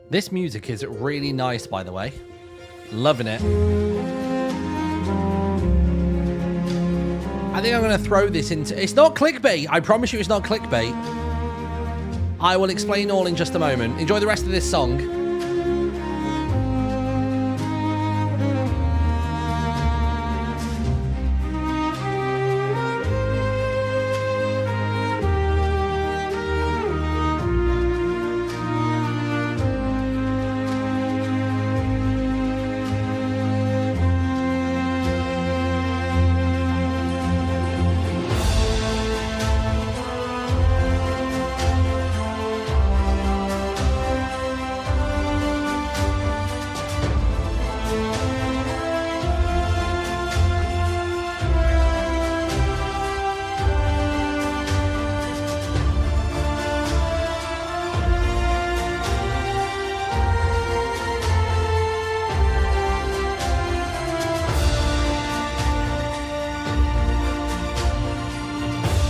This music is really nice, by the way. Loving it. I think I'm going to throw this into... It's not clickbait. I promise you it's not clickbait. I will explain all in just a moment. Enjoy the rest of this song.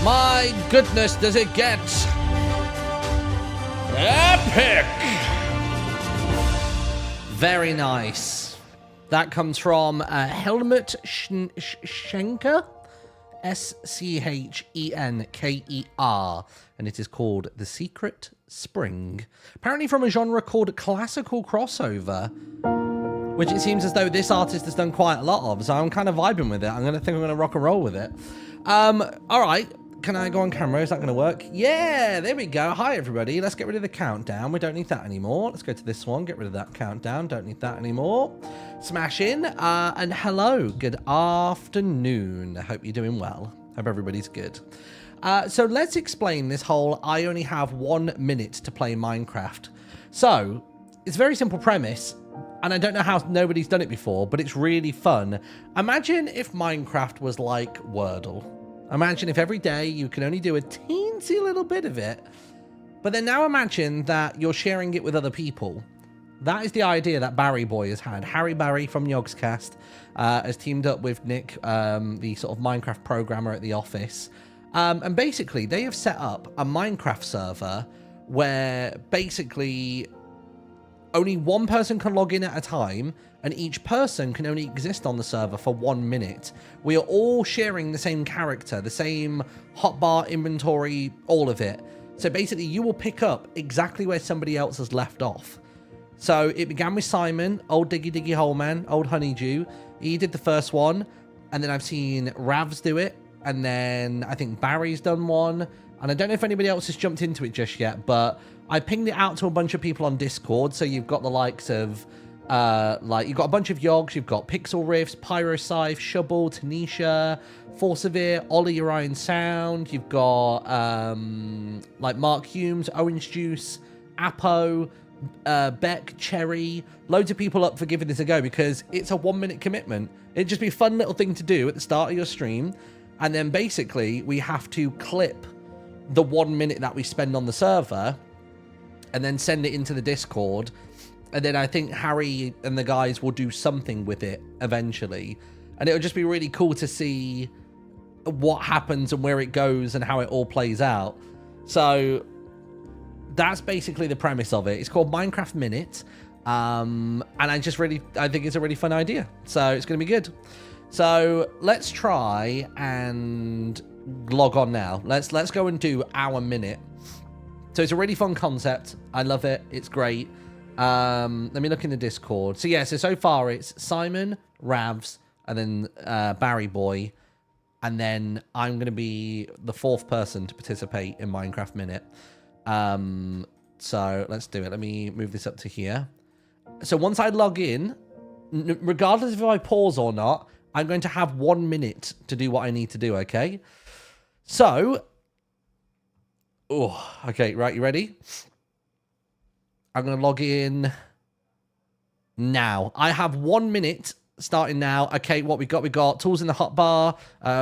My goodness, does it get epic? Very nice. That comes from Helmut Schenker, Schenker, and it is called The Secret Spring. Apparently from a genre called classical crossover, which it seems as though this artist has done quite a lot of, so I'm kind of vibing with it. I'm going to rock and roll with it. All right. Can I go on camera? Is that going to work? Yeah, there we go. Hi, everybody. Let's get rid of the countdown. We don't need that anymore. Let's go to this one. Get rid of that countdown. Don't need that anymore. Smash in. And hello. Good afternoon. I hope you're doing well. Hope everybody's good. So let's explain this whole I only have 1 minute to play Minecraft. So it's a very simple premise. And I don't know how nobody's done it before, but it's really fun. Imagine if Minecraft was like Wordle. Imagine if every day you can only do a teensy little bit of it, but then now imagine that you're sharing it with other people. That is the idea that Barry Boy has had. Harry Barry from Yogscast has teamed up with Nick, the sort of Minecraft programmer at the office. And basically, they have set up a Minecraft server where basically only one person can log in at a time, and each person can only exist on the server for 1 minute. We are all sharing the same character, the same hotbar, inventory, all of it. So basically, you will pick up exactly where somebody else has left off. So it began with Simon, old Diggy Diggy Hole Man, old Honeydew. He did the first one, and then I've seen Ravs do it, and then I think Barry's done one, and I don't know if anybody else has jumped into it just yet, but I pinged it out to a bunch of people on Discord. So you've got the likes of, you've got a bunch of Yogs, you've got Pixel Riffs, Pyroscyphe, Shubble, Tanisha, Forcevere, Ollie Orion Sound. You've got, like Mark Humes, Orange Juice, Apo, Beck, Cherry. Loads of people up for giving this a go because it's a 1 minute commitment. It'd just be a fun little thing to do at the start of your stream. And then basically we have to clip the 1 minute that we spend on the server and then send it into the Discord. And then I think Harry and the guys will do something with it eventually. And it'll just be really cool to see what happens and where it goes and how it all plays out. So that's basically the premise of it. It's called Minecraft Minute. And I think it's a really fun idea. So it's going to be good. So let's try and log on now. Let's go and do our minute. So it's a really fun concept. I love it. It's great. Let me look in the Discord. So yeah, so far it's Simon, Ravs, and then Barry Boy. And then I'm going to be the fourth person to participate in Minecraft Minute. So let's do it. Let me move this up to here. So once I log in, regardless if I pause or not, I'm going to have 1 minute to do what I need to do, okay? So, okay, right, you ready? I'm going to log in now. I have 1 minute starting now. Okay, what we got? We got tools in the hotbar.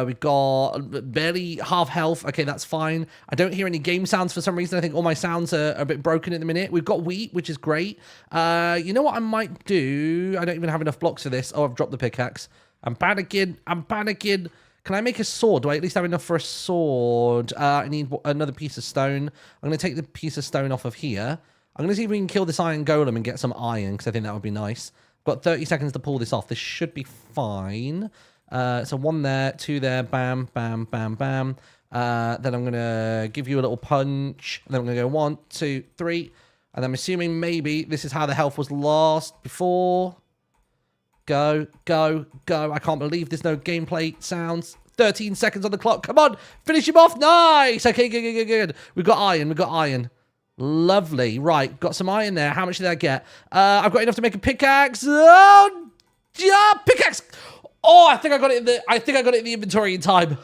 We got barely half health. Okay, that's fine. I don't hear any game sounds for some reason. I think all my sounds are a bit broken at the minute. We've got wheat, which is great. You know what I might do? I don't even have enough blocks for this. Oh, I've dropped the pickaxe. I'm panicking. Can I make a sword? Do I at least have enough for a sword? I need another piece of stone. I'm going to take the piece of stone off of here. I'm going to see if we can kill this iron golem and get some iron, because I think that would be nice. Got 30 seconds to pull this off. This should be fine. So 1 there, 2 there, bam, bam, bam, bam. Then I'm going to give you a little punch. And then I'm going to go 1, 2, 3. And I'm assuming maybe this is how the health was lost before. Go, go, go. I can't believe there's no gameplay sounds. 13 seconds on the clock. Come on. Finish him off. Nice. Okay, good, good, good, good. We've got iron. We've got iron. Lovely. Right. Got some iron there. How much did I get? I've got enough to make a pickaxe. Oh, yeah, pickaxe. Oh, I think I got it in the inventory in time.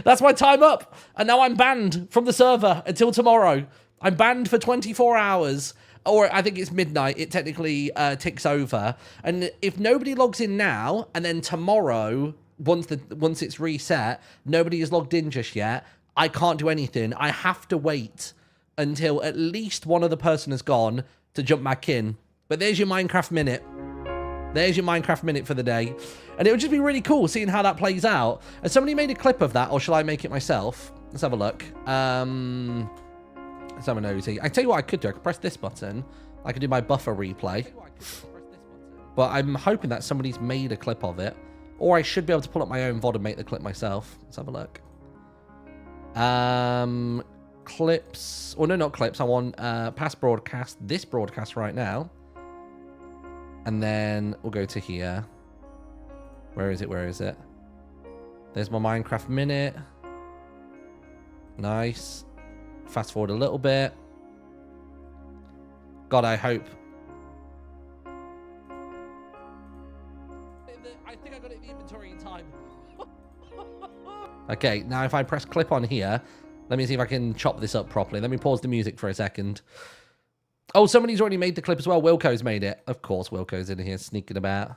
That's my time up. And now I'm banned from the server until tomorrow. I'm banned for 24 hours. Or I think it's midnight. It technically ticks over. And if nobody logs in now, and then tomorrow, once it's reset, nobody is logged in just yet, I can't do anything. I have to wait until at least one other person has gone to jump back in. But there's your Minecraft minute. There's your Minecraft minute for the day. And it would just be really cool seeing how that plays out. Has somebody made a clip of that, or shall I make it myself? Let's have a look. Let's have a nosy. I tell you what I could do. I could press this button. I could do my buffer replay. But I'm hoping that somebody's made a clip of it. Or I should be able to pull up my own VOD and make the clip myself. Let's have a look. Clips. Oh, no, not clips. I want past broadcast. This broadcast right now. And then we'll go to here. Where is it? Where is it? There's my Minecraft minute. Nice. Fast forward a little bit. God, I hope. I think I got it in the inventory in time. Okay, now if I press clip on here, let me see if I can chop this up properly. Let me pause the music for a second. Oh, somebody's already made the clip as well. Wilco's made it. Of course, Wilco's in here sneaking about.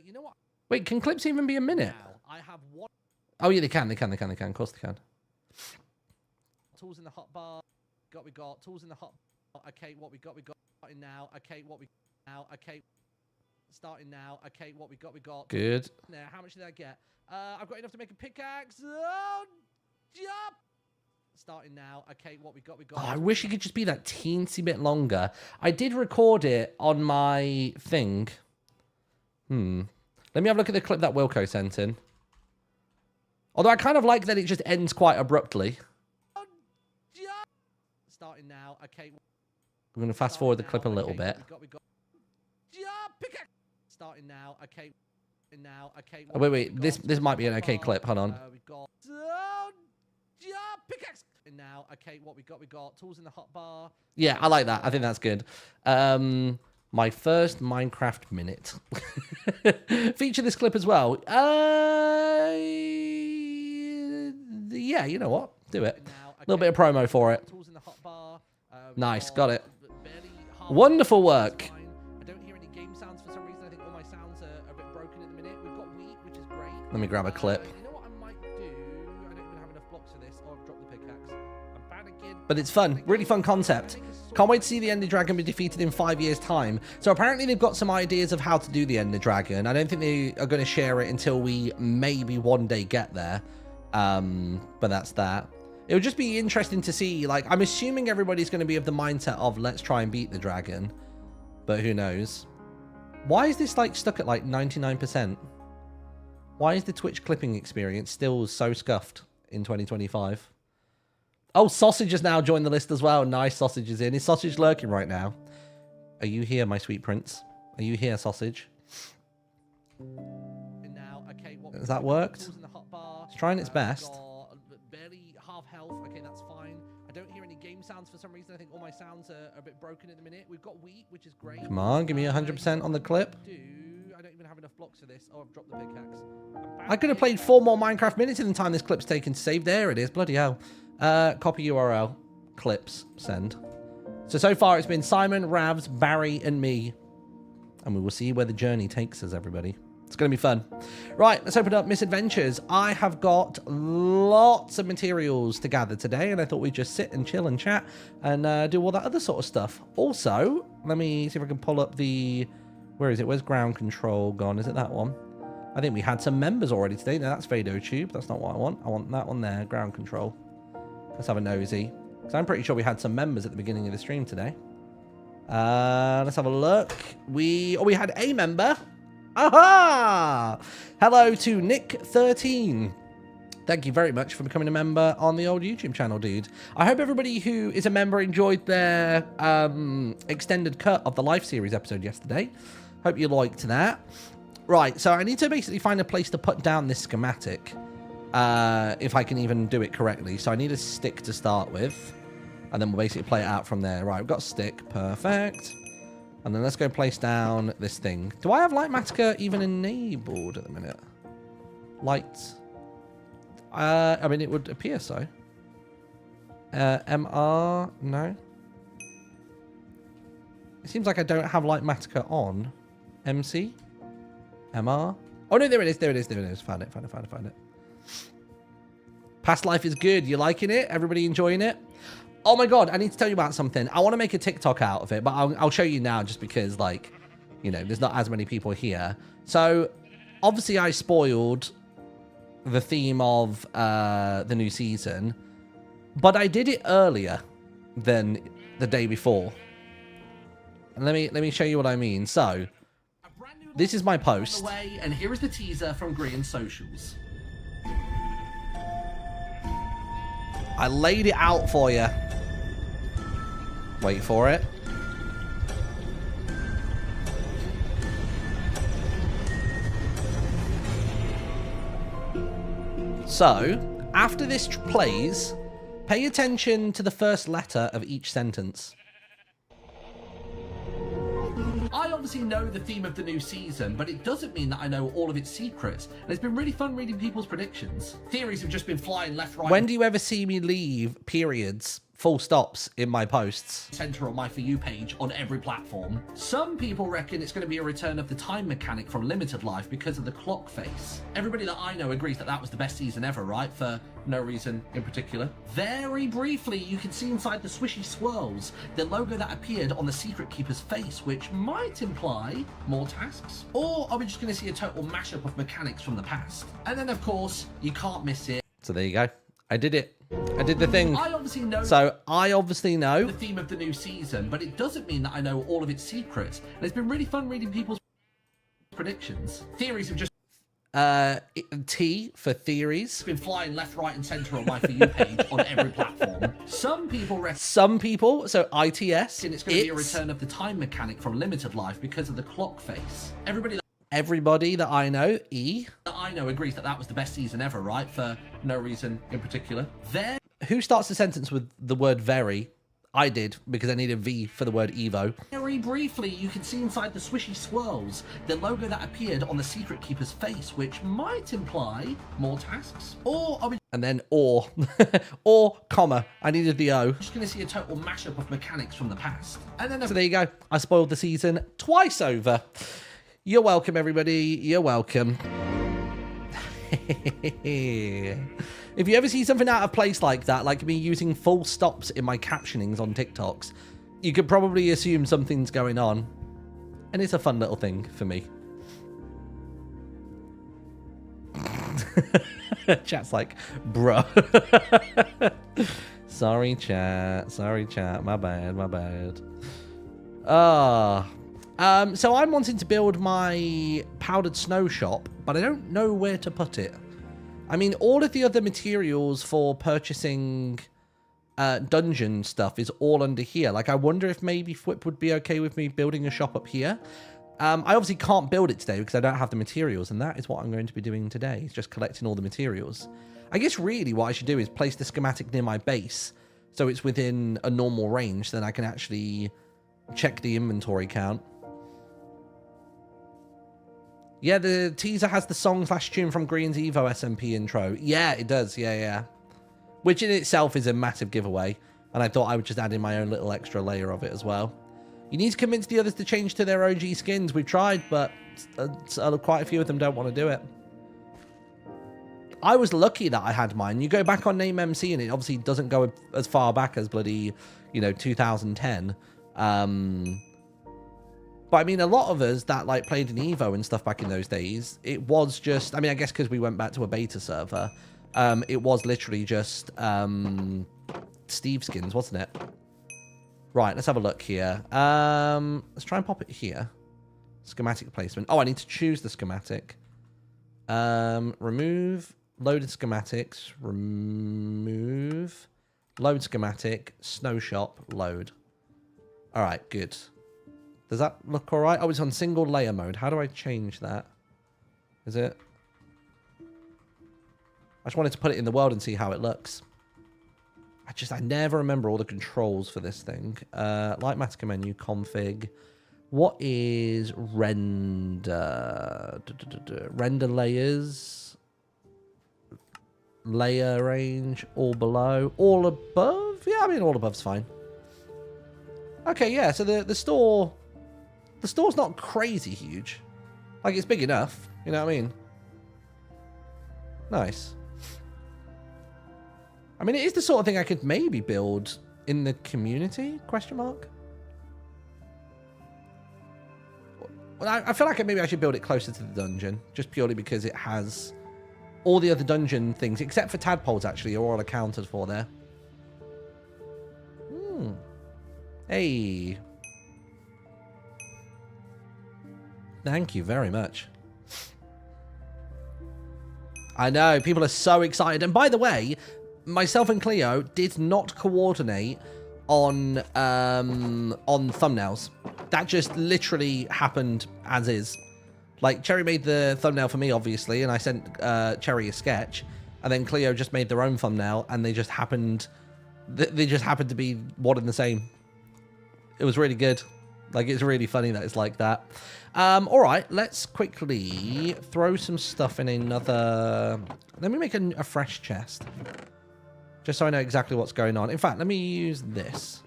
You know what? Wait, can clips even be a minute? I have one. Oh, yeah, they can. They can. Of course they can. Tools in the hotbar. We got tools in the hot. Okay, what we got starting now. Okay, what we now. Okay, starting now. Okay, what we got. Good. Now, how much did I get? I've got enough to make a pickaxe. Oh, jump. Starting now. Okay, what we got. Oh, I wish it could just be that teensy bit longer. I did record it on my thing. Let me have a look at the clip that Wilco sent in. Although I kind of like that it just ends quite abruptly. Starting now. Okay. I'm going to fast forward the clip a little bit. Starting now. Okay. Now. Okay. Oh, wait. This might be an okay clip. Hold on. We got pickaxe. Now. Okay. What we got tools in the hotbar. Yeah, I like that. I think that's good. My first Minecraft minute. Feature this clip as well. Yeah, you know what? Do it. A little bit of promo for it. Nice, got it. Wonderful work. I don't hear any game sounds for some reason. I think all my sounds are a bit broken at the minute. We've got wheat, which is great. Let me grab a clip. You know what I might do? I don't even have enough blocks for this. Oh, I've dropped the pickaxe. I'm bad again. But it's fun. Really fun concept. Can't wait to see the Ender Dragon be defeated in 5 years' time. So apparently they've got some ideas of how to do the Ender Dragon. I don't think they are going to share it until we maybe one day get there. But that's that. It would just be interesting to see, like, I'm assuming everybody's going to be of the mindset of let's try and beat the dragon. But who knows? Why is this, like, stuck at, like, 99%? Why is the Twitch clipping experience still so scuffed in 2025? Oh, Sausage has now joined the list as well. Nice, Sausage is in. Is Sausage lurking right now? Are you here, my sweet prince? Are you here, Sausage? Has that worked? It's trying its best. Health. Okay, that's fine. I don't hear any game sounds for some reason. I think all my sounds are a bit broken at the minute. We've got wheat, which is great. Come on, give me 100% on the clip. I don't even have enough blocks for this. Oh, I've dropped the pickaxe. I could have played 4 more Minecraft minutes in the time this clip's taken to save. There it is. Bloody hell. Copy URL. Clips. Send. So far it's been Simon, Ravs, Barry, and me. And we will see where the journey takes us, everybody. It's going to be fun. Right, let's open up Misadventures. I have got lots of materials to gather today, and I thought we'd just sit and chill and chat and do all that other sort of stuff. Also, let me see if I can pull up the... Where is it? Where's ground control gone? Is it that one? I think we had some members already today. No, that's Vado Tube. That's not what I want. I want that one there, ground control. Let's have a nosy. Because I'm pretty sure we had some members at the beginning of the stream today. Let's have a look. We had a member. Aha! Hello to Nick13. Thank you very much for becoming a member on the old YouTube channel, dude. I hope everybody who is a member enjoyed their extended cut of the Life series episode yesterday. Hope you liked that. Right, so I need to basically find a place to put down this schematic. If I can even do it correctly. So I need a stick to start with. And then we'll basically play it out from there. Right, we've got a stick. Perfect. And then let's go place down this thing. Do I have Lightmatica even enabled at the minute? Lights. I mean, it would appear so. MR, no. It seems like I don't have Lightmatica on. MC? MR? Oh, no, there it is, there it is, there it is. Found it, found it, found it, found it. Past Life is good. You liking it? Everybody enjoying it? Oh my God, I need to tell you about something. I want to make a TikTok out of it, but I'll show you now just because, like, you know, there's not as many people here. So, obviously I spoiled the theme of the new season, but I did it earlier than the day before. And let me show you what I mean. So this is my post, and here is the teaser from Green Socials. I laid it out for you. Wait for it. So, after this plays, pay attention to the first letter of each sentence. I obviously know the theme of the new season, but it doesn't mean that I know all of its secrets. And it's been really fun reading people's predictions. Theories have just been flying left, right. When do you ever see me leave periods, full stops in my posts? Center on my For You page on every platform. Some people reckon it's going to be a return of the time mechanic from Limited Life because of the clock face. Everybody that I know agrees that that was the best season ever, right? For no reason in particular. Very briefly, you can see inside the swishy swirls the logo that appeared on the Secret Keeper's face, which might imply more tasks. Or are we just going to see a total mashup of mechanics from the past? And then, of course, you can't miss it. So there you go. I did it. I did the thing. I obviously know the theme of the new season, but it doesn't mean that I know all of its secrets. And it's been really fun reading people's predictions. Theories have just T for theories. It's been flying left, right, and center on my For You page on every platform. Some people, so ITS, and it's going to be a return of the time mechanic from Limited Life because of the clock face. Everybody that I know, agrees that that was the best season ever, right? For no reason in particular. Who starts the sentence with the word very? I did, because I needed V for the word Evo. Very briefly, you can see inside the swishy swirls the logo that appeared on the Secret Keeper's face, which might imply more tasks. Or are we... And then or, or, comma, I needed the O. Just going to see a total mashup of mechanics from the past. And then... So there you go. I spoiled the season twice over. You're welcome, everybody. You're welcome. If you ever see something out of place like that, like me using full stops in my captionings on TikToks, you could probably assume something's going on. And it's a fun little thing for me. Chat's like, bruh. Sorry, chat. Sorry, chat. My bad, my bad. So I'm wanting to build my powdered snow shop, but I don't know where to put it. I mean, all of the other materials for purchasing dungeon stuff is all under here. Like, I wonder if maybe Fwip would be okay with me building a shop up here. I obviously can't build it today because I don't have the materials, and that is what I'm going to be doing today, is just collecting all the materials. I guess really what I should do is place the schematic near my base, so it's within a normal range, then I can actually check the inventory count. Yeah, the teaser has the song/tune from Green's Evo SMP intro. Yeah, it does. Yeah, yeah. Which in itself is a massive giveaway. And I thought I would just add in my own little extra layer of it as well. You need to convince the others to change to their OG skins. We've tried, but quite a few of them don't want to do it. I was lucky that I had mine. You go back on Name MC and it obviously doesn't go as far back as bloody, you know, 2010. But I mean, a lot of us that like played in Evo and stuff back in those days, it was just, I mean, I guess because we went back to a beta server, it was literally just Steve skins, wasn't it? Right, let's have a look here. Let's try and pop it here. Schematic placement. Oh, I need to choose the schematic. Remove loaded schematics. Remove load schematic. Snow shop. Load. All right, good. Does that look all right? Oh, it's on single layer mode. How do I change that? Is it? I just wanted to put it in the world and see how it looks. I never remember all the controls for this thing. Lightmatica menu, config. What is render? Render layers. Layer range, all below, all above? Yeah, I mean, all above's fine. Okay, yeah, so the store's not crazy huge. Like, it's big enough, you know what I mean? Nice. I mean, it is the sort of thing I could maybe build in the community, question mark? Well, I feel like maybe I should build it closer to the dungeon, just purely because it has all the other dungeon things, except for tadpoles, actually, are all accounted for there. Hey. Thank you very much. I know, people are so excited. And by the way, myself and Cleo did not coordinate on thumbnails. That just literally happened as is. Like, Cherry made the thumbnail for me, obviously, and I sent Cherry a sketch, and then Cleo just made their own thumbnail, and they just happened to be one and the same. It was really good. Like, it's really funny that it's like that. All right, let's quickly throw some stuff in another... Let me make a fresh chest, just so I know exactly what's going on. In fact, let me use this.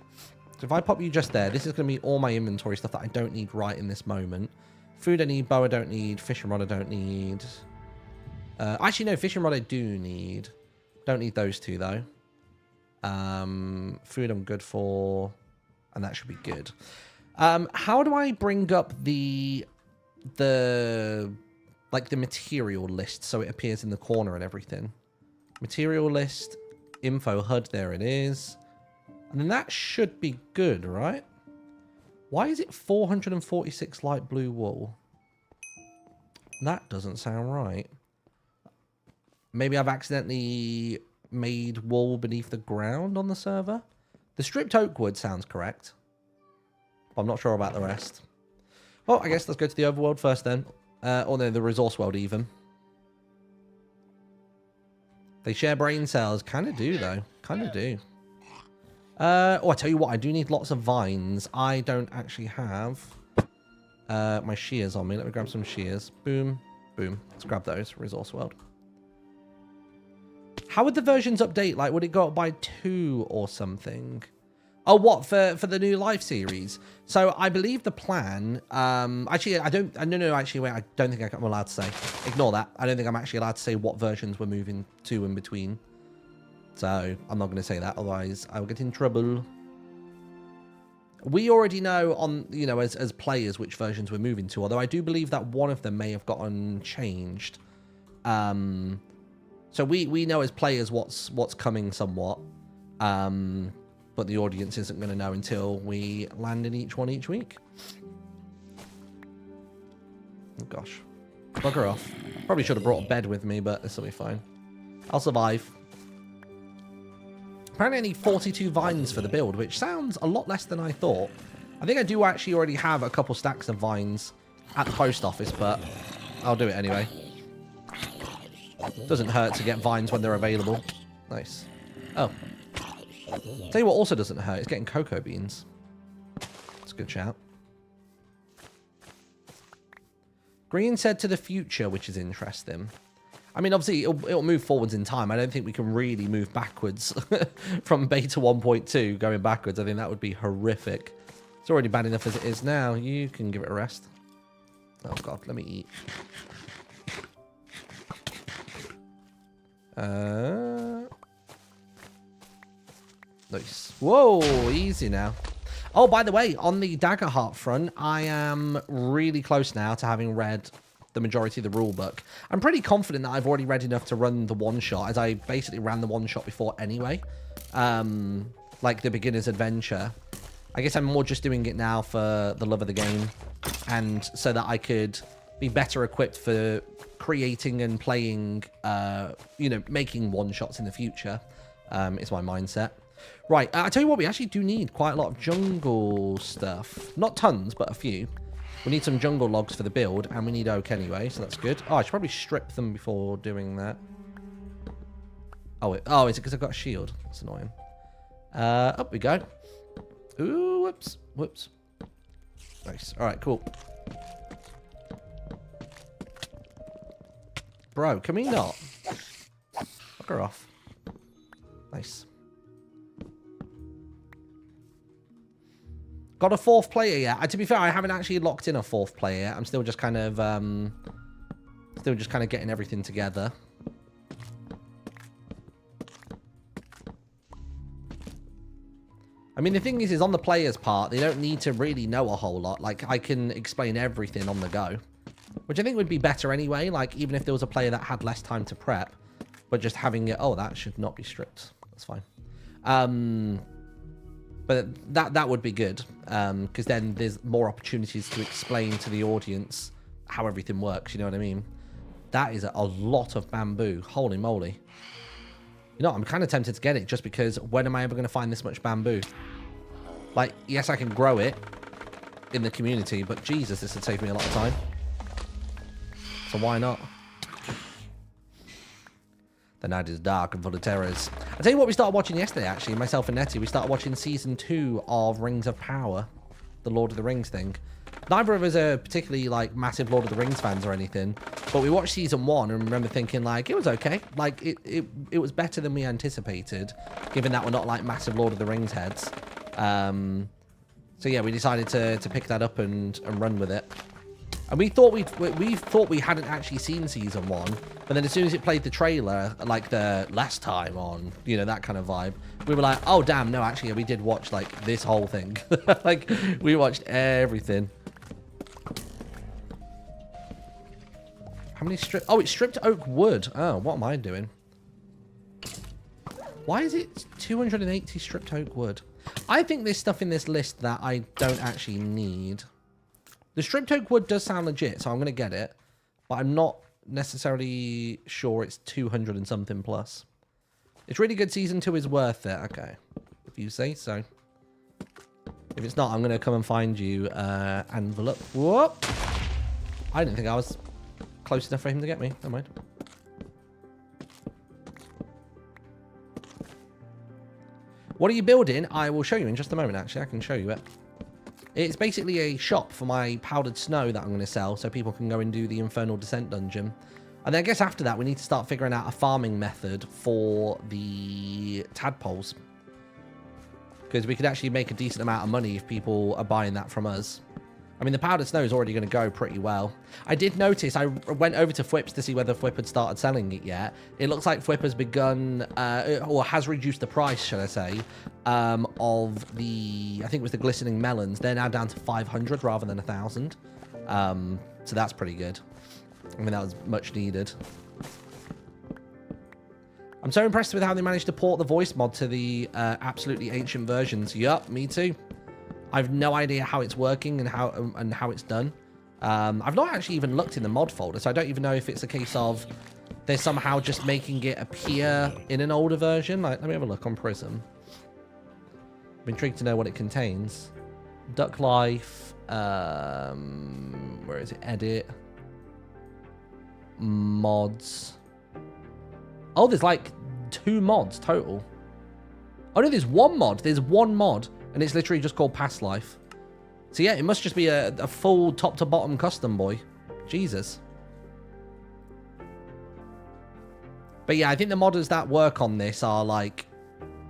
So if I pop you just there, this is going to be all my inventory stuff that I don't need right in this moment. Food I need, bow I don't need, fishing rod I don't need. Actually, no, fishing rod I do need. Don't need those two, though. Food I'm good for, and that should be good. How do I bring up the material list so it appears in the corner and everything? Material list, info HUD, there it is. And then that should be good, right? Why is it 446 light blue wool? That doesn't sound right. Maybe I've accidentally made wool beneath the ground on the server. The stripped oak wood sounds correct. I'm not sure about the rest. Well, I guess let's go to the overworld first then. Or no, the resource world even. They share brain cells. Kind of do, though. Kind of do. Oh, I tell you what, I do need lots of vines. I don't actually have my shears on me. Let me grab some shears. Boom. Boom. Let's grab those. Resource world. How would the versions update? Like, would it go up by 2 or something? Oh, what? For the new live series? So, I believe the plan... actually, I don't... No, actually, wait. I don't think I'm allowed to say. Ignore that. I don't think I'm actually allowed to say what versions we're moving to in between. So, I'm not going to say that. Otherwise, I will get in trouble. We already know on, you know, as players which versions we're moving to. Although I do believe that one of them may have gotten changed. So we know as players what's coming somewhat. But the audience isn't going to know until we land in each one each week. Oh, gosh. Bugger off. Probably should have brought a bed with me, but this will be fine. I'll survive. Apparently I need 42 vines for the build, which sounds a lot less than I thought. I think I do actually already have a couple stacks of vines at the post office, but I'll do it anyway. Doesn't hurt to get vines when they're available. Nice. Oh. Tell you what also doesn't hurt is getting cocoa beans. That's a good shout. Green said to the future, which is interesting. I mean, obviously, it'll move forwards in time. I don't think we can really move backwards from beta 1.2 going backwards. I think that would be horrific. It's already bad enough as it is now. You can give it a rest. Oh, God. Let me eat. Nice. Whoa, easy now. Oh, by the way, on the Daggerheart front, I am really close now to having read the majority of the rule book. I'm pretty confident that I've already read enough to run the one-shot, as I basically ran the one-shot before anyway. Like the beginner's adventure. I guess I'm more just doing it now for the love of the game, and so that I could be better equipped for creating and playing, you know, making one-shots in the future, is my mindset. Right, I tell you what, we actually do need quite a lot of jungle stuff. Not tons, but a few. We need some jungle logs for the build, and we need oak anyway, so that's good. Oh, I should probably strip them before doing that. Oh, is it because I've got a shield? That's annoying. Up we go. Ooh, whoops, whoops. Nice. All right, cool. Bro, can we not? Fuck her off. Nice. Got a fourth player yet? To be fair, I haven't actually locked in a fourth player yet. I'm still just kind of, getting everything together. I mean, the thing is on the player's part, they don't need to really know a whole lot. Like, I can explain everything on the go, which I think would be better anyway. Like, even if there was a player that had less time to prep, but just having it, oh, that should not be stripped. That's fine. But that would be good, because then there's more opportunities to explain to the audience how everything works, you know what I mean? That is a lot of bamboo. Holy moly. You know, I'm kind of tempted to get it, just because when am I ever going to find this much bamboo? Like, yes, I can grow it in the community, but Jesus, this would save me a lot of time. So why not? The night is dark and full of terrors. I'll tell you what we started watching yesterday, actually, myself and Nettie. We started watching Season 2 of Rings of Power, the Lord of the Rings thing. Neither of us are particularly, like, massive Lord of the Rings fans or anything, but we watched Season 1 and remember thinking, like, it was okay. Like, it was better than we anticipated, given that we're not, like, massive Lord of the Rings heads. So, yeah, we decided to pick that up and run with it. And we thought we hadn't actually seen Season 1, but then as soon as it played the trailer, like the last time on, you know, that kind of vibe, we were like, oh, damn, no, actually, we did watch, like, this whole thing. Like, we watched everything. How many stripped? Oh, it's stripped oak wood. Oh, what am I doing? Why is it 280 stripped oak wood? I think there's stuff in this list that I don't actually need. The stripped oak wood does sound legit, so I'm going to get it. But I'm not necessarily sure it's 200 and something plus. It's really good. Season 2 is worth it. Okay. If you say so. If it's not, I'm going to come and find you envelope. Whoop! I didn't think I was close enough for him to get me. Never mind. What are you building? I will show you in just a moment, actually. I can show you it. It's basically a shop for my powdered snow that I'm going to sell, so people can go and do the Infernal Descent dungeon. And then I guess after that, we need to start figuring out a farming method for the tadpoles. Because we could actually make a decent amount of money if people are buying that from us. I mean, the powdered snow is already going to go pretty well. I did notice, I went over to Fwip's to see whether Fwip had started selling it yet. It looks like Fwip has begun, or has reduced the price, should I say, of the, I think it was the glistening melons. They're now down to 500 rather than 1,000. So that's pretty good. I mean, that was much needed. I'm so impressed with how they managed to port the voice mod to the absolutely ancient versions. Yup, me too. I've no idea how it's working and how it's done. I've not actually even looked in the mod folder, so I don't even know if it's a case of they're somehow just making it appear in an older version. Like, let me have a look on Prism. I'm intrigued to know what it contains. Duck Life. Where is it? Edit. Mods. Oh, there's like 2 mods total. Oh no, there's 1 mod. There's 1 mod. And it's literally just called Past Life. So yeah, it must just be a full top to bottom custom, boy. Jesus. But yeah, I think the modders that work on this are like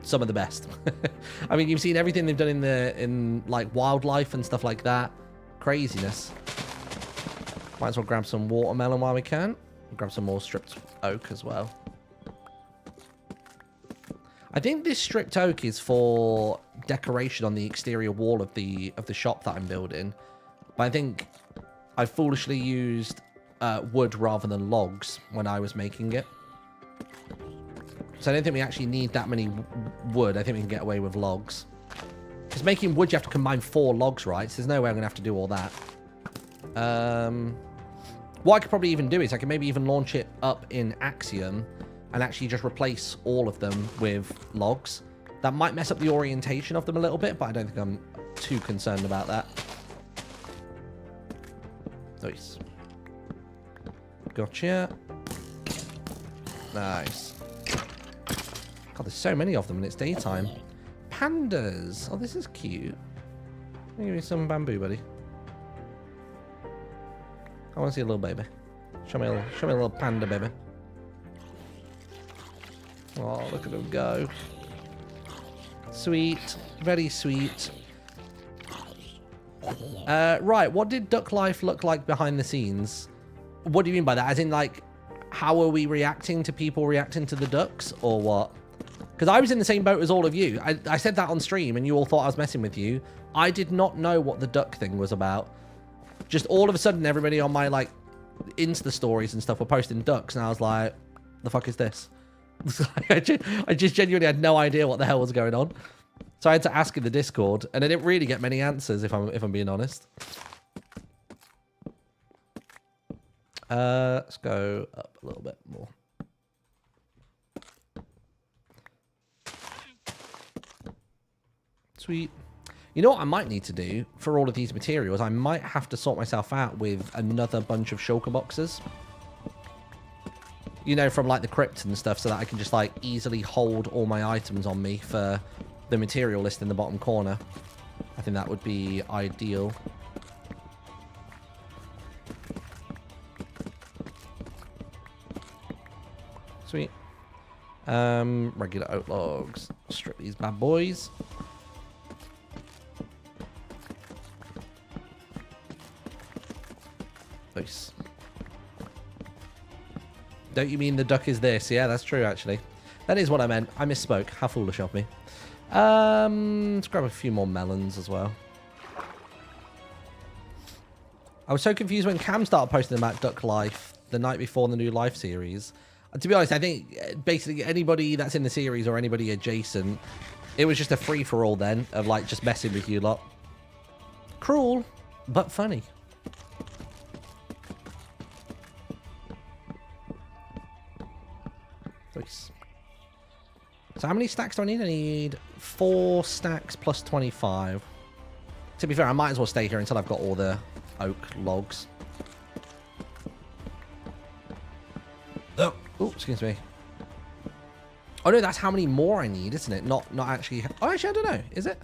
some of the best. I mean, you've seen everything they've done in like wildlife and stuff like that. Craziness. Might as well grab some watermelon while we can. Grab some more stripped oak as well. I think this stripped oak is for decoration on the exterior wall of the shop that I'm building. But I think I foolishly used wood rather than logs when I was making it. So I don't think we actually need that many wood. I think we can get away with logs. Because making wood, you have to combine 4 logs, right? So there's no way I'm going to have to do all that. What I could probably even do is I could maybe even launch it up in Axiom and actually just replace all of them with logs. That might mess up the orientation of them a little bit, but I don't think I'm too concerned about that. Nice. Gotcha. Nice. God, there's so many of them and it's daytime. Pandas. Oh, this is cute. Give me some bamboo, buddy. I want to see a little baby. Show me a little panda baby. Oh, look at him go. Sweet. Very sweet. Right, what did duck life look like behind the scenes? What do you mean by that? As in, like, how are we reacting to people reacting to the ducks, or what? Because I was in the same boat as all of you. I said that on stream, and you all thought I was messing with you. I did not know what the duck thing was about. Just all of a sudden, everybody on my, like, Insta stories and stuff were posting ducks, and I was like, the fuck is this? I just genuinely had no idea what the hell was going on. So I had to ask in the Discord, and I didn't really get many answers, if I'm being honest. Let's go up a little bit more. Sweet. You know what I might need to do for all of these materials? I might have to sort myself out with another bunch of shulker boxes. You know, from like the crypt and stuff, so that I can just like easily hold all my items on me for the material list in the bottom corner. I think that would be ideal. Sweet. Regular oak logs. Strip these bad boys. Nice. Don't you mean the duck is this? Yeah, that's true, actually. That is what I meant. I misspoke. How foolish of me. Let's grab a few more melons as well. I was so confused when Cam started posting about Duck Life the night before the new Life series. To be honest, I think basically anybody that's in the series or anybody adjacent, it was just a free-for-all then of like just messing with you lot. Cruel, but funny. Nice. So how many stacks do I need? I need 4 stacks plus 25. To be fair, I might as well stay here until I've got all the oak logs. Oh, excuse me. Oh no, that's how many more I need, isn't it? Not actually. Oh, actually, I don't know. Is it?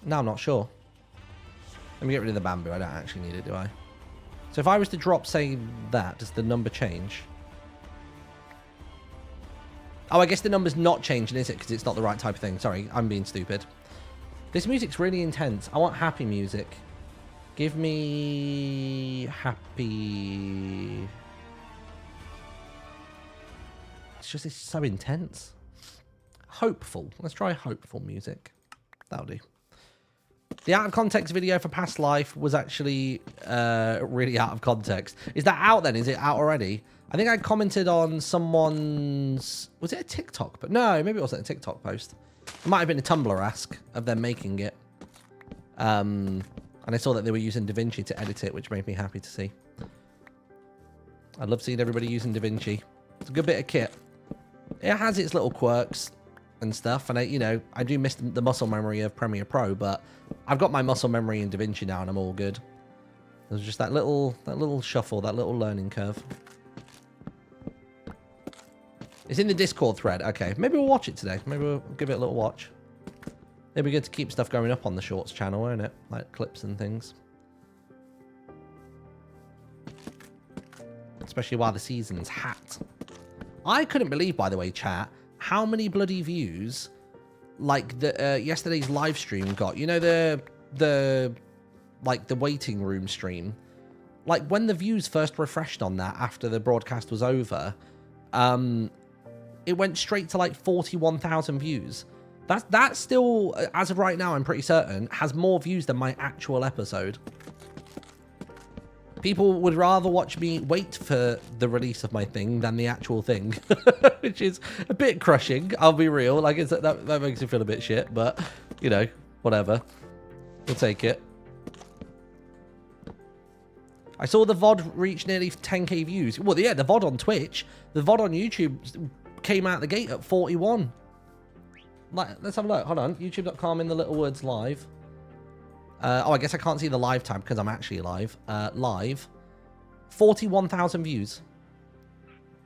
No, I'm not sure. Let me get rid of the bamboo. I don't actually need it, do I? So if I was to drop, say, that, does the number change? Oh, I guess the number's not changing, is it? Because it's not the right type of thing. Sorry, I'm being stupid. This music's really intense. I want happy music. Give me happy. It's so intense. Hopeful. Let's try hopeful music. That'll do. The out of context video for Past Life was actually really out of context. Is that out then? Is it out already? I think I commented on someone's... Was it a TikTok? But no, maybe it wasn't a TikTok post. It might have been a Tumblr ask of them making it. And I saw that they were using DaVinci to edit it, which made me happy to see. I love seeing everybody using DaVinci. It's a good bit of kit. It has its little quirks and stuff, and I do miss the muscle memory of Premiere Pro, but I've got my muscle memory in DaVinci now, and I'm all good. There's just that little shuffle, that little learning curve. It's in the Discord thread. Okay, maybe we'll watch it today. Maybe we'll give it a little watch. It'd be good to keep stuff going up on the Shorts channel, won't it? Like clips and things. Especially while the season's hot. I couldn't believe, by the way, chat, how many bloody views like the yesterday's live stream got. You know, the waiting room stream. Like when the views first refreshed on that after the broadcast was over, it went straight to like 41,000 views. That's still, as of right now, I'm pretty certain, has more views than my actual episode. People would rather watch me wait for the release of my thing than the actual thing, which is a bit crushing. I'll be real. Like, that makes me feel a bit shit, but, you know, whatever. We'll take it. I saw the VOD reach nearly 10k views. Well, yeah, the VOD on Twitch. The VOD on YouTube came out the gate at 41. Like, let's have a look. Hold on. YouTube.com in the little words live. Oh, I guess I can't see the live tab because I'm actually live. Live. 41,000 views.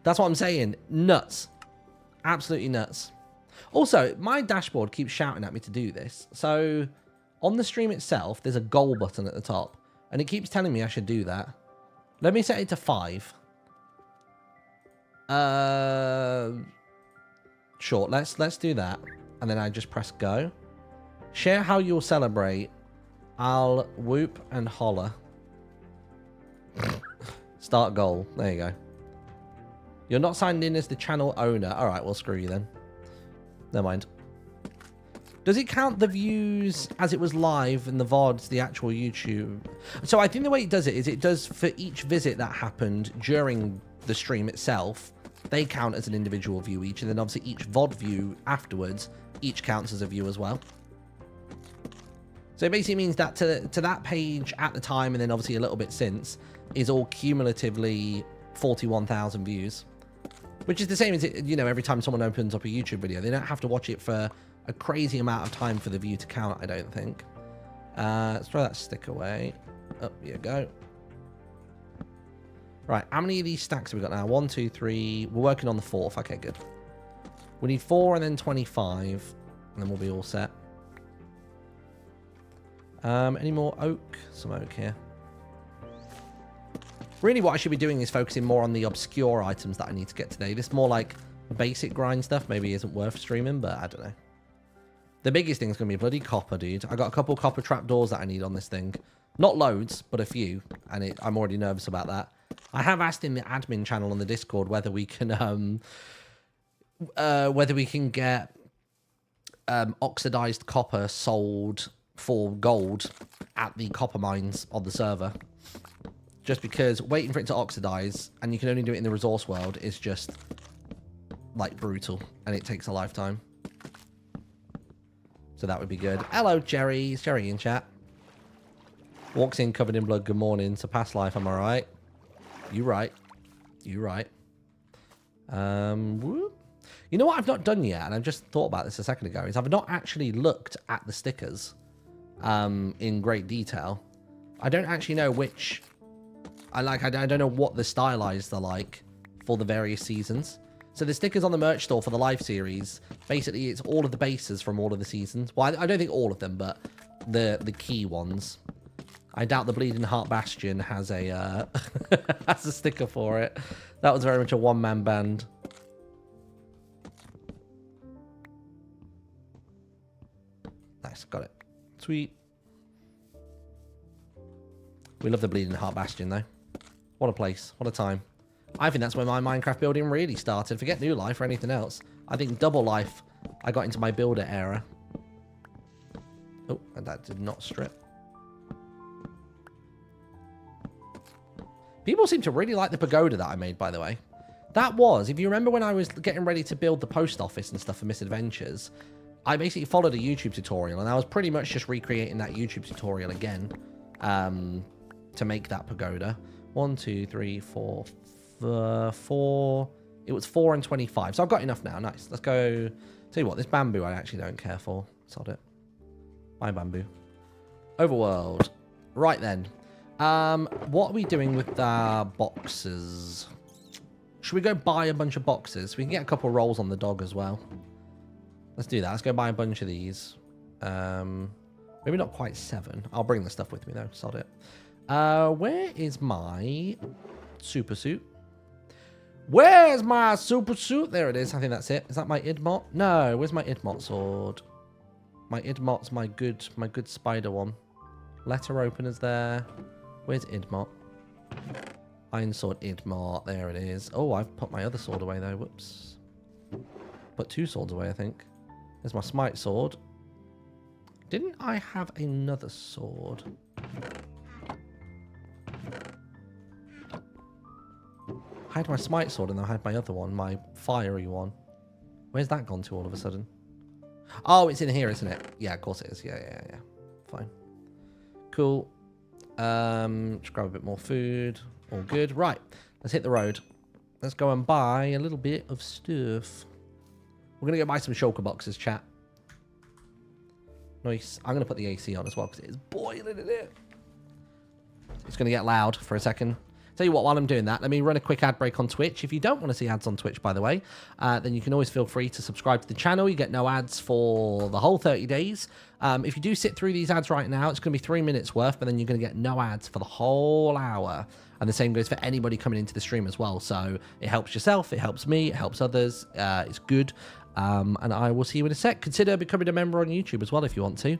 That's what I'm saying. Nuts. Absolutely nuts. Also, my dashboard keeps shouting at me to do this. So, on the stream itself, there's a goal button at the top. And it keeps telling me I should do that. Let me set it to 5. Sure, let's do that. And then I just press go. Share how you'll celebrate. I'll whoop and holler. Start goal. There you go. You're not signed in as the channel owner. All right, well, screw you then. Never mind. Does it count the views as it was live in the VODs, the actual YouTube? So I think the way it does it is it does for each visit that happened during the stream itself, they count as an individual view each. And then obviously each VOD view afterwards, each counts as a view as well. So it basically means that to that page at the time, and then obviously a little bit since, is all cumulatively 41,000 views. Which is the same as, you know, every time someone opens up a YouTube video. They don't have to watch it for a crazy amount of time for the view to count, I don't think. Let's throw that stick away. Up you go. Right, how many of these stacks have we got now? 1, 2, 3. We're working on the 4th. Okay, good. We need 4 and then 25. And then we'll be all set. Any more oak? Some oak here. Really what I should be doing is focusing more on the obscure items that I need to get today. This more like basic grind stuff maybe isn't worth streaming, but I don't know. The biggest thing is going to be bloody copper, dude. I got a couple copper trapdoors that I need on this thing. Not loads, but a few. And I'm already nervous about that. I have asked in the admin channel on the Discord whether we can get oxidized copper sold for gold at the copper mines on the server. Just because waiting for it to oxidize, and you can only do it in the resource world, is just, like, brutal. And it takes a lifetime. So that would be good. Hello, Jerry. Is Jerry in chat? Walks in covered in blood. Good morning. It's a past life. Am I right? You right. You right. Whoop. You know what I've not done yet, and I've just thought about this a second ago, is I've not actually looked at the stickers in great detail. I don't actually know which... I don't know what the stylized are like for the various seasons. So the stickers on the merch store for the live series, basically it's all of the bases from all of the seasons. Well, I don't think all of them, but the key ones. I doubt the Bleeding Heart Bastion has a has a sticker for it. That was very much a one-man band. Nice, got it. Sweet. We love the Bleeding Heart Bastion, though. What a place. What a time. I think that's where my Minecraft building really started. Forget New Life or anything else. I think Double Life, I got into my builder era. Oh, and that did not strip. People seem to really like the pagoda that I made, by the way. That was, if you remember when I was getting ready to build the post office and stuff for Misadventures, I basically followed a YouTube tutorial, and I was pretty much just recreating that YouTube tutorial again to make that pagoda. 1, 2, 3, 4, 4. It was 4 and 25. So I've got enough now. Nice. Let's go. Tell you what, this bamboo I actually don't care for. Sod it. Buy bamboo. Overworld. Right then. What are we doing with our boxes? Should we go buy a bunch of boxes? We can get a couple rolls on the dog as well. Let's do that. Let's go buy a bunch of these. Maybe not quite 7. I'll bring the stuff with me though. Sod it. Where is my super suit? Where's my super suit? There it is. I think that's it. Is that my Idmot? No. Where's my Idmot sword? My Idmot's my good spider one. Letter opener's there. Where's Idmot? Iron sword Idmot. There it is. Oh, I've put my other sword away though. Whoops. Put 2 swords away, I think. There's my smite sword. Didn't I have another sword? hide my smite sword and then hide my other one, my fiery one. Where's that gone to all of a sudden? Oh, it's in here, isn't it? Yeah, of course it is. Yeah. Fine. Cool. Just grab a bit more food. All good. Right. Let's hit the road. Let's go and buy a little bit of stuff. We're going to go buy some shulker boxes, chat. Nice. I'm going to put the AC on as well because it is boiling in here. It's going to get loud for a second. Tell you what, while I'm doing that, let me run a quick ad break on Twitch. If you don't want to see ads on Twitch, by the way, then you can always feel free to subscribe to the channel. You get no ads for the whole 30 days. If you do sit through these ads right now, it's going to be 3 minutes worth, but then you're going to get no ads for the whole hour. And the same goes for anybody coming into the stream as well. So it helps yourself, it helps me, it helps others. It's good. And I will see you in a sec. Consider becoming a member on YouTube as well if you want to.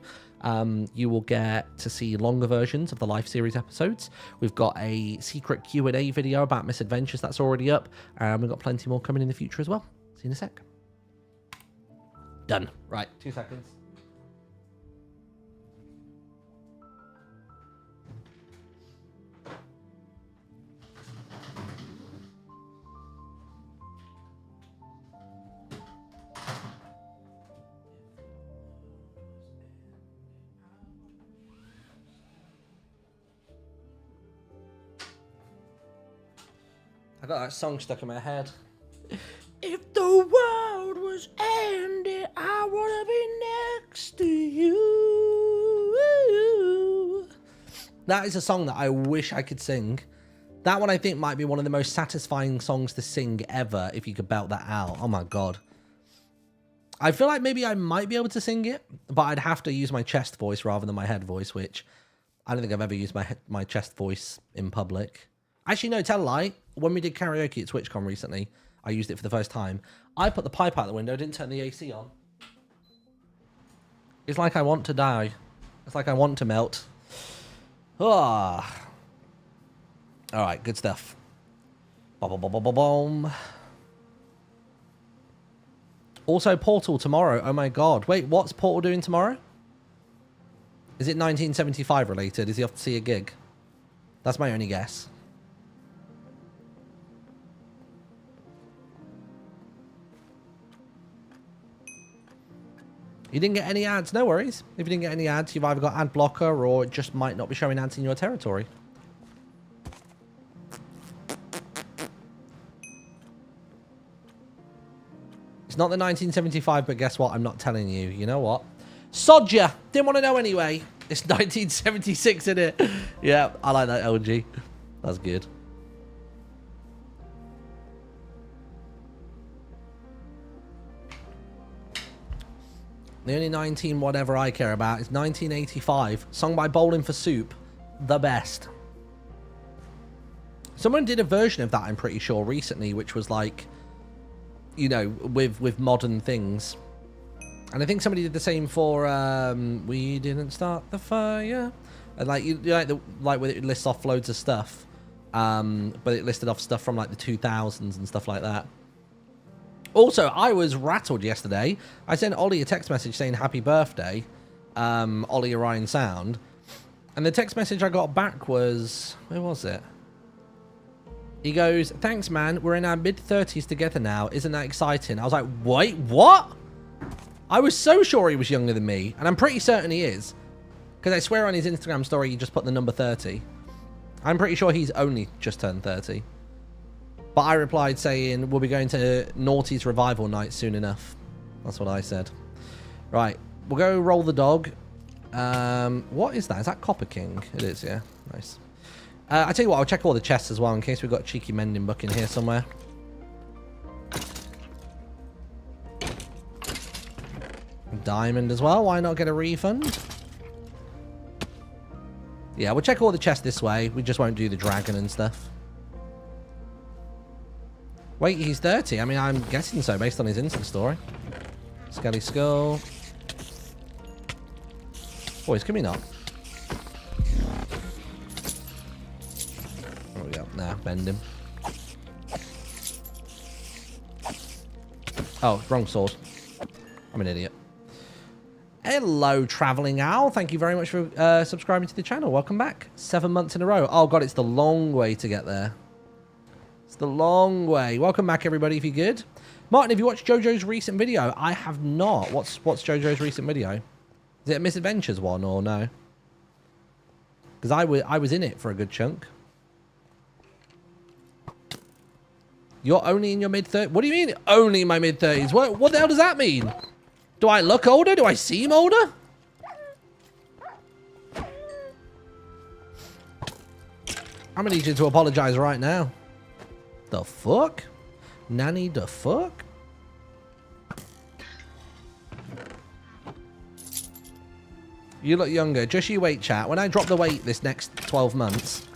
You will get to see longer versions of the Life series episodes. We've got a secret Q&A video about Misadventures that's already up. We've got plenty more coming in the future as well. See you in a sec. Done. Right, 2 seconds. I got that song stuck in my head. If the world was ending, I wanna be next to you. That is a song that I wish I could sing. That one I think might be one of the most satisfying songs to sing ever if you could belt that out. Oh my god. I feel like maybe I might be able to sing it, but I'd have to use my chest voice rather than my head voice, which I don't think I've ever used my chest voice in public. Actually, no, tell a lie. When we did karaoke at TwitchCon recently, I used it for the first time. I put the pipe out the window, didn't turn the AC on. It's like I want to die. It's like I want to melt. Ah. All right, good stuff. Boom. Also, Portal tomorrow. Oh my god. Wait, what's Portal doing tomorrow? Is it 1975 related? Is he off to see a gig? That's my only guess. You didn't get any ads, no worries. If you didn't get any ads, you've either got ad blocker or it just might not be showing ads in your territory. It's not the 1975, but guess what? I'm not telling you. You know what? Sod ya! Didn't want to know anyway. It's 1976, isn't it? Yeah, I like that, LG. That's good. The only 19 whatever I care about is 1985. Song by Bowling for Soup. The best. Someone did a version of that, I'm pretty sure, recently, which was like, you know, with modern things. And I think somebody did the same for We Didn't Start the Fire. And like, like where it lists off loads of stuff. But it listed off stuff from like the 2000s and stuff like that. Also, I was rattled yesterday. I sent Ollie a text message saying happy birthday, Ollie Orion Sound. And the text message I got back was, where was it? He goes, thanks, man. We're in our mid-30s together now. Isn't that exciting? I was like, wait, what? I was so sure he was younger than me. And I'm pretty certain he is. Because I swear on his Instagram story, he just put the number 30. I'm pretty sure he's only just turned 30. But I replied saying, we'll be going to Naughty's revival night soon enough. That's what I said. Right. We'll go roll the dog. What is that? Is that Copper King? It is, yeah. Nice. I tell you what, I'll check all the chests as well in case we've got a cheeky mending book in here somewhere. Diamond as well. Why not get a refund? Yeah, we'll check all the chests this way. We just won't do the dragon and stuff. Wait, he's 30. I mean, I'm guessing so based on his Insta story. Skelly Skull. Boys, can we not? There we go. Nah, bend him. Oh, wrong sword. I'm an idiot. Hello, Travelling Owl. Thank you very much for subscribing to the channel. Welcome back. 7 months in a row. Oh, God, it's the long way to get there. It's the long way. Welcome back, everybody, if you're good. Martin, have you watched JoJo's recent video? I have not. What's JoJo's recent video? Is it a Misadventures one or no? Because I was in it for a good chunk. You're only in your mid-30s? What do you mean, only in my mid-30s? What the hell does that mean? Do I look older? Do I seem older? I'm going to need you to apologize right now. The fuck? Nanny the fuck? You look younger. Just you wait, chat. When I drop the weight this next 12 months,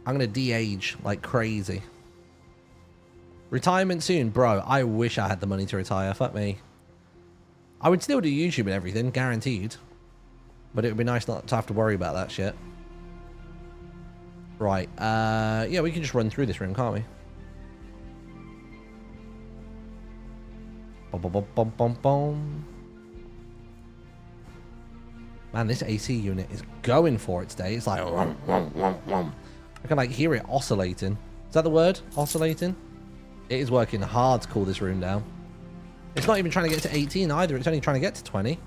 I'm going to de-age like crazy. Retirement soon. Bro, I wish I had the money to retire. Fuck me. I would still do YouTube and everything, guaranteed. But it would be nice not to have to worry about that shit. Right. Yeah, we can just run through this room, can't we? Bom, bom, bom, bom, bom. Man, this AC unit is going for it today. It's like... I can like hear it oscillating. Is that the word? Oscillating? It is working hard to cool this room down. It's not even trying to get to 18 either. It's only trying to get to 20.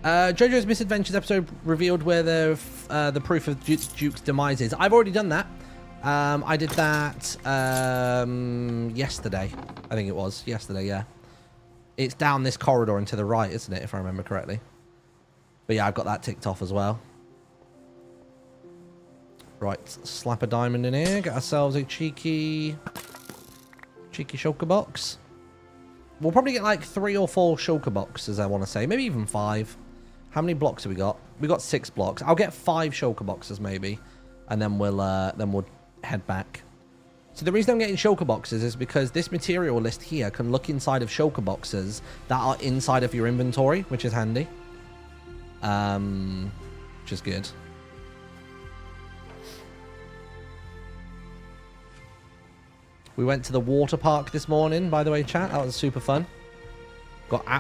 JoJo's Misadventures episode revealed where the proof of Duke's demise is. I've already done that. I did that yesterday. I think it was yesterday, yeah. It's down this corridor and to the right, isn't it, if I remember correctly? But yeah, I've got that ticked off as well. Right, slap a diamond in here. Get ourselves a cheeky shulker box. We'll probably get like 3 or 4 shulker boxes, I want to say. Maybe even 5. How many blocks have we got? We got 6 blocks. I'll get 5 shulker boxes maybe. And then we'll head back. So the reason I'm getting shulker boxes is because this material list here can look inside of shulker boxes that are inside of your inventory, which is handy. Which is good. We went to the water park this morning, by the way, chat. That was super fun.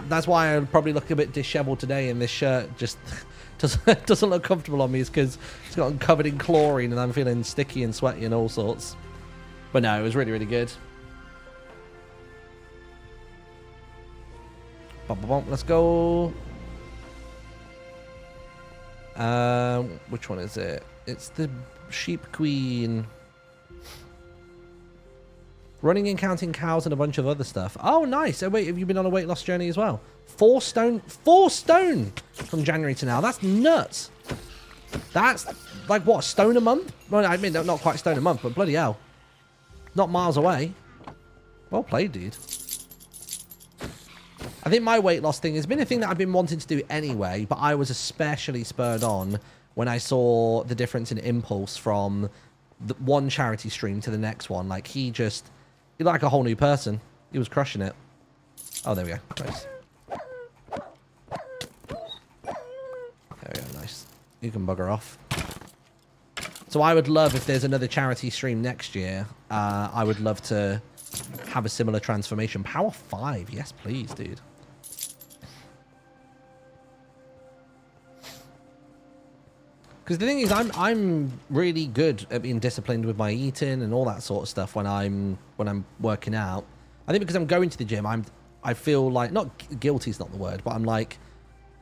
That's why I probably look a bit disheveled today, and this shirt just doesn't look comfortable on me. It's because it's gotten covered in chlorine and I'm feeling sticky and sweaty and all sorts. But no, it was really, really good. Let's go. Which one is it? It's the Sheep Queen. Running and counting cows and a bunch of other stuff. Oh, nice. Oh, wait, have you been on a weight loss journey as well? 4 stone from January to now. That's nuts. That's like, what, stone a month? Well, I mean, not quite stone a month, but bloody hell. Not miles away. Well played, dude. I think my weight loss thing has been a thing that I've been wanting to do anyway, but I was especially spurred on when I saw the difference in impulse from the one charity stream to the next one. Like, he's like a whole new person. He was crushing it. Oh, there we go. Nice. There we go. Nice. You can bugger off. So I would love, if there's another charity stream next year, I would love to have a similar transformation. Power 5. Yes, please, dude. Because the thing is, I'm really good at being disciplined with my eating and all that sort of stuff when I'm working out. I think because I'm going to the gym, I feel like, not guilty is not the word, but I'm like,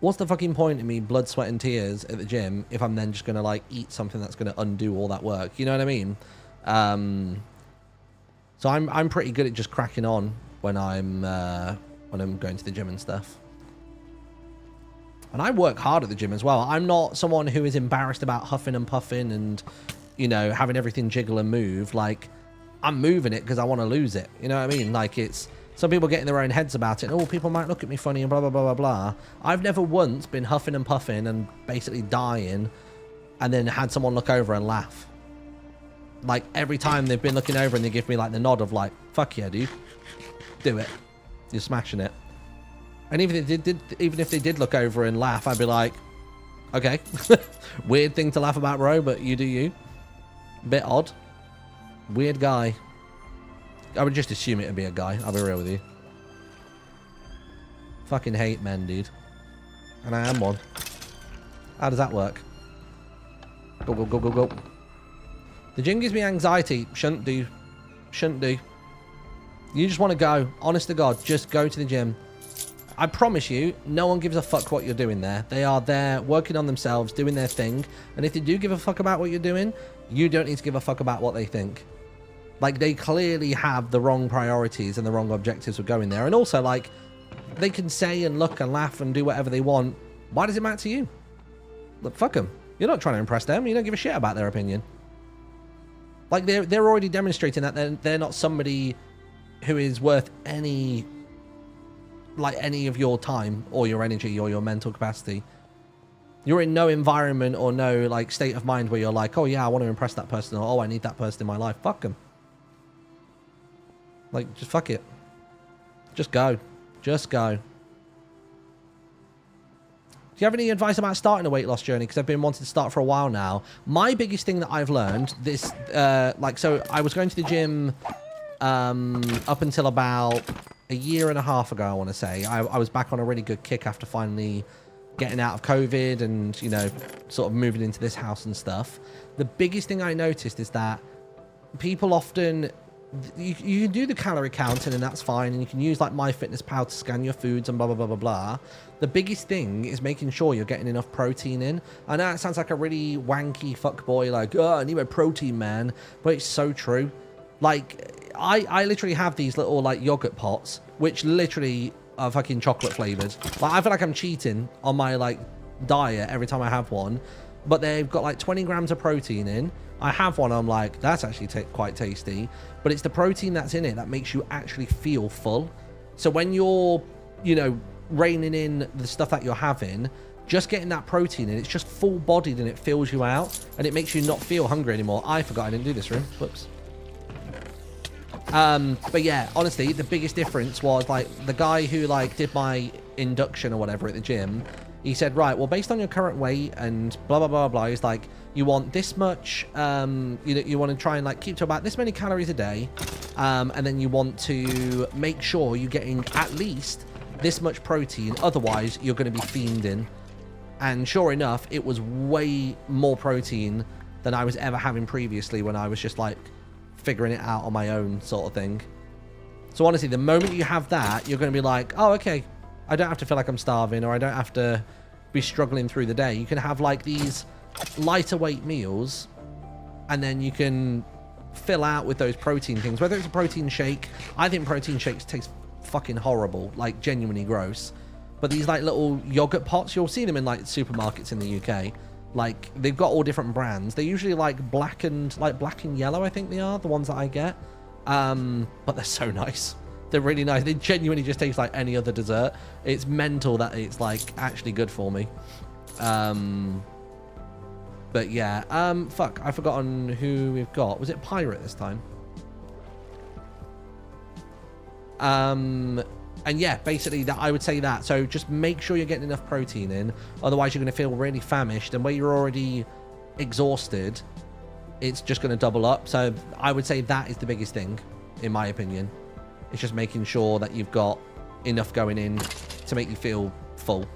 what's the fucking point in me blood, sweat and tears at the gym if I'm then just going to like eat something that's going to undo all that work? You know what I mean? So I'm pretty good at just cracking on when I'm going to the gym and stuff. And I work hard at the gym as well. I'm not someone who is embarrassed about huffing and puffing and, you know, having everything jiggle and move. Like, I'm moving it because I want to lose it. You know what I mean? Like, it's... Some people get in their own heads about it. Oh, people might look at me funny and blah, blah, blah, blah, blah. I've never once been huffing and puffing and basically dying and then had someone look over and laugh. Like, every time they've been looking over and they give me, like, the nod of, like, fuck yeah, dude. Do it. You're smashing it. And even if they did look over and laugh, I'd be like, okay. Weird thing to laugh about, bro, but you do you. Bit odd. Weird guy. I would just assume it would be a guy. I'll be real with you. Fucking hate men, dude. And I am one. How does that work? Go, go, go, go, go. The gym gives me anxiety. Shouldn't do. Shouldn't do. You just want to go. Honest to God, just go to the gym. I promise you, no one gives a fuck what you're doing there. They are there working on themselves, doing their thing. And if they do give a fuck about what you're doing, you don't need to give a fuck about what they think. Like, they clearly have the wrong priorities and the wrong objectives of going there. And also, like, they can say and look and laugh and do whatever they want. Why does it matter to you? Look, fuck them. You're not trying to impress them. You don't give a shit about their opinion. Like, they're already demonstrating that they're not somebody who is worth any of your time or your energy or your mental capacity. You're in no environment or no, like, state of mind where you're like, oh, yeah, I want to impress that person, or, oh, I need that person in my life. Fuck them. Like, just fuck it. Just go. Just go. Do you have any advice about starting a weight loss journey? Because I've been wanting to start for a while now. My biggest thing that I've learned, so I was going to the gym up until about a year and a half ago, I want to say. I was back on a really good kick after finally getting out of COVID and, you know, sort of moving into this house and stuff. The biggest thing I noticed is that people often... You can do the calorie counting and that's fine, and you can use like MyFitnessPal to scan your foods and blah blah blah blah blah. The biggest thing is making sure you're getting enough protein in. I know it sounds like a really wanky fuckboy, like, oh, I need my protein, man, but it's so true. Like, I literally have these little like yogurt pots which literally are fucking chocolate flavored. Like, I feel like I'm cheating on my like diet every time I have one, but they've got like 20 grams of protein in. I have one, I'm like, that's actually quite tasty. But it's the protein that's in it that makes you actually feel full. So when you're, you know, reining in the stuff that you're having, just getting that protein in, it's just full-bodied and it fills you out. And it makes you not feel hungry anymore. I forgot I didn't do this room. Whoops. But yeah, honestly, the biggest difference was, like, the guy who, like, did my induction or whatever at the gym, he said, right, well, based on your current weight and blah, blah, blah, blah, he's like, you want this much, you want to try and, like, keep to about this many calories a day, and then you want to make sure you're getting at least this much protein, otherwise you're going to be fiending. And sure enough, it was way more protein than I was ever having previously when I was just, like, figuring it out on my own sort of thing. So honestly, the moment you have that, you're going to be like, oh, okay, I don't have to feel like I'm starving, or I don't have to be struggling through the day. You can have, like, these lighter weight meals, and then you can fill out with those protein things, whether it's a protein shake. I think protein shakes taste fucking horrible, like genuinely gross. But these like little yogurt pots, you'll see them in like supermarkets in the UK. Like, they've got all different brands. They're usually like black and yellow, I think they are the ones that I get. But they're so nice. They're really nice. They genuinely just taste like any other dessert. It's mental that it's like actually good for me. But yeah, fuck, I've forgotten who we've got. Was it Pirate this time? And yeah, basically that I would say that. So just make sure you're getting enough protein in. Otherwise, you're going to feel really famished. And where you're already exhausted, it's just going to double up. So I would say that is the biggest thing, in my opinion. It's just making sure that you've got enough going in to make you feel full.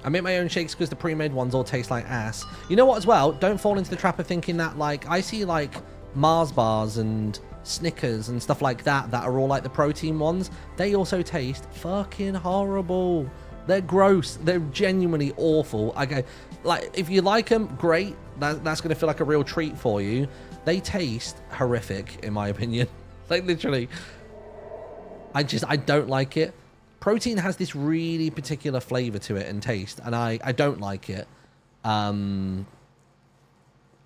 I make my own shakes because the pre-made ones all taste like ass. You know what as well? Don't fall into the trap of thinking that, like, I see like Mars bars and Snickers and stuff like that that are all like the protein ones. They also taste fucking horrible. They're gross. They're genuinely awful. Okay, like, if you like them, great. That's going to feel like a real treat for you. They taste horrific, in my opinion. Like, literally. I don't like it. Protein has this really particular flavor to it and taste, and I don't like it. And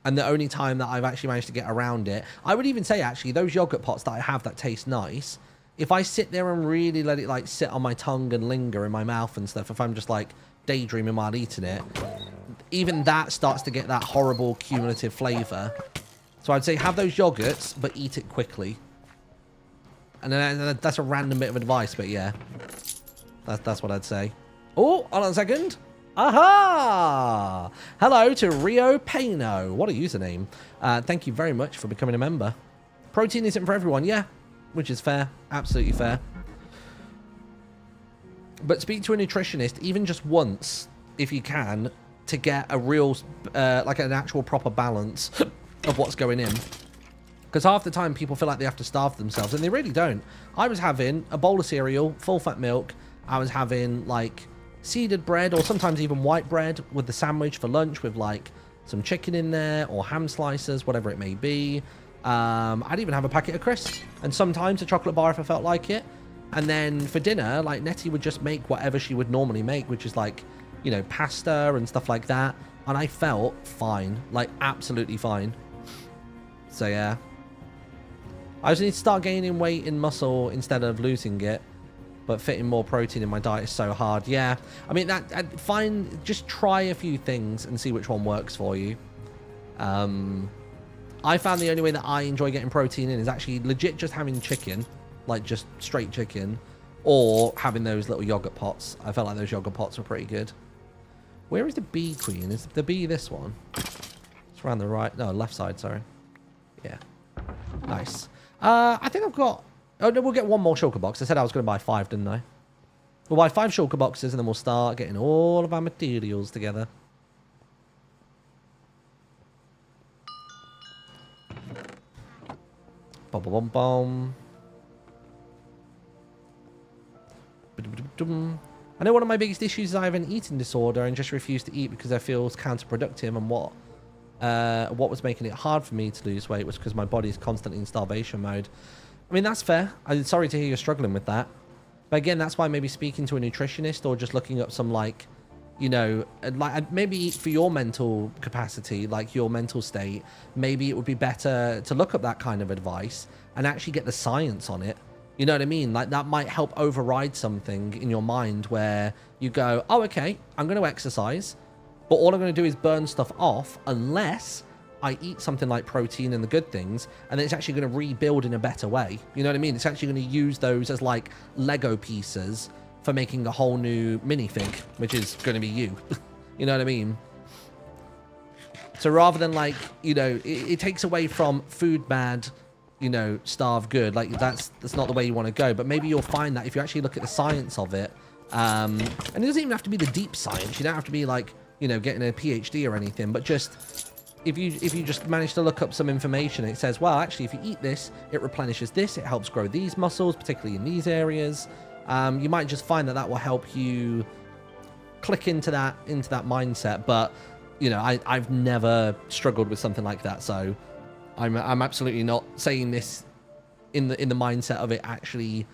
the only time that I've actually managed to get around it, I would even say, actually, those yogurt pots that I have that taste nice, if I sit there and really let it, like, sit on my tongue and linger in my mouth and stuff, if I'm just, like, daydreaming while eating it, even that starts to get that horrible cumulative flavor. So I'd say have those yogurts, but eat it quickly. And then that's a random bit of advice, but yeah. That's what I'd say. Oh, hold on a second. Aha! Hello to Rio Pano. What a username. Thank you very much for becoming a member. Protein isn't for everyone, yeah. Which is fair. Absolutely fair. But speak to a nutritionist, even just once, if you can, to get a real, like an actual proper balance of what's going in. Because half the time people feel like they have to starve themselves, and they really don't. I was having a bowl of cereal, full fat milk. I was having like seeded bread, or sometimes even white bread with the sandwich for lunch, with like some chicken in there or ham slices, whatever it may be. I'd even have a packet of crisps, and sometimes a chocolate bar if I felt like it. And then for dinner, like, Nettie would just make whatever she would normally make, which is like, you know, pasta and stuff like that. And I felt fine, like absolutely fine. So yeah, I just need to start gaining weight and muscle instead of losing it. But fitting more protein in my diet is so hard. Yeah, I mean, just try a few things and see which one works for you. I found the only way that I enjoy getting protein in is actually legit just having chicken, like just straight chicken, or having those little yogurt pots. I felt like those yogurt pots were pretty good. Where is the bee queen? Is the bee this one? It's around the right, no, left side, sorry. Yeah, nice. I think I've got, oh no, we'll get one more shulker box. I said I was going to buy 5, didn't I? We'll buy 5 shulker boxes and then we'll start getting all of our materials together. Bom, bom, bom, bom. I know one of my biggest issues is I have an eating disorder and just refuse to eat because I feel it's counterproductive, and what was making it hard for me to lose weight was because my body is constantly in starvation mode. I mean, that's fair. I'm sorry to hear you're struggling with that. But again, that's why maybe speaking to a nutritionist or just looking up some, like, you know, like maybe for your mental capacity, like your mental state, maybe it would be better to look up that kind of advice and actually get the science on it. You know what I mean? Like, that might help override something in your mind where you go, oh, okay, I'm going to exercise, but all I'm going to do is burn stuff off unless I eat something like protein and the good things, and then it's actually going to rebuild in a better way. You know what I mean? It's actually going to use those as like Lego pieces for making a whole new minifig, which is going to be you. You know what I mean? So rather than, like, you know, it takes away from food bad, you know, starve good. Like, that's not the way you want to go. But maybe you'll find that if you actually look at the science of it, and it doesn't even have to be the deep science. You don't have to be like, you know, getting a PhD or anything, but just if you just manage to look up some information, it says, well, actually, if you eat this, it replenishes this, it helps grow these muscles, particularly in these areas. You might just find that will help you click into that mindset. But, you know, I've never struggled with something like that, so I'm absolutely not saying this in the mindset of it actually,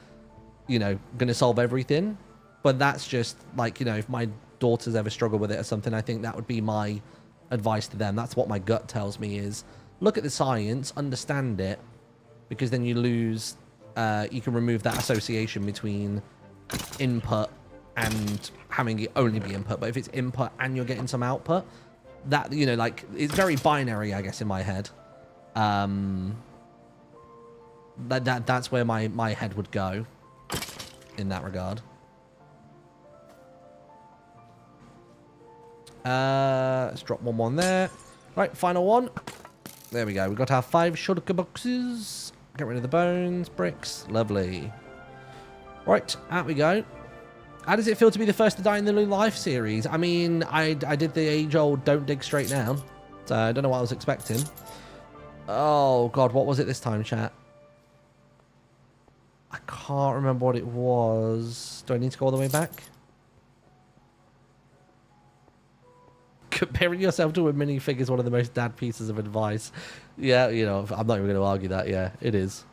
you know, going to solve everything. But that's just like, you know, if my daughters ever struggle with it or something, I think that would be my advice to them. That's what my gut tells me, is look at the science, understand it, because then you lose, you can remove that association between input and having it only be input. But if it's input and you're getting some output, that, you know, like, it's very binary, I guess, in my head. That's where my head would go in that regard. Let's drop one there. Right, final one. There we go. We've got our 5 shulker boxes. Get rid of the bones, bricks. Lovely. Right, out we go. How does it feel to be the first to die in the New Life series? I mean, I did the age-old don't dig straight down, so I don't know what I was expecting. Oh, God, what was it this time, chat? I can't remember what it was. Do I need to go all the way back? Comparing yourself to a minifig is one of the most dad pieces of advice. Yeah, you know, I'm not even going to argue that. Yeah, it is.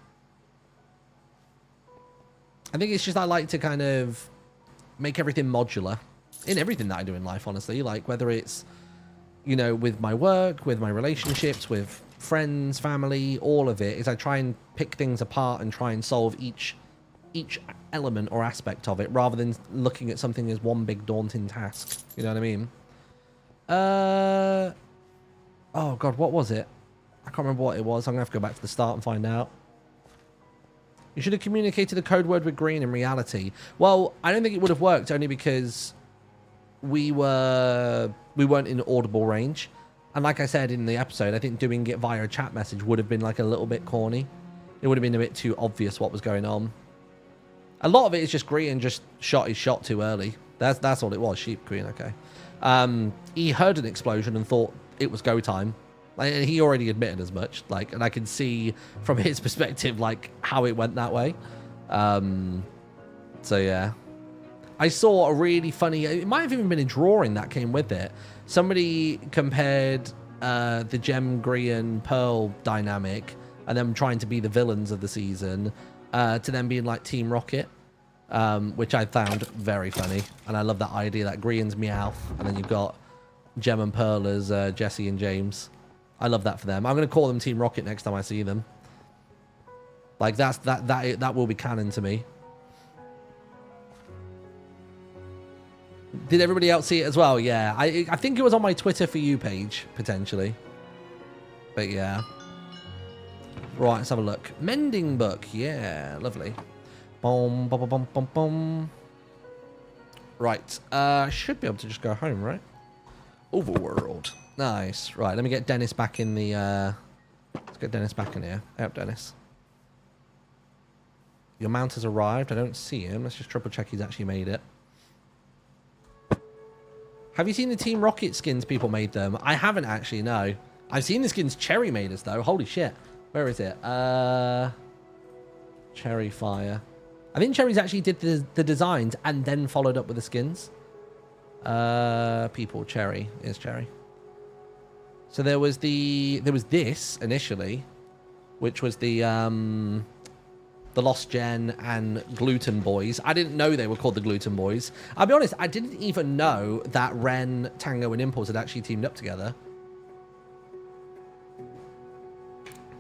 I think it's just I like to kind of make everything modular in everything that I do in life, honestly. Like, whether it's, you know, with my work, with my relationships, with friends, family, all of it, is I try and pick things apart and try and solve each element or aspect of it, rather than looking at something as one big daunting task. You know what I mean? Oh God, what was it? I can't remember what it was. I'm gonna have to go back to the start and find out. You should have communicated the code word with Green in reality. Well, I don't think it would have worked, only because we weren't in audible range. And like I said in the episode, I think doing it via a chat message would have been like a little bit corny. It would have been a bit too obvious what was going on. A lot of it is just Green just shot his shot too early. That's all it was. Sheep Queen, okay. He heard an explosion and thought it was go time. Like, he already admitted as much. Like, and I can see from his perspective, like, how it went that way. So yeah. I saw a really funny, it might have even been a drawing that came with it. Somebody compared the Gem, Grian, Pearl dynamic and them trying to be the villains of the season to them being like Team Rocket, which I found very funny. And I love that idea that Grian's Meowth and then you've got Gem and Pearl as Jesse and James. I love that for them. I'm going to call them Team Rocket next time I see them. Like that will be canon to me. Did everybody else see it as well? Yeah, I think it was on my Twitter For You page, potentially. But yeah. Right, let's have a look. Mending book. Yeah, lovely. Boom, boom, boom, boom, boom. Right. Should be able to just go home, right? Overworld. Nice. Right, let me get Dennis back in the... let's get Dennis back in here. Help, Dennis. Your mount has arrived. I don't see him. Let's just triple check he's actually made it. Have you seen the Team Rocket skins people made them? I haven't actually, no. I've seen the skins Cherry made us, though. Holy shit. Where is it? Cherry Fire. I think Cherry's actually did the designs and then followed up with the skins. People, Cherry. Here's Cherry. So there was this initially, which was the Lost Gen and Gluten Boys. I didn't know they were called the Gluten Boys. I'll be honest, I didn't even know that Ren, Tango, and Impulse had actually teamed up together.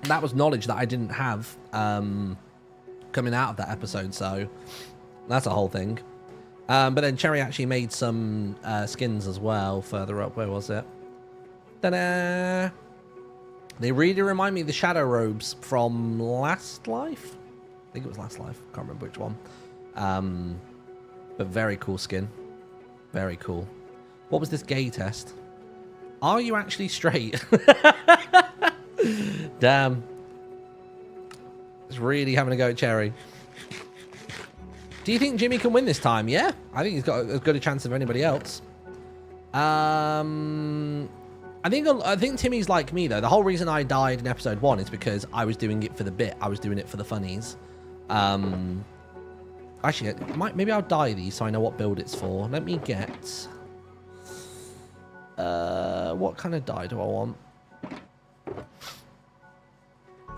That was knowledge that I didn't have coming out of that episode, so that's a whole thing. But then Cherry actually made some skins as well further up. Where was it? Ta-da! They really remind me of the Shadow Robes from Last Life. I think it was Last Life. Can't remember which one. But very cool skin. Very cool. What was this gay test? Are you actually straight? Damn. It's really having a go at Cherry. Do you think Jimmy can win this time? Yeah. I think he's got as good a chance as anybody else. I think Timmy's like me, though. The whole reason I died in episode 1 is because I was doing it for the bit. I was doing it for the funnies. Actually, maybe I'll dye these so I know what build it's for. Let me get... what kind of dye do I want?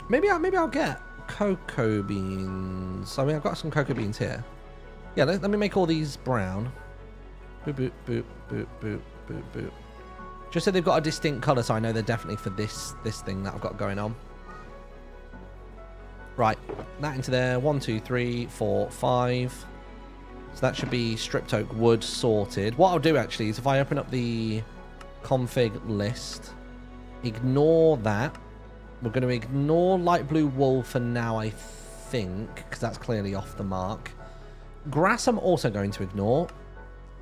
Maybe I'll get cocoa beans. I mean, I've got some cocoa beans here. Yeah, let me make all these brown. Boop, boop, boop, boop, boop, boop, boop. Just so they've got a distinct colour, so I know they're definitely for this thing that I've got going on. Right, that into there. 1, 2, 3, 4, 5. So that should be stripped oak wood sorted. What I'll do actually is if I open up the config list, ignore that. We're going to ignore light blue wool for now, I think, because that's clearly off the mark. Grass I'm also going to ignore,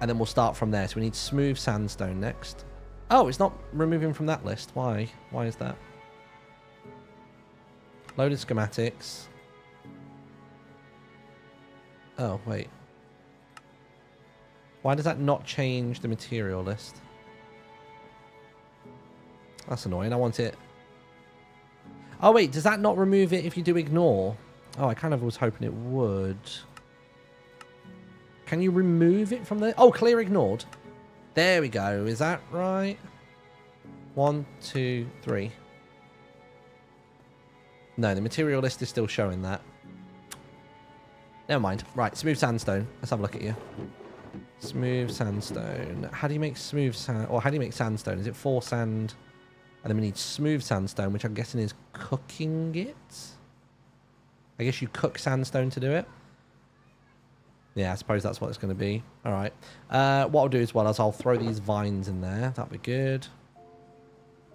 and then we'll start from there. So we need smooth sandstone next. Oh, it's not removing from that list. Why? Why is that? Loaded schematics. Oh, wait. Why does that not change the material list? That's annoying. I want it... Oh, wait. Does that not remove it if you do ignore? Oh, I kind of was hoping it would. Can you remove it from there? Oh, clear ignored. There we go. Is that right? 1, 2, 3. No, the material list is still showing that. Never mind. Right, smooth sandstone. Let's have a look at you. Smooth sandstone. How do you make smooth sand? Or how do you make sandstone? Is it 4 sand? And then we need smooth sandstone, which I'm guessing is cooking it. I guess you cook sandstone to do it. Yeah, I suppose that's what it's going to be. All right. What I'll do as well is I'll throw these vines in there. That'll be good.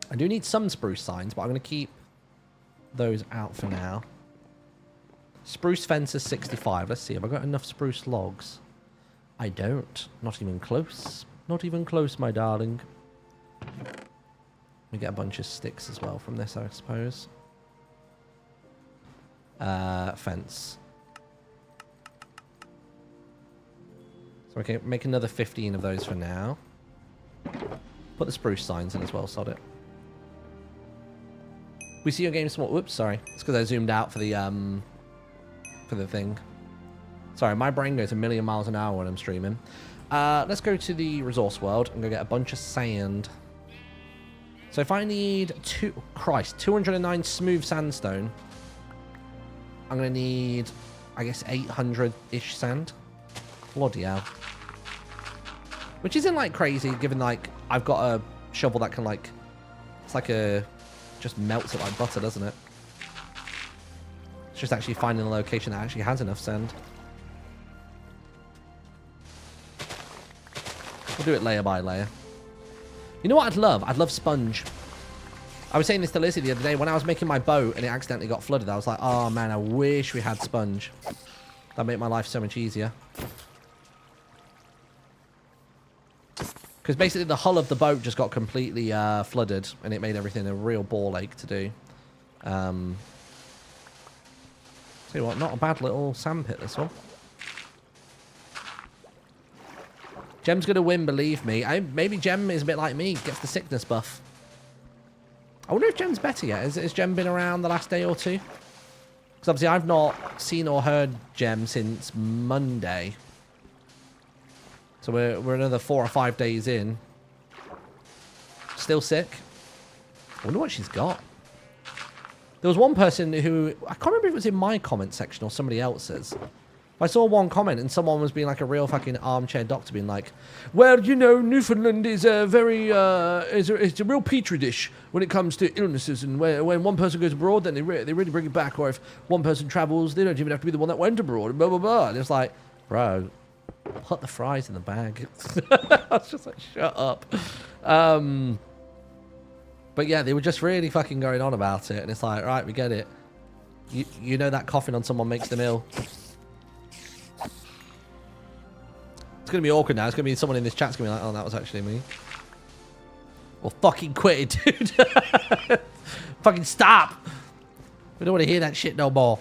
I do need some spruce signs, but I'm going to keep those out for now. Spruce fence is 65. Let's see. Have I got enough spruce logs? I don't. Not even close. Not even close, my darling. We get a bunch of sticks as well from this, I suppose. Fence. So we can make another 15 of those for now. Put the spruce signs in as well, sod it. We see your game small. Whoops, sorry. It's because I zoomed out for the thing. Sorry, my brain goes a million miles an hour when I'm streaming. Let's go to the resource world and go get a bunch of sand. So if I need 209 smooth sandstone, I'm going to need, I guess, 800-ish sand. Bloody hell. Which isn't, like, crazy, given, like, I've got a shovel that can, like, it's like a, just melts it like butter, doesn't it? It's just actually finding a location that actually has enough sand. We'll do it layer by layer. You know what I'd love? I'd love sponge. I was saying this to Lizzie the other day. When I was making my boat and it accidentally got flooded, I was like, oh, man, I wish we had sponge. That'd make my life so much easier. Because basically the hull of the boat just got completely flooded, and it made everything a real ball ache to do. Tell you what, not a bad little sandpit, this one. Gem's going to win, believe me. Maybe Gem is a bit like me, gets the sickness buff. I wonder if Gem's better yet. Has Gem been around the last day or two? Because obviously I've not seen or heard Gem since Monday. So we're another 4 or 5 days in. Still sick. I wonder what she's got. There was one person who... I can't remember if it was in my comment section or somebody else's. I saw one comment and someone was being like a real fucking armchair doctor being like, well, you know, Newfoundland is a very, it's a real petri dish when it comes to illnesses, and when one person goes abroad, then they really bring it back, or if one person travels, they don't even have to be the one that went abroad, and blah, blah, blah. And it's like, bro, put the fries in the bag. I was just like, shut up. But yeah, they were just really fucking going on about it, and it's like, right, we get it. You know that coughing on someone makes them ill. It's going to be awkward now. It's going to be someone in this chat's going to be like, oh, that was actually me. Well, fucking quit it, dude. Fucking stop. We don't want to hear that shit no more.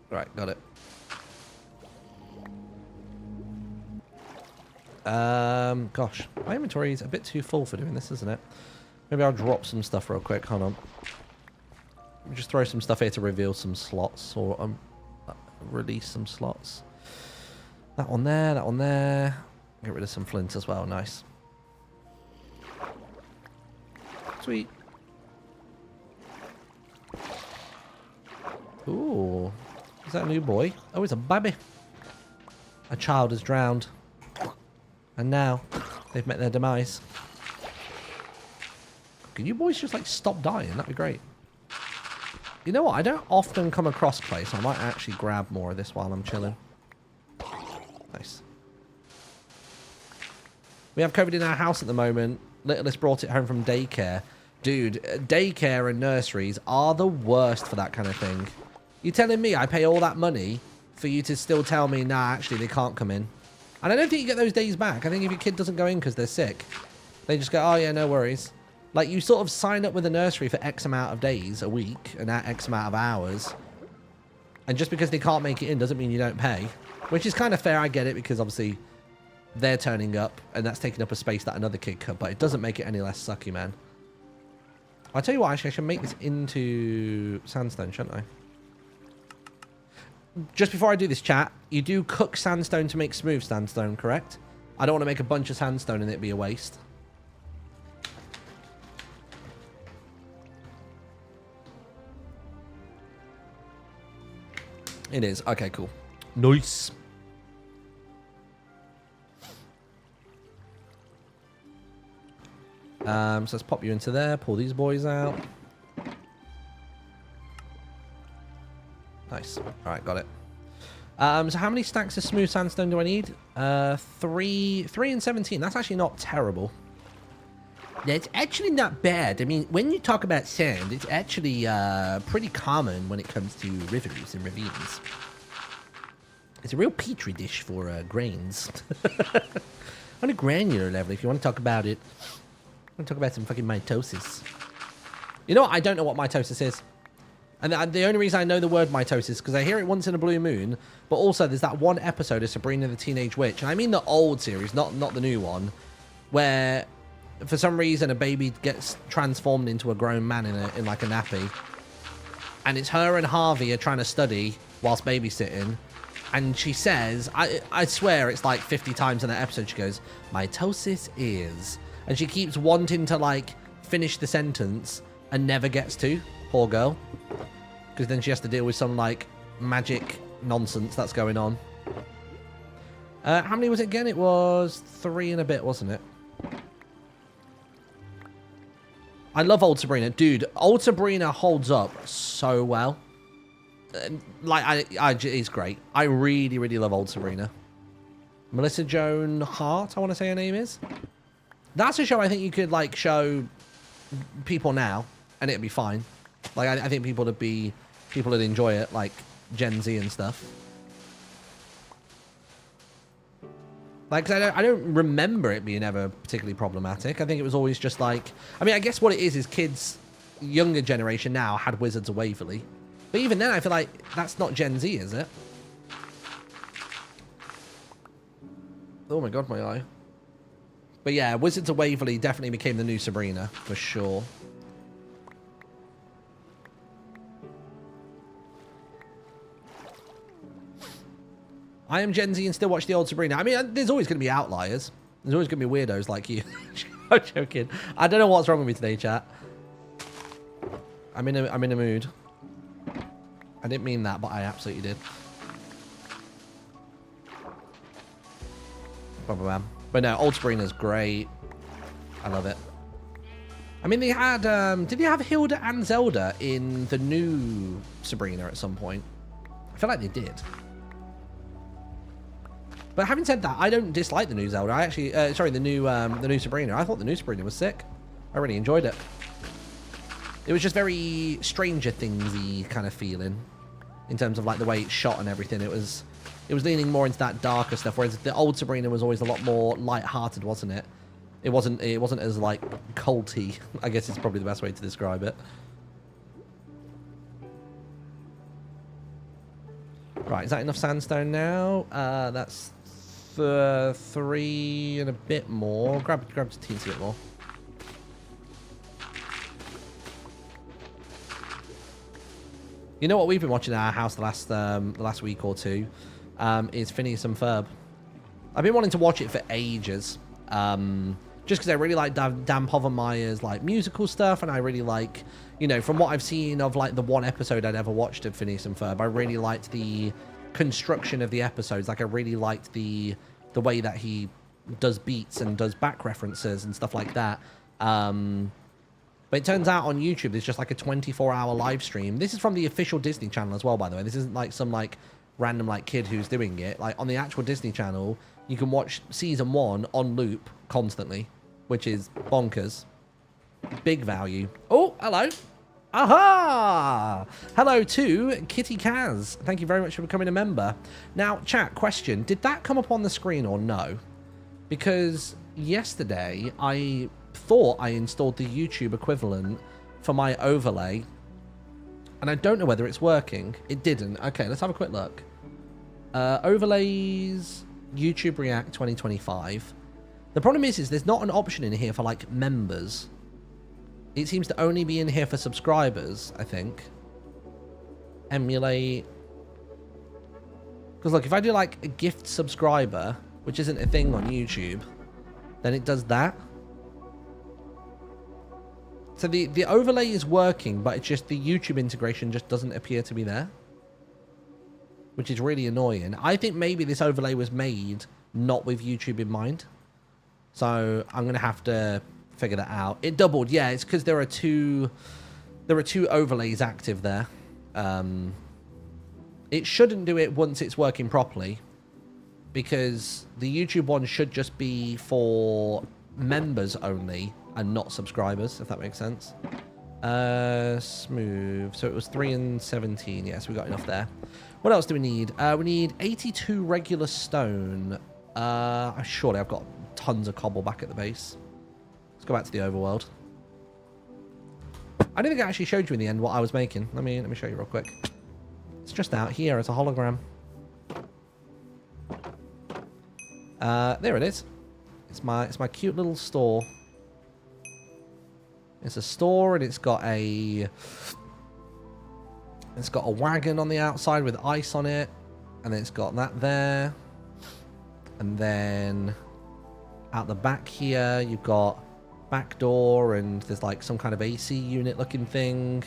Right, got it. Gosh, my inventory is a bit too full for doing this, isn't it? Maybe I'll drop some stuff real quick. Hold on. Just throw some stuff here to reveal some slots, or release some slots. That one there, that one there. Get rid of some flint as well. Nice. Sweet. Ooh. Is that a new boy? Oh, it's a baby. A child has drowned. And now they've met their demise. Can you boys just like stop dying? That'd be great. You know what? I don't often come across clay, so I might actually grab more of this while I'm chilling. Nice. We have COVID in our house at the moment. Littlest brought it home from daycare. Dude, daycare and nurseries are the worst for that kind of thing. You telling me I pay all that money for you to still tell me, nah, actually, they can't come in? And I don't think you get those days back. I think if your kid doesn't go in because they're sick, they just go, oh, yeah, no worries. Like, you sort of sign up with a nursery for X amount of days a week and that X amount of hours. And just because they can't make it in doesn't mean you don't pay. Which is kind of fair, I get it, because obviously they're turning up and that's taking up a space that another kid could. But it doesn't make it any less sucky, man. I'll tell you what, actually, I should make this into sandstone, shouldn't I? Just before I do this, chat, you do cook sandstone to make smooth sandstone, correct? I don't want to make a bunch of sandstone and it be a waste. It is. Okay, cool. Nice. So let's pop you into there. Pull these boys out. Nice. All right, got it. So how many stacks of smooth sandstone do I need? 3 and 17. That's actually not terrible. That's actually not bad. I mean, when you talk about sand, it's actually pretty common when it comes to rivers and ravines. It's a real petri dish for grains. On a granular level, if you want to talk about it. I want to talk about some fucking mitosis. You know what? I don't know what mitosis is. And the only reason I know the word mitosis is because I hear it once in a blue moon, but also there's that one episode of Sabrina the Teenage Witch, and I mean the old series, not the new one, where for some reason a baby gets transformed into a grown man in like a nappy, and it's her and Harvey are trying to study whilst babysitting, and she says, I swear it's like 50 times in that episode, she goes, mitosis is, and she keeps wanting to like finish the sentence and never gets to, poor girl, because then she has to deal with some like magic nonsense that's going on. How many was it again? It was 3 and a bit, wasn't it? I love old Sabrina. Dude, old Sabrina holds up so well. Like, it's great. I really, really love old Sabrina. Melissa Joan Hart, I want to say her name is. That's a show I think you could, like, show people now, and it'd be fine. Like, I think people would enjoy it, like Gen Z and stuff. Like, 'cause I don't remember it being ever particularly problematic. I think it was always just like, I mean, I guess what it is kids, younger generation now had Wizards of Waverly. But even then, I feel like that's not Gen Z, is it? Oh my god, my eye. But yeah, Wizards of Waverly definitely became the new Sabrina, for sure. I am Gen Z and still watch the old Sabrina. I mean, there's always going to be outliers. There's always going to be weirdos like you. I'm joking. I don't know what's wrong with me today, chat. I'm in a mood. I didn't mean that, but I absolutely did. But no, old Sabrina's great. I love it. I mean, they had, did they have Hilda and Zelda in the new Sabrina at some point? I feel like they did. But having said that, I don't dislike the new Zelda. I actually, sorry, the new Sabrina. I thought the new Sabrina was sick. I really enjoyed it. It was just very Stranger Things-y kind of feeling in terms of like the way it's shot and everything. It was leaning more into that darker stuff, whereas the old Sabrina was always a lot more light-hearted, wasn't it? It wasn't as like culty. I guess it's probably the best way to describe it. Right, is that enough sandstone now? That's 3 and a bit more. Grab a teensy bit more. You know what we've been watching at our house the last week or two is Phineas and Ferb. I've been wanting to watch it for ages. Just because I really like Dan Povenmire's like musical stuff, and I really like, you know, from what I've seen of like the one episode I'd ever watched of Phineas and Ferb, I really liked the construction of the episodes. Like I really liked the way that he does beats and does back references and stuff like that. But it turns out on YouTube there's just like a 24-hour live stream. This is from the official Disney Channel as well, by the way. This isn't like some like random like kid who's doing it. Like on the actual Disney Channel, you can watch season 1 on loop constantly, which is bonkers. Big value. Oh, hello. Aha! Hello to Kitty Kaz. Thank you very much for becoming a member. Now, chat, question. Did that come up on the screen or no? Because yesterday I thought I installed the YouTube equivalent for my overlay, and I don't know whether it's working. It didn't. Okay, let's have a quick look. Overlays, YouTube React 2025. The problem is there's not an option in here for like members. It seems to only be in here for subscribers, I think. Emulate. Because look, if I do like a gift subscriber, which isn't a thing on YouTube, then it does that. So the overlay is working, but it's just the YouTube integration just doesn't appear to be there, which is really annoying. I think maybe this overlay was made not with YouTube in mind. So I'm going to have to figure that out. It doubled. Yeah, it's because there are two overlays active there. It shouldn't do it once it's working properly, because the YouTube one should just be for members only and not subscribers, if that makes sense. Smooth. So it was 3 and 17. Yes, we got enough there. What else do we need? We need 82 regular stone. Surely I've got tons of cobble back at the base. Let's go back to the overworld. I don't think I actually showed you in the end what I was making. Let me show you real quick. It's just out here as a hologram. There it is. It's my cute little store. It's a store, and it's got a wagon on the outside with ice on it, and then it's got that there. And then out the back here, you've got back door, and there's like some kind of AC unit looking thing.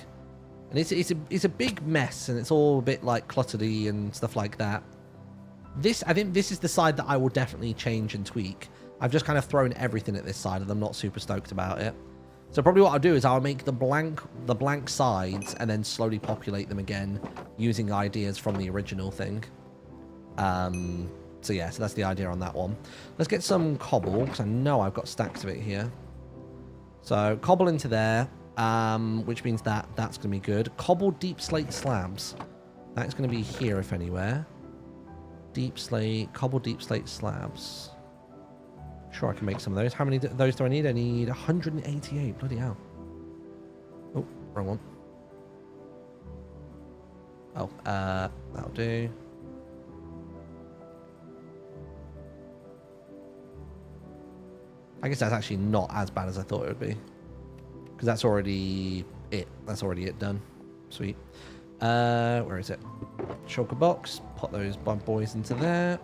And it's a big mess, and it's all a bit like cluttery and stuff like that. I think this is the side that I will definitely change and tweak. I've just kind of thrown everything at this side, and I'm not super stoked about it. So probably what I'll do is I'll make the blank sides and then slowly populate them again using ideas from the original thing. So yeah, so that's the idea on that one. Let's get some cobble, because I know I've got stacks of it here. So cobble into there, which means that that's going to be good. Cobble deep slate slabs. That's going to be here, if anywhere. Deep slate, cobble deep slate slabs. Sure, I can make some of those. How many of those do I need? I need 188. Bloody hell. Oh, wrong one. Oh, that'll do. I guess that's actually not as bad as I thought it would be. Because that's already it. That's already it done. Sweet. Where is it? Shulker box. Put those bad boys into there.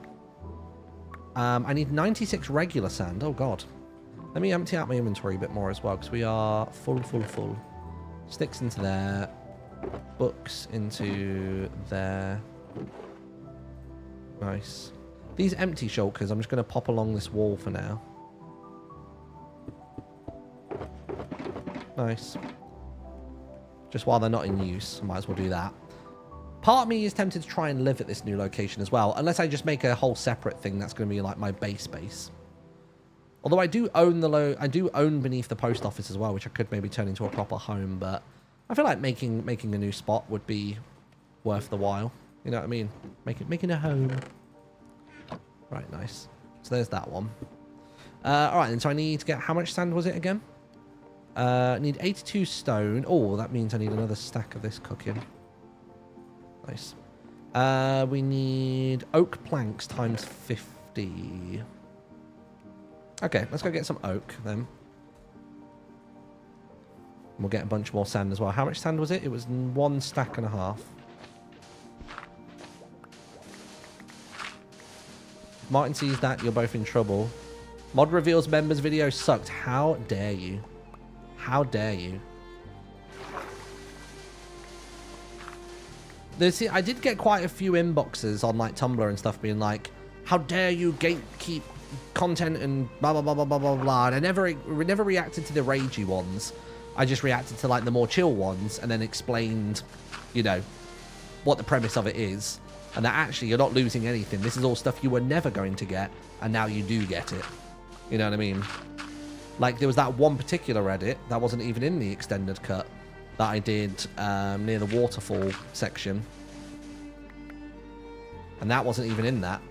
I need 96 regular sand. Oh, God. Let me empty out my inventory a bit more as well, because we are full. Sticks into there. Books into there. Nice. These empty shulkers, I'm just going to pop along this wall for now. Nice. Just while they're not in use, I might as well do that. Part of me is tempted to try and live at this new location as well, unless I just make a whole separate thing that's going to be like my base. Although I do own beneath the post office as well, which I could maybe turn into a proper home, but I feel like making a new spot would be worth the while. You know what I mean? Making a home. Right, nice. So there's that one. All right, and so I need to get, how much sand was it again? I need 82 stone. Oh, that means I need another stack of this cooking. Nice. We need oak planks times 50. Okay, let's go get some oak then. We'll get a bunch more sand as well. How much sand was it? It was 1 stack and a half. If Martin sees that, you're both in trouble. Mod reveals members video sucked. How dare you? How dare you? I did get quite a few inboxes on like Tumblr and stuff being like, how dare you gatekeep content and blah blah blah blah blah blah blah. And I never reacted to the ragey ones. I just reacted to like the more chill ones and then explained, you know, what the premise of it is, and that actually you're not losing anything. This is all stuff you were never going to get, and now you do get it. You know what I mean? Like there was that one particular edit that wasn't even in the extended cut that I did near the waterfall section. And that wasn't even in that.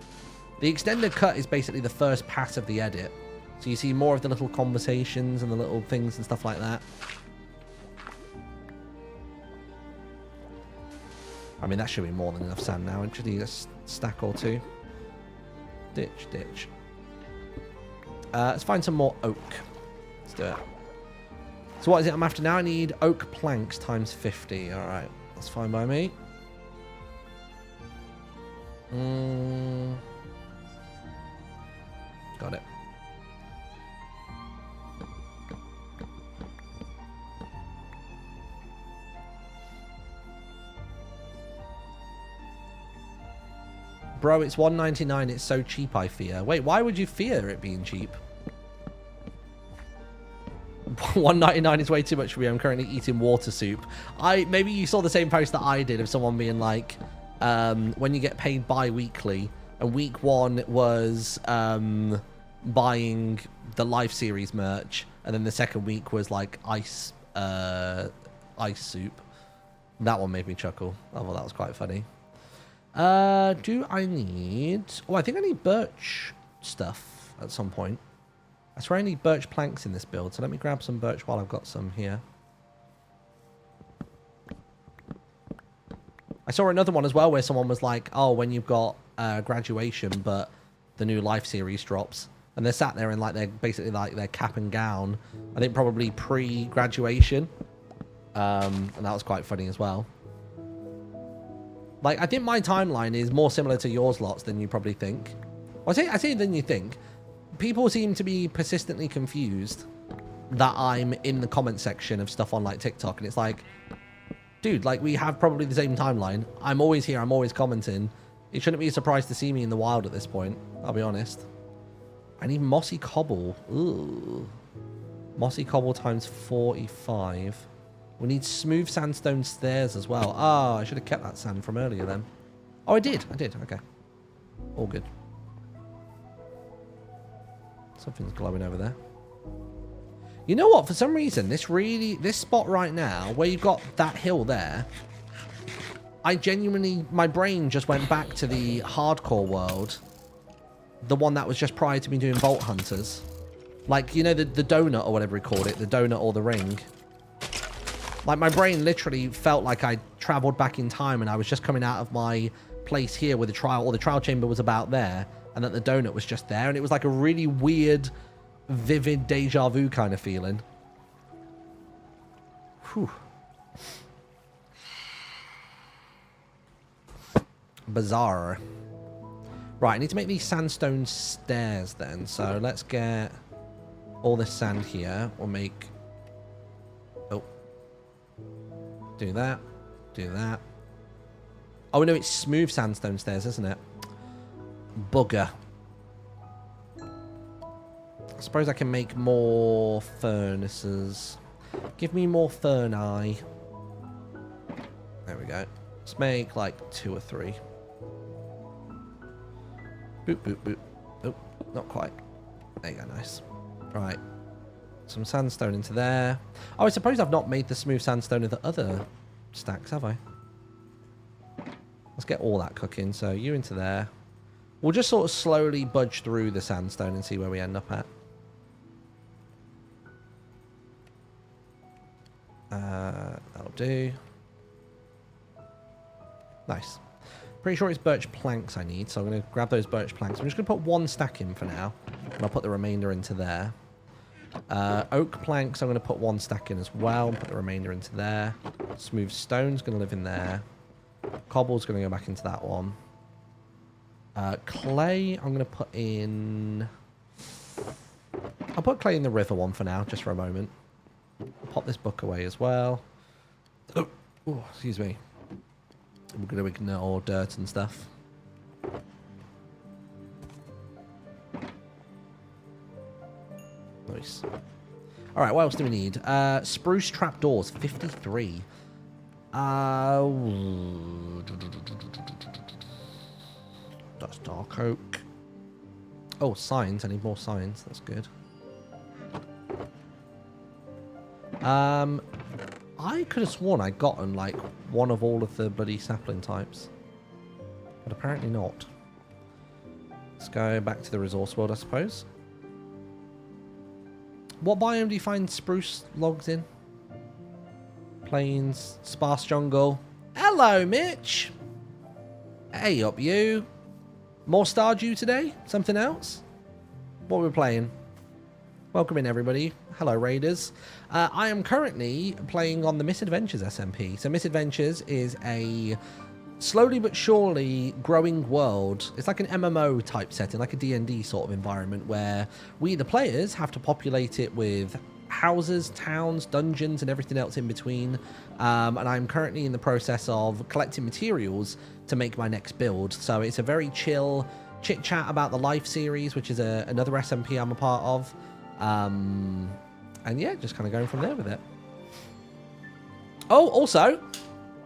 The extended cut is basically the first pass of the edit. So you see more of the little conversations and the little things and stuff like that. I mean, that should be more than enough sand now. I just need a stack or two. Ditch. Let's find some more oak. Let's do it. So what is it I'm after now? I need oak planks times 50. All right. That's fine by me. Got it. Bro, it's $1.99. It's so cheap, I fear. Wait, why would you fear it being cheap? $1.99 is way too much for me. I'm currently eating water soup. Maybe you saw the same post that I did of someone being like, when you get paid bi-weekly, and week 1 was buying the Life Series merch, and then the second week was like ice soup. That one made me chuckle. I thought that was quite funny. Do I need... Oh, I think I need birch stuff at some point. I swear I need birch planks in this build, so let me grab some birch while I've got some here. saw another one as well where someone was like, oh, when you've got graduation, but the new life series drops. And they're sat there in like, they're basically like their cap and gown. I think probably pre-graduation. And that was quite funny as well. Like, I think my timeline is more similar to yours lots than you probably think. Well, I say than you think. People seem to be persistently confused that I'm in the comment section of stuff on like TikTok. And it's like, dude, like we have probably the same timeline. I'm always here. I'm always commenting. It shouldn't be a surprise to see me in the wild at this point. I'll be honest. I need mossy cobble. Ooh. Mossy cobble times 45. We need smooth sandstone stairs as well. Oh, I should have kept that sand from earlier then. Oh, I did. Okay. All good. Something's glowing over there. You know what? For some reason, this spot right now, where you've got that hill there, I genuinely, my brain just went back to the hardcore world. The one that was just prior to me doing Vault Hunters. Like, you know, the donut or whatever we called it. The donut or the ring. Like, my brain literally felt like I traveled back in time and I was just coming out of my place here where the trial chamber was about there. And that the donut was just there. And it was like a really weird, vivid deja vu kind of feeling. Whew. Bizarre. Right, I need to make these sandstone stairs then. So let's get all this sand here. We'll make... Oh. Do that. Do that. Oh, no, it's smooth sandstone stairs, isn't it? Bugger. I suppose I can make more furnaces. Give me more ferni. There we go. Let's make like 2 or 3. Boop, boop, boop. Oh, not quite. There you go, nice. Right. Some sandstone into there. Oh, I suppose I've not made the smooth sandstone of the other stacks, have I? Let's get all that cooking. So you into there. We'll just sort of slowly budge through the sandstone and see where we end up at. That'll do. Nice. Pretty sure it's birch planks I need, so I'm going to grab those birch planks. I'm just going to put 1 stack in for now, and I'll put the remainder into there. Oak planks, I'm going to put 1 stack in as well, and put the remainder into there. Smooth stone's going to live in there. Cobble's going to go back into that one. Clay, I'm going to put in... I'll put clay in the river one for now, just for a moment. I'll pop this book away as well. Oh, excuse me. We're going to ignore dirt and stuff. Nice. All right, what else do we need? Spruce trapdoors, 53. That's dark oak. Oh, signs. I need more signs. That's good. I could have sworn I'd gotten, like, one of all of the bloody sapling types. But apparently not. Let's go back to the resource world, I suppose. What biome do you find spruce logs in? Plains, sparse jungle. Hello, Mitch! Hey up, you. More Stardew today? Something else? What are we playing? Welcome in, everybody. Hello, Raiders. I am currently playing on the Misadventures SMP. So Misadventures is a slowly but surely growing world. It's like an MMO type setting, like a D&D sort of environment where we, the players, have to populate it with houses, towns, dungeons, and everything else in between. And I'm currently in the process of collecting materials to make my next build. So it's a very chill chit-chat about the Life series, which is another SMP I'm a part of. And yeah, just kind of going from there with it. Oh, also,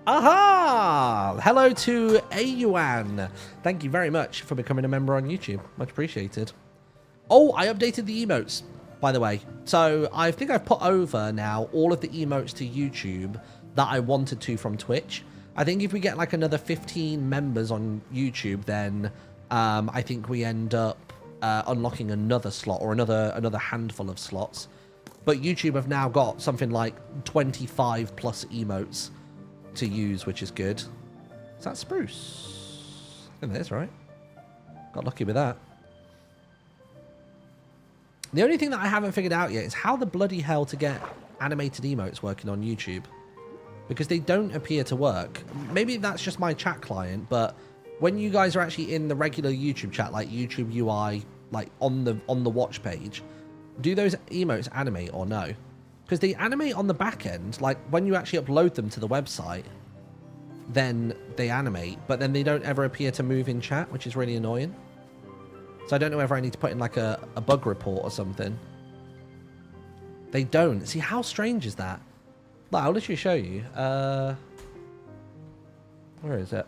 aha! Hello to Ayuan. Thank you very much for becoming a member on YouTube. Much appreciated. Oh, I updated the emotes, by the way. So I think I've put over now all of the emotes to YouTube that I wanted to from Twitch. I think if we get like another 15 members on YouTube, then I think we end up unlocking another slot or another handful of slots. But YouTube have now got something like 25 plus emotes to use, which is good. Is that spruce? I think that is, right? Got lucky with that. The only thing that I haven't figured out yet is how the bloody hell to get animated emotes working on YouTube. Because they don't appear to work. Maybe that's just my chat client, but when you guys are actually in the regular YouTube chat, like YouTube UI, like on the watch page, do those emotes animate or no? Because they animate on the back end, like when you actually upload them to the website, then they animate, but then they don't ever appear to move in chat, which is really annoying. So I don't know whether I need to put in like a bug report or something. They don't. See, how strange is that? Well, I'll literally show you. Where is it?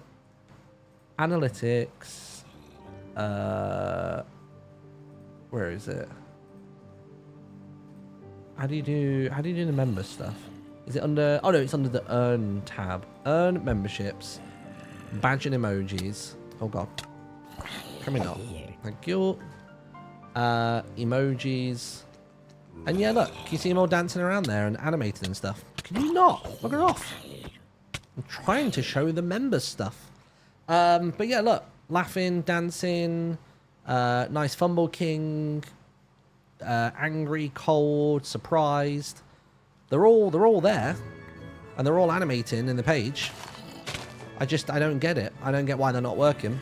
Analytics. Where is it? How do you do the member stuff? Is it under... Oh, no, it's under the Earn tab. Earn memberships. Badge and emojis. Oh, God. Coming up. Thank you. Emojis. And yeah, look. Can you see them all dancing around there and animated and stuff? Can you not? Bugger off. I'm trying to show the members stuff. But yeah, look. Laughing, dancing. Nice fumble king. Angry, cold, surprised. They're all there, and they're all animating in the page. I don't get it. I don't get why they're not working.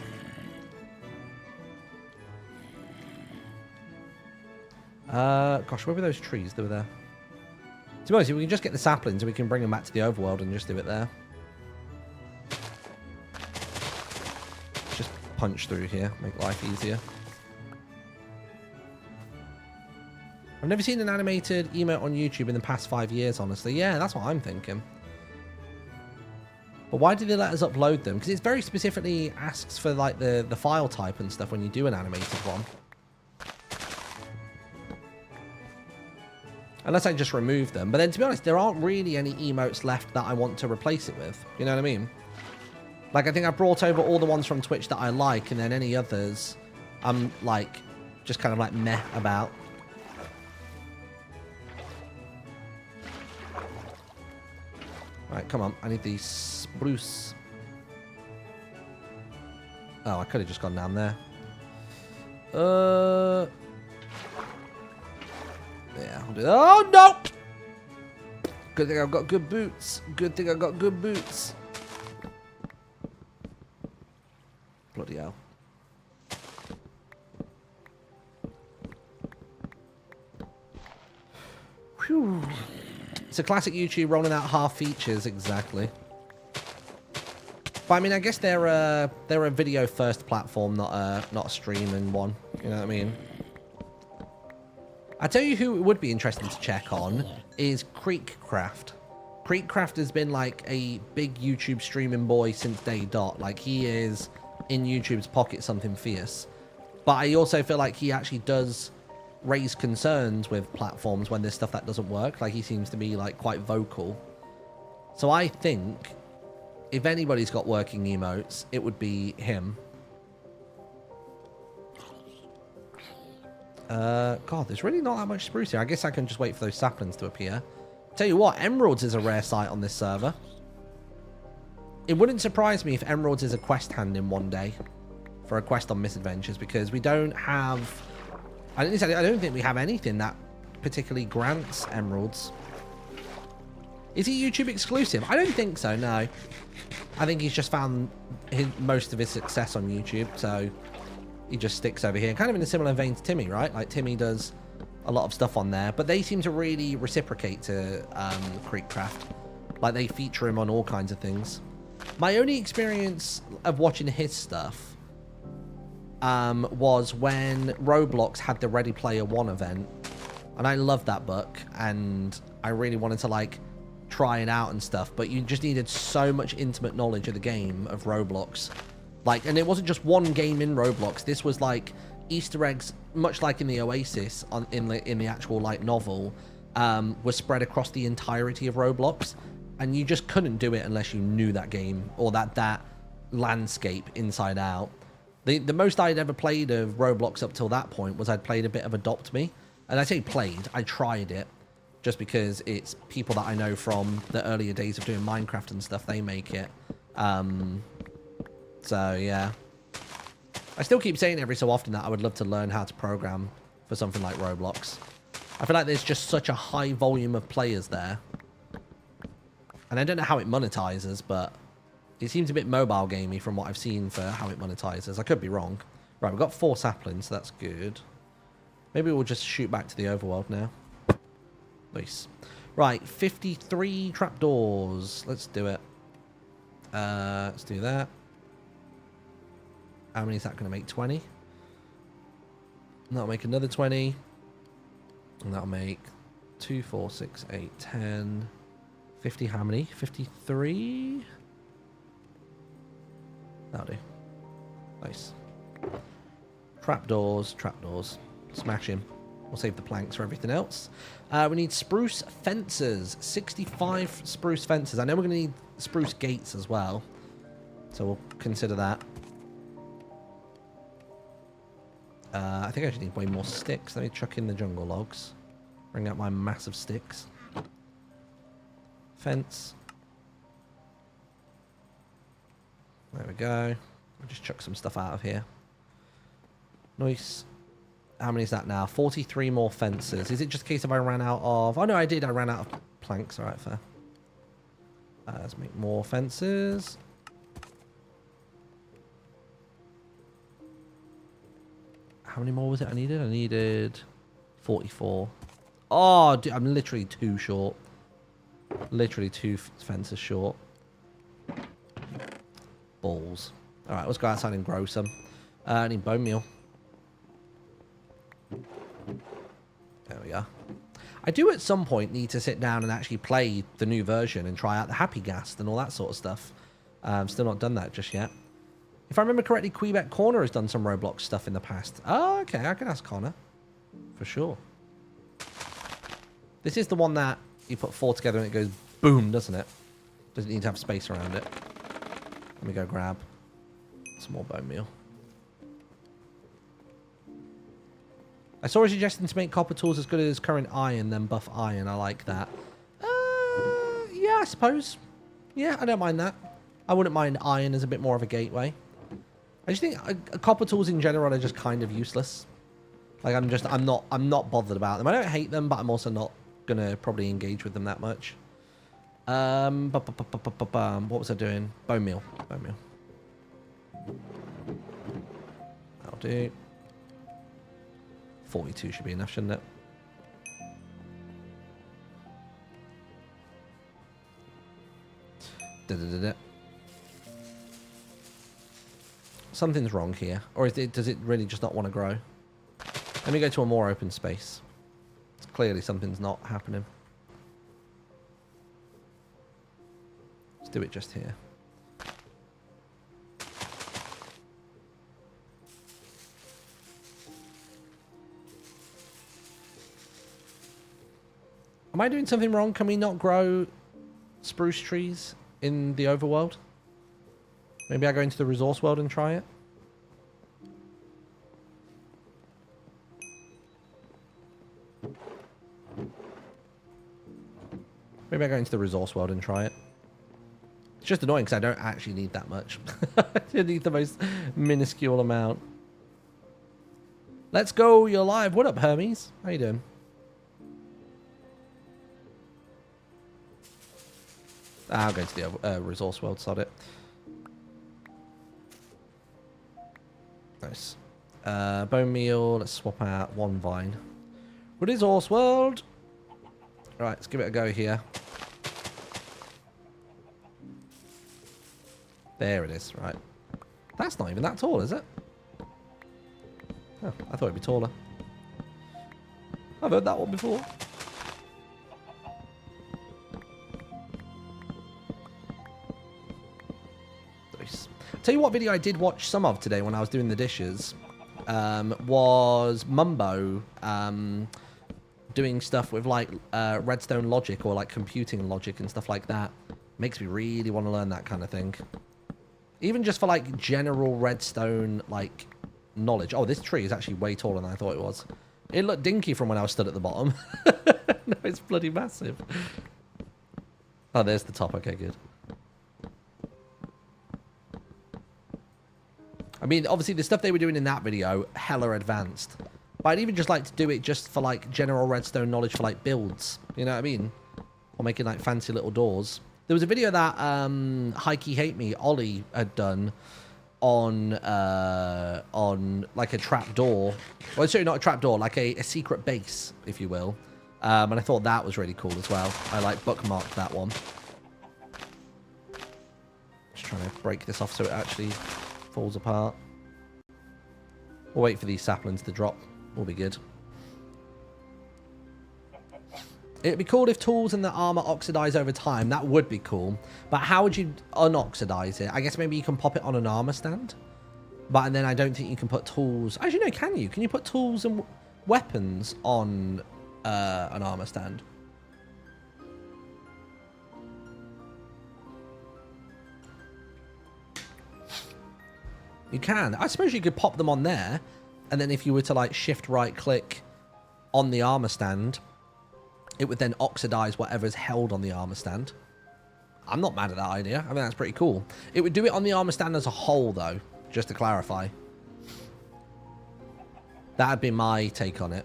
Gosh, where were those trees that were there? To be honest, we can just get the saplings and we can bring them back to the overworld and just do it there. Just punch through here, make life easier. I've never seen an animated emote on YouTube in the past 5 years, honestly. Yeah, that's what I'm thinking. But why did they let us upload them? Because it very specifically asks for like the file type and stuff when you do an animated one. Unless I just remove them. But then, to be honest, there aren't really any emotes left that I want to replace it with. You know what I mean? Like, I think I brought over all the ones from Twitch that I like, and then any others I'm, like, just kind of, like, meh about. Right, come on. I need the spruce. Oh, I could have just gone down there. Yeah, I'll do that. Oh, no! Good thing I've got good boots. Good thing I've got good boots. Bloody hell. Whew. It's a classic YouTube rolling out half features, exactly. But I mean, I guess they're a video first platform, not a streaming one. You know what I mean? I tell you who it would be interesting to check on is Creekcraft. Creekcraft has been like a big YouTube streaming boy since day dot. Like, he is in YouTube's pocket something fierce. But I also feel like he actually does raise concerns with platforms when there's stuff that doesn't work. Like, he seems to be like quite vocal. So I think if anybody's got working emotes, it would be him. God, there's really not that much spruce here. I guess I can just wait for those saplings to appear. Tell you what, emeralds is a rare sight on this server. It wouldn't surprise me if emeralds is a quest hand in one day for a quest on Misadventures, because we don't have... I don't think we have anything that particularly grants emeralds. Is he YouTube exclusive? I don't think so, no. I think he's just found most of his success on YouTube, so he just sticks over here. Kind of in a similar vein to Timmy, right? Like, Timmy does a lot of stuff on there, but they seem to really reciprocate to Creekcraft. Like, they feature him on all kinds of things. My only experience of watching his stuff was when Roblox had the Ready Player One event, and I loved that book, and I really wanted to, like, try it out and stuff, but you just needed so much intimate knowledge of the game of Roblox. Like, and it wasn't just one game in Roblox. This was like Easter eggs, much like in the Oasis in the actual like novel, was spread across the entirety of Roblox, and you just couldn't do it unless you knew that game or that landscape inside out. The most I'd ever played of Roblox up till that point was I'd played a bit of Adopt Me, and I say played, I tried it, just because it's people that I know from the earlier days of doing Minecraft and stuff. They make it. So, yeah. I still keep saying every so often that I would love to learn how to program for something like Roblox. I feel like there's just such a high volume of players there. And I don't know how it monetizes, but it seems a bit mobile gamey from what I've seen for how it monetizes. I could be wrong. Right, we've got 4 saplings, so that's good. Maybe we'll just shoot back to the overworld now. Nice. Right, 53 trapdoors. Let's do it. Let's do that. How many is that going to make? 20? That'll make another 20. And that'll make 2, 4, 6, 8, 10... 50 how many? 53? That'll do. Nice. Trapdoors, trapdoors. Smash him. We'll save the planks for everything else. We need spruce fences. 65 spruce fences. I know we're going to need spruce gates as well. So we'll consider that. I think I just need way more sticks. Let me chuck in the jungle logs. Bring out my massive sticks. Fence. There we go. I'll just chuck some stuff out of here. Nice. How many is that now? 43 more fences. Is it just a case of I ran out of... Oh, no, I did. I ran out of planks. All right, fair. Let's make more fences. How many more was it I needed? I needed 44. Oh, dude, I'm literally too short. Literally 2 fences short. Balls. Alright, let's go outside and grow some. I need bone meal. There we are. I do at some point need to sit down and actually play the new version and try out the Happy Ghast and all that sort of stuff. Still not done that just yet. If I remember correctly, Quebec Corner has done some Roblox stuff in the past. Oh, okay, I can ask Connor. For sure. This is the one that you put 4 together and it goes boom, doesn't it? Doesn't need to have space around it. Let me go grab some more bone meal. I saw a suggestion to make copper tools as good as current iron, then buff iron. I like that. Yeah, I suppose. Yeah, I don't mind that. I wouldn't mind iron as a bit more of a gateway. I just think copper tools in general are just kind of useless. Like I'm not bothered about them. I don't hate them, but I'm also not gonna probably engage with them that much. What was I doing? Bone meal. Bone meal. That'll do. 42 should be enough, shouldn't it? Something's wrong here. Or does it really just not want to grow? Let me go to a more open space. It's clearly something's not happening. Let's do it just here. Am I doing something wrong? Can we not grow spruce trees in the overworld? Maybe I go into the resource world and try it. Maybe I go into the resource world and try it. It's just annoying because I don't actually need that much. I need the most minuscule amount. Let's go, you're live. What up, Hermes? How you doing? I'll go to the resource world, sod it. Nice. Bone meal. Let's swap out 1 vine. Resource world. Right, let's give it a go here. There it is. Right. That's not even that tall, is it? Oh, I thought it'd be taller. I've heard that one before. Tell you what video I did watch some of today when I was doing the dishes was Mumbo doing stuff with like redstone logic or like computing logic and stuff like that. Makes me really want to learn that kind of thing. Even just for like general redstone like knowledge. Oh, this tree is actually way taller than I thought it was. It looked dinky from when I was stood at the bottom. No, it's bloody massive. Oh, there's the top. Okay, good. I mean, obviously, the stuff they were doing in that video, hella advanced. But I'd even just like to do it just for, like, general redstone knowledge for, like, builds. You know what I mean? Or making, like, fancy little doors. There was a video that Hikey Hate Me, Ollie, had done on like, a trap door. Well, sorry, not a trap door, like a secret base, if you will. And I thought that was really cool as well. I, like, bookmarked that one. Just trying to break this off so it actually falls apart. We'll wait for these saplings to drop. We'll be good. It'd be cool if tools and the armor oxidize over time. That would be cool. But how would you unoxidize it? I guess maybe you can pop it on an armor stand. But then I don't think you can put tools... Actually, no, can you? Can you put tools and weapons on an armor stand? You can. I suppose you could pop them on there. And then if you were to, like, shift right click on the armor stand, it would then oxidize whatever's held on the armor stand. I'm not mad at that idea. I mean, that's pretty cool. It would do it on the armor stand as a whole, though, just to clarify. That'd be my take on it.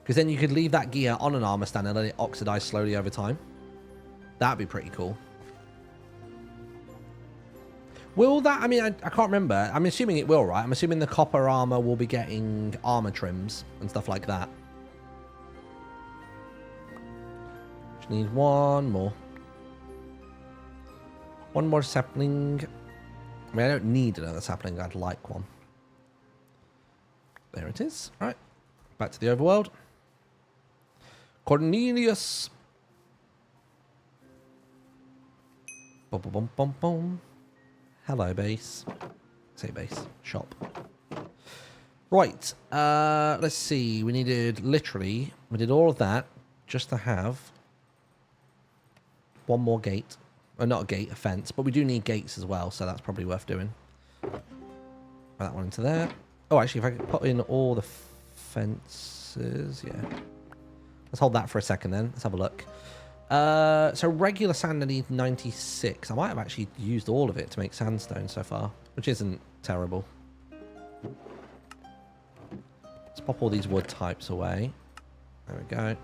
Because then you could leave that gear on an armor stand and let it oxidize slowly over time. That'd be pretty cool. Will that... I mean, I can't remember. I'm assuming it will, right? I'm assuming the copper armor will be getting armor trims and stuff like that. Just need one more. One more sapling. I mean, I don't need another sapling. I'd like one. There it is. All right. Back to the overworld. Cornelius. Boom, boom, boom, boom, boom. Hello, base. Say base. Shop. Right. Let's see. We needed literally... We did all of that just to have one more gate. Or not a gate, a fence. But we do need gates as well, so that's probably worth doing. Put that one into there. Oh, actually, if I could put in all the fences... Yeah. Let's hold that for a second then. Let's have a look. So regular sand I need 96. I might have actually used all of it to make sandstone so far, which isn't terrible. Let's pop all these wood types away. There we go.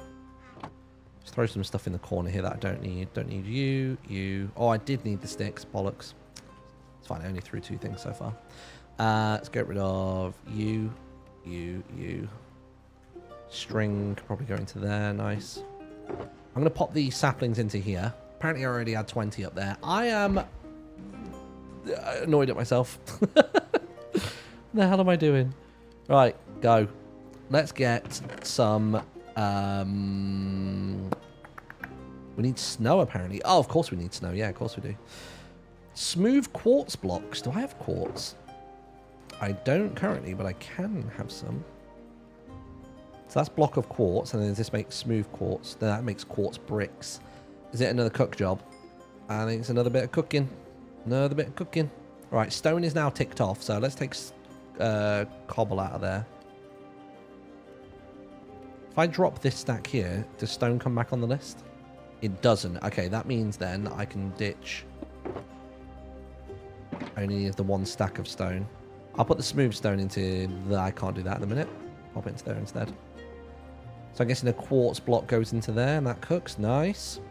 Just throw some stuff in the corner here that I don't need. Don't need you, you. Oh, I did need the sticks. Bollocks. It's fine. I only threw 2 things so far. Let's get rid of you, you, you. String probably go into there. Nice. I'm going to pop these saplings into here. Apparently I already had 20 up there. I am annoyed at myself. What the hell am I doing? Right, go. Let's get some... we need snow, apparently. Oh, of course we need snow. Yeah, of course we do. Smooth quartz blocks. Do I have quartz? I don't currently, but I can have some. So that's block of quartz, and then this makes smooth quartz. Then that makes quartz bricks. Is it another cook job? I think it's another bit of cooking. Another bit of cooking. All right, stone is now ticked off, so let's take cobble out of there. If I drop this stack here, does stone come back on the list? It doesn't. Okay, that means then I can ditch. I only need the 1 stack of stone. I'll put the smooth stone into the... I can't do that in a minute. Pop it into there instead. So I'm guessing a quartz block goes into there and that cooks. Nice.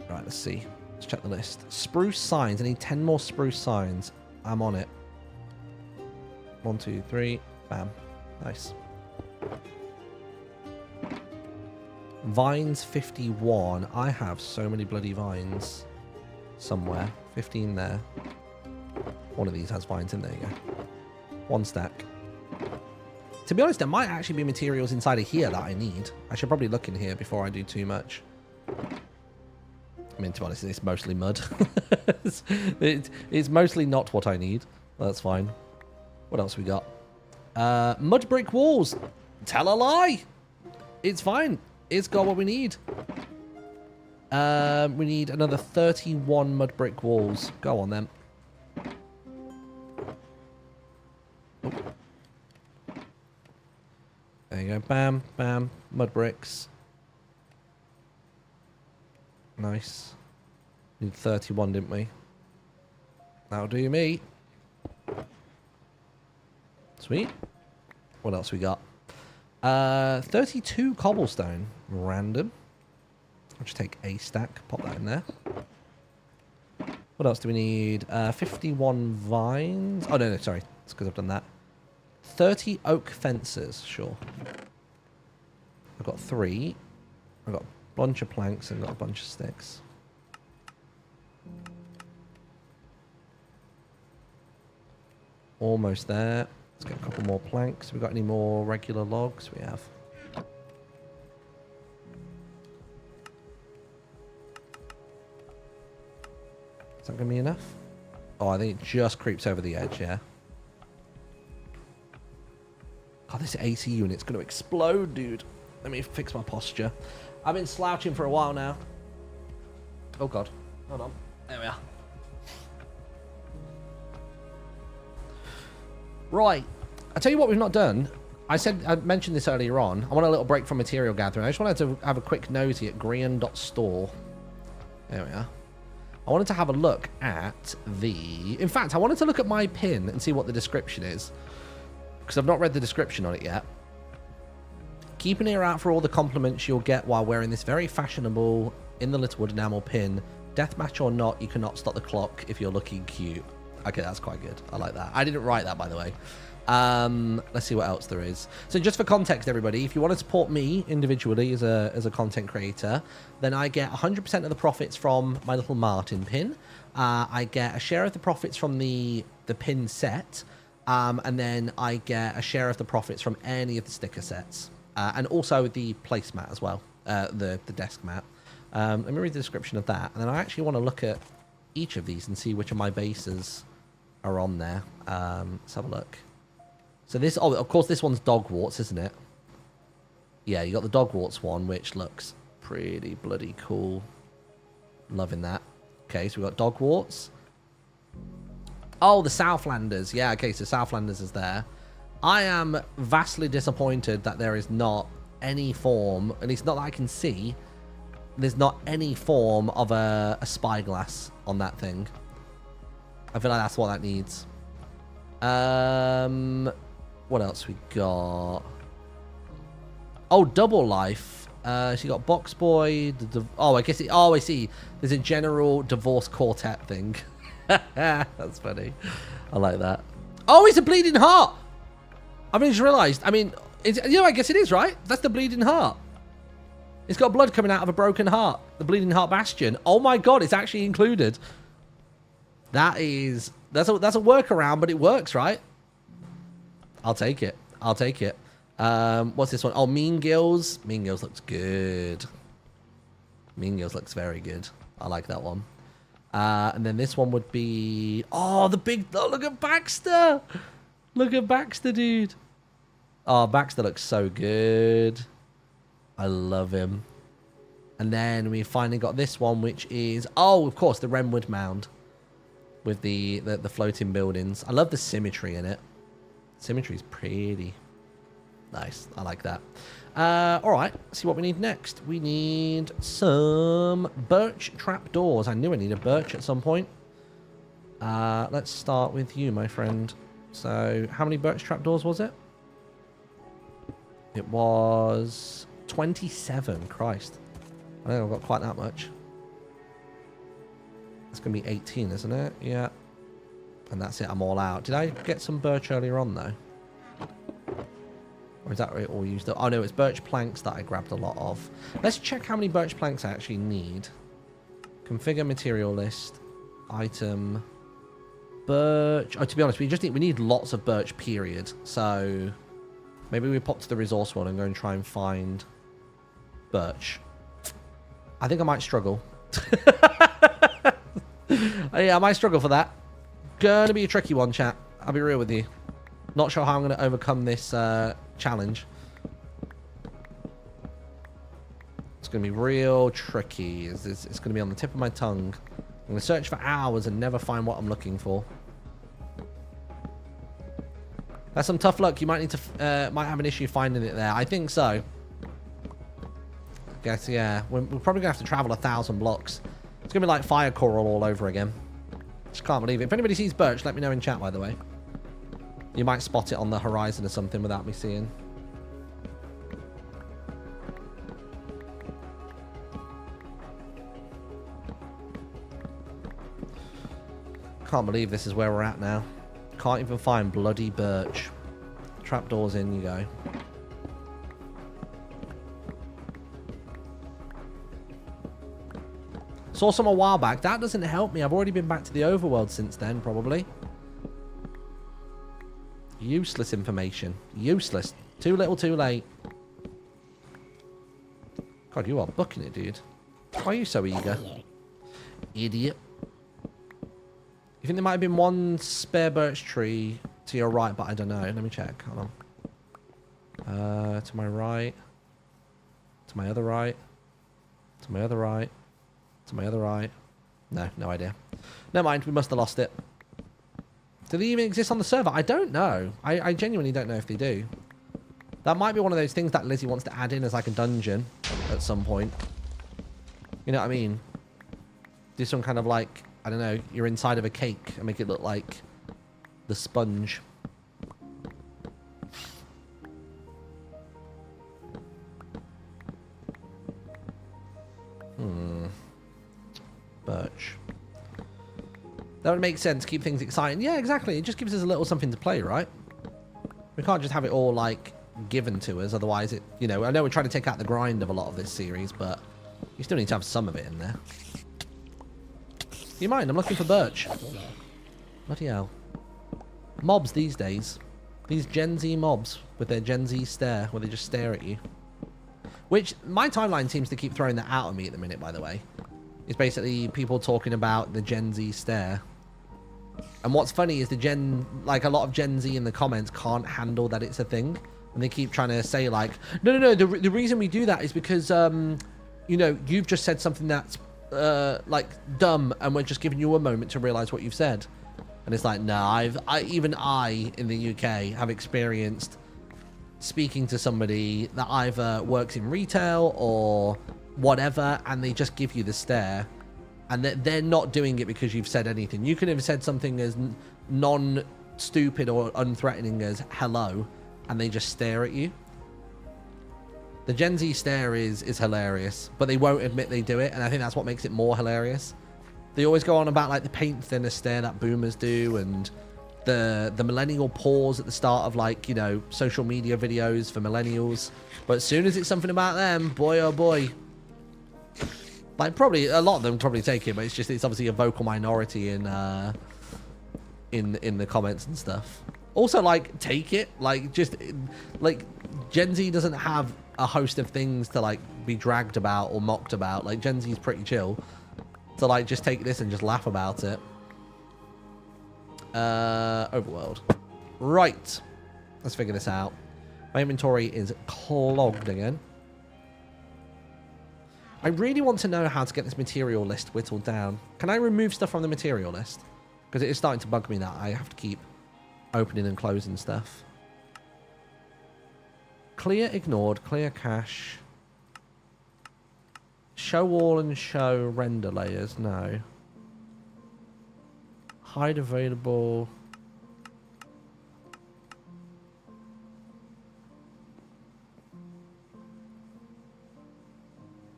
Right, let's see. Let's check the list. Spruce signs. I need 10 more spruce signs. I'm on it. 1, 2, 3. Bam. Nice. Vines 51. I have so many bloody vines somewhere. 15 there. One of these has vines in there. You go. 1 stack. To be honest, there might actually be materials inside of here that I need. I should probably look in here before I do too much. I mean, to be honest, it's mostly mud. it's mostly not what I need. That's fine. What else we got? Mud brick walls. Tell a lie. It's fine. It's got what we need. We need another 31 mud brick walls. Go on, then. There you go. Bam, bam. Mud bricks. Nice. We need 31, didn't we? That'll do me. Sweet. What else we got? 32 cobblestone. Random. I'll just take a stack. Pop that in there. What else do we need? 51 vines. Oh, no, sorry. It's because I've done that. 30 oak fences. Sure. I've got 3. I've got a bunch of planks and got a bunch of sticks. Almost there. Let's get a couple more planks. Have we got any more regular logs? We have. Is that going to be enough? Oh, I think it just creeps over the edge, yeah. God, this AC unit's going to explode, dude. Let me fix my posture. I've been slouching for a while now. Oh, God. Hold on. There we are. Right. I'll tell you what we've not done. I mentioned this earlier on. I want a little break from material gathering. I just wanted to have a quick nosy at Grian.store. There we are. I wanted to have a look at the... In fact, I wanted to look at my pin and see what the description is. Because I've not read the description on it yet. Keep an ear out for all the compliments you'll get while wearing this very fashionable in the Littlewood enamel pin. Deathmatch or not, you cannot stop the clock if you're looking cute. Okay, that's quite good. I like that. I didn't write that, by the way. Let's see what else there is. So just for context, everybody, if you want to support me individually as a content creator, then I get 100% of the profits from my little Martin pin. I get a share of the profits from the pin set. And then I get a share of the profits from any of the sticker sets. And also the placemat as well. The desk mat. Let me read the description of that. And then I actually want to look at each of these and see which of my bases are on there. Let's have a look. So this, oh, of course, this one's Dogwarts, isn't it? Yeah, you got the Dogwarts one, which looks pretty bloody cool. Loving that. Okay, so we got Dogwarts. Oh, the Southlanders. Yeah, okay, so Southlanders is there. I am vastly disappointed that there is not any form, at least not that I can see, there's not any form of a spyglass on that thing. I feel like that's what that needs. What else we got? Oh, Double Life. So you got Box Boy. Oh, I guess it. Oh, I see. There's a general divorce quartet thing. That's funny. I like that. Oh, it's a bleeding heart. I mean, just realised. I mean, I guess it is, right? That's the bleeding heart. It's got blood coming out of a broken heart. The bleeding heart bastion. Oh my god, it's actually included. That's a workaround, but it works, right? I'll take it. I'll take it. What's this one? Oh, Mean Girls. Mean Girls looks good. Mean Girls looks very good. I like that one. And then this one would be... Oh, the big... Oh, look at Baxter. Look at Baxter, dude. Oh, Baxter looks so good. I love him. And then we finally got this one, which is... Oh, of course, the Wrenwood Mound. With the floating buildings. I love the symmetry in it. Symmetry's pretty. Nice. I like that. Alright, let's see what we need next. We need some birch trapdoors. I knew I needed birch at some point. Let's start with you, my friend. So, how many birch trapdoors was it? It was 27. Christ. I don't think I've got quite that much. It's going to be 18, isn't it? Yeah. And that's it. I'm all out. Did I get some birch earlier on, though? Or is that all used up? Oh, no. It's birch planks that I grabbed a lot of. Let's check how many birch planks I actually need. Configure material list. Item. Birch. Oh, to be honest, we need lots of birch, period. So, maybe we pop to the resource one and go and try and find birch. I think I might struggle. Yeah, I might struggle for that. Gonna be a tricky one, chat. I'll be real with you. Not sure how I'm going to overcome this challenge. It's going to be real tricky. It's going to be on the tip of my tongue. I'm going to search for hours and never find what I'm looking for. That's some tough luck. You might need to might have an issue finding it there. I think so. Guess, yeah. We're probably going to have to travel 1,000 blocks. It's going to be like fire coral all over again. Just can't believe it. If anybody sees birch, let me know in chat, by the way. You might spot it on the horizon or something without me seeing. Can't believe this is where we're at now. Can't even find bloody birch. Trapdoors in you go. Saw some a while back. That doesn't help me. I've already been back to the overworld since then, probably. Useless information. Useless. Too little, too late. God, you are booking it, dude. Why are you so eager? Idiot. You think there might have been one spare birch tree to your right, but I don't know. Let me check. Hold on. To my right. To my other right. To my other right. To my other right. No, no idea. Never mind, we must have lost it. Do they even exist on the server? I don't know. I genuinely don't know if they do. That might be one of those things that Lizzie wants to add in as like a dungeon at some point. You know what I mean? Do some kind of like, I don't know, you're inside of a cake and make it look like the sponge. Birch. That would make sense. Keep things exciting. Yeah, exactly. It just gives us a little something to play, right? We can't just have it all, like, given to us. Otherwise, it, you know, I know we're trying to take out the grind of a lot of this series, but you still need to have some of it in there. You mind? I'm looking for birch. Bloody hell. Mobs these days. These Gen Z mobs with their Gen Z stare, where they just stare at you. Which, my timeline seems to keep throwing that out at me at the minute, by the way. It's basically people talking about the Gen Z stare. And what's funny is like a lot of Gen Z in the comments can't handle that it's a thing. And they keep trying to say like, no, the reason we do that is because, you know, you've just said something that's, like, dumb, and we're just giving you a moment to realize what you've said. And it's like, no, even I, in the UK, have experienced speaking to somebody that either works in retail or whatever, and they just give you the stare, and they're not doing it because you've said anything. You could have said something as non-stupid or unthreatening as hello, and they just stare at you. The Gen Z stare is hilarious, but they won't admit they do it, and I think that's what makes it more hilarious. They always go on about like the paint thinner stare that boomers do, and the millennial pause at the start of, like, you know, social media videos for millennials. But as soon as it's something about them, boy oh boy. Like, probably a lot of them probably take it, but it's obviously a vocal minority in the comments and stuff. Also, like, take it, like, just like Gen Z doesn't have a host of things to like be dragged about or mocked about. Like, Gen Z is pretty chill, so like just take this and just laugh about it. Overworld. Right, let's figure this out. My inventory is clogged again. I really want to know how to get this material list whittled down. Can I remove stuff from the material list? Because it is starting to bug me that I have to keep opening and closing stuff. Clear ignored, clear cache. Show all and show render layers, no. Hide available.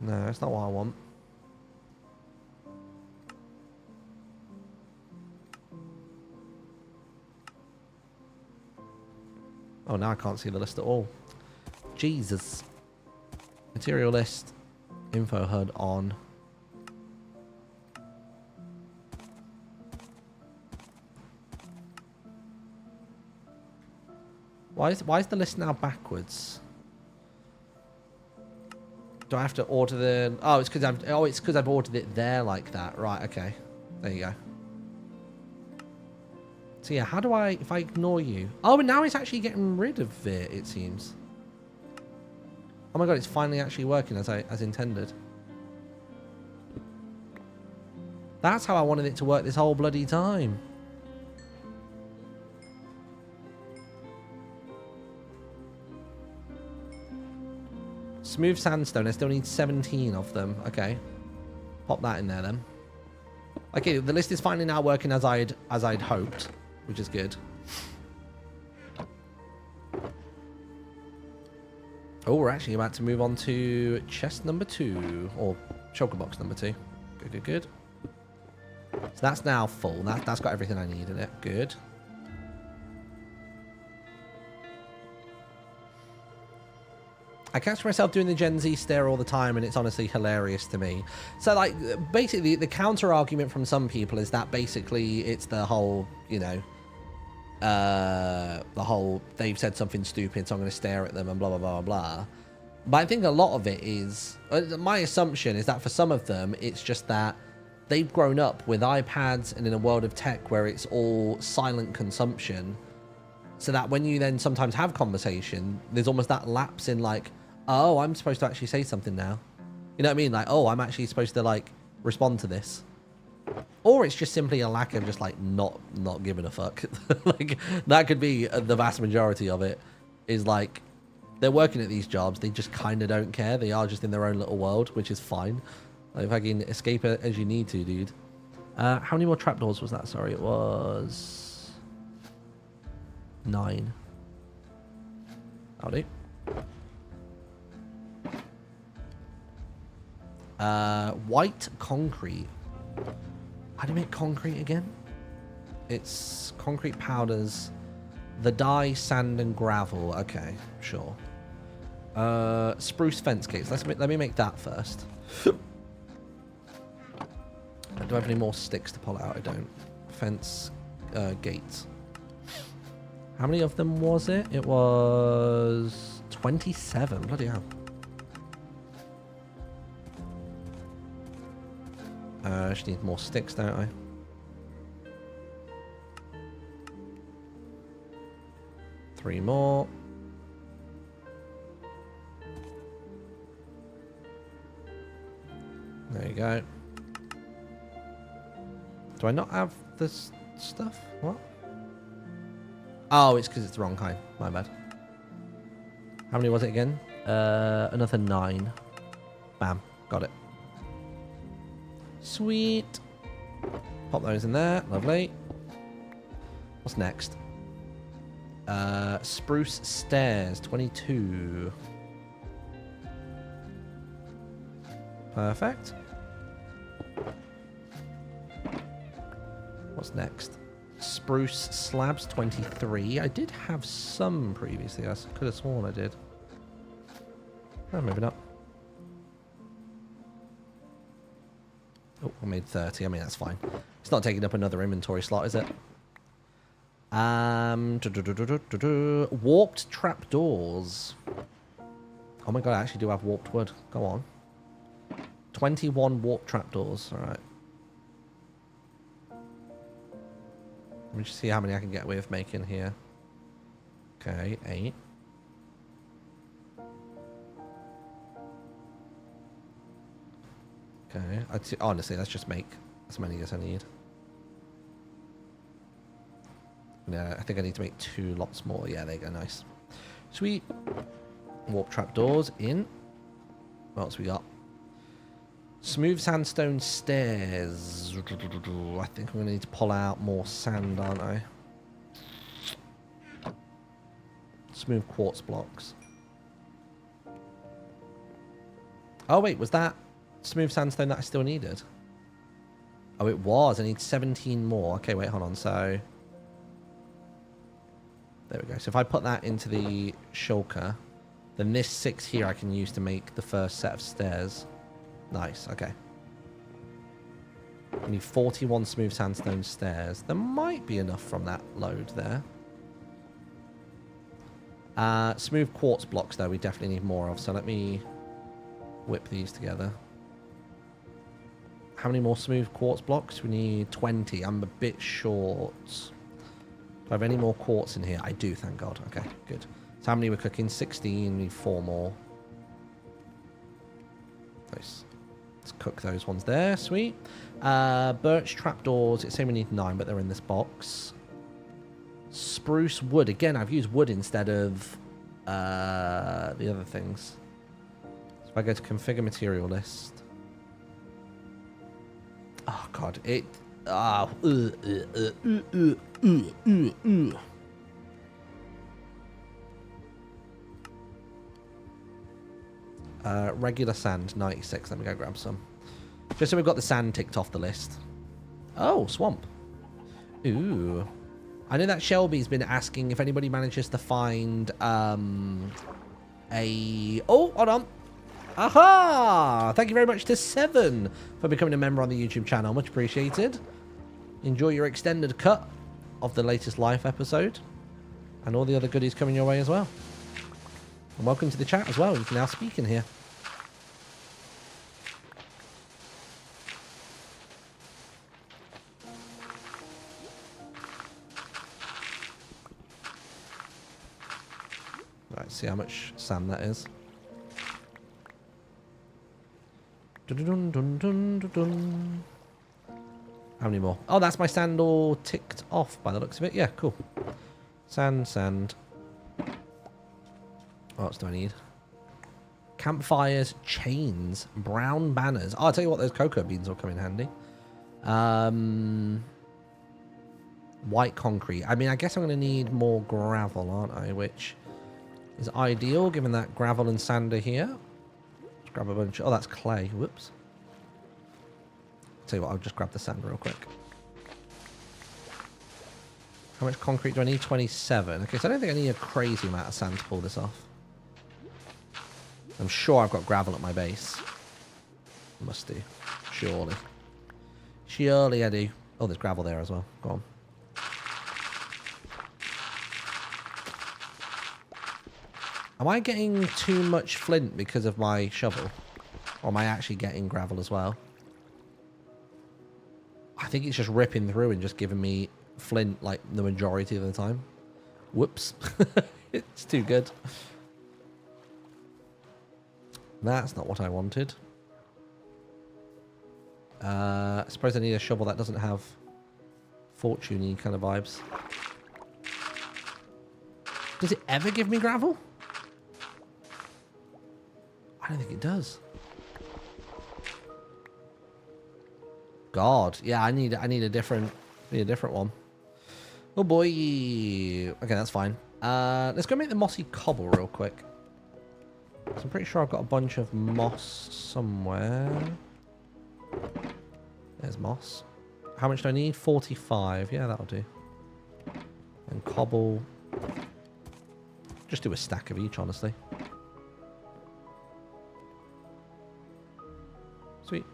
No, that's not what I want. Oh, now I can't see the list at all. Jesus. Material list. Info HUD on. Why is the list now backwards? Do I have to order the... Oh, it's because I've ordered it there like that. Right, okay. There you go. So yeah, how do I... If I ignore you... Oh, and now it's actually getting rid of it, it seems. Oh my god, it's finally actually working as intended. That's how I wanted it to work this whole bloody time. Smooth sandstone. I still need 17 of them. Okay. Pop that in there then. Okay, the list is finally now working as I'd hoped, which is good. Oh, we're actually about to move on to chest number 2, or choker box number 2. Good, good, good. So that's now full. That's got everything I need in it. Good. I catch myself doing the Gen Z stare all the time, and it's honestly hilarious to me. So, like, basically, the counter argument from some people is that basically it's the whole, you know, they've said something stupid, so I'm going to stare at them and blah, blah, blah, blah. But I think a lot of it is, my assumption is that for some of them, it's just that they've grown up with iPads and in a world of tech where it's all silent consumption. So that when you then sometimes have conversation, there's almost that lapse in like, oh, I'm supposed to actually say something now. You know what I mean? Like, oh, I'm actually supposed to like respond to this. Or it's just simply a lack of just like not giving a fuck. Like that could be the vast majority of it, is like they're working at these jobs. They just kind of don't care. They are just in their own little world, which is fine. Like if I can escape it as you need to, dude. How many more trapdoors was that? Sorry, it was 9. Howdy. White concrete. How do you make concrete again? It's concrete powders, the dye, sand, and gravel. Okay, sure. Spruce fence gates. Let me make that first. Do I have any more sticks to pull out? I don't. Fence gates. How many of them was it? It was 27. Bloody hell. I just need more sticks, don't I? Three more. There you go. Do I not have this stuff? What? Oh, it's because it's the wrong kind. My bad. How many was it again? Another 9. Bam. Got it. Sweet. Pop those in there. Lovely. What's next? Spruce stairs. 22. Perfect. What's next? Spruce slabs. 23. I did have some previously. I could have sworn I did. Oh, maybe not. Oh, I made 30. I mean, that's fine. It's not taking up another inventory slot, is it? Warped trapdoors. Oh my god, I actually do have warped wood. Go on. 21 warped trapdoors. Alright. Let me just see how many I can get away with making here. Okay, 8. Okay, honestly, let's just make as many as I need. Yeah, I think I need to make 2 lots more. Yeah, there you go, nice. Sweet. Warp trapdoors in. What else we got? Smooth sandstone stairs. I think I'm going to need to pull out more sand, aren't I? Smooth quartz blocks. Oh, wait, was that smooth sandstone that I still needed? Oh, it was. I need 17 more. Okay, wait, hold on. So there we go. So if I put that into the shulker, then this 6 here I can use to make the first set of stairs. Nice. Okay. I need 41 smooth sandstone stairs. There might be enough from that load there. Smooth quartz blocks, though, we definitely need more of. So let me whip these together. How many more smooth quartz blocks? We need 20. I'm a bit short. Do I have any more quartz in here? I do, thank God. Okay, good. So how many we're cooking? 16. We need 4 more. Nice. Let's cook those ones there. Sweet. Birch trapdoors. It's saying we need 9, but they're in this box. Spruce wood. Again, I've used wood instead of the other things. So if I go to configure material list. Oh, God. It... Regular sand, 96. Let me go grab some. Just so we've got the sand ticked off the list. Oh, swamp. Ooh. I know that Shelby's been asking if anybody manages to find a... Oh, hold on. Aha! Thank you very much to Seven for becoming a member on the YouTube channel. Much appreciated. Enjoy your extended cut of the latest live episode. And all the other goodies coming your way as well. And welcome to the chat as well. You can now speak in here. Right, see how much sand that is. Dun, dun, dun, dun, dun, dun. How many more? Oh, that's my sand all ticked off by the looks of it. Yeah, cool. Sand, sand. What else do I need? Campfires, chains, brown banners. Oh, I'll tell you what, those cocoa beans will come in handy. White concrete. I mean, I guess I'm going to need more gravel, aren't I? Which is ideal, given that gravel and sand are here. Let's grab a bunch. Oh, that's clay. Whoops. Tell you what, I'll just grab the sand real quick. How much concrete do I need? 27. Okay, so I don't think I need a crazy amount of sand to pull this off. I'm sure I've got gravel at my base. Must do. Surely. Surely I do. Oh, there's gravel there as well. Go on. Am I getting too much flint because of my shovel? Or am I actually getting gravel as well? I think it's just ripping through and just giving me flint like the majority of the time. Whoops. It's too good. That's not what I wanted. I suppose I need a shovel that doesn't have fortune-y kind of vibes. Does it ever give me gravel? I don't think it does. God, yeah, I need a different one. Oh boy. Okay, that's fine. Let's go make the mossy cobble real quick. So I'm pretty sure I've got a bunch of moss somewhere. There's moss. How much do I need? 45. Yeah, that'll do. And cobble. Just do a stack of each, honestly. Sweet.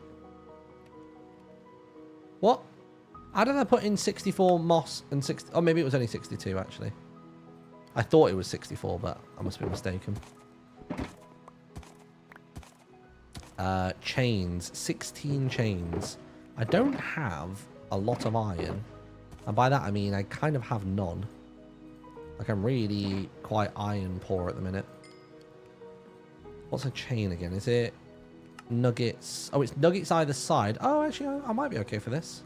What? How did I put in 64 moss and 60? Oh, maybe it was only 62, actually. I thought it was 64, but I must be mistaken. Chains. 16 chains. I don't have a lot of iron. And by that, I mean I kind of have none. Like, I'm really quite iron poor at the minute. What's a chain again? Is it nuggets? Oh, it's nuggets either side. Oh, actually, I might be okay for this.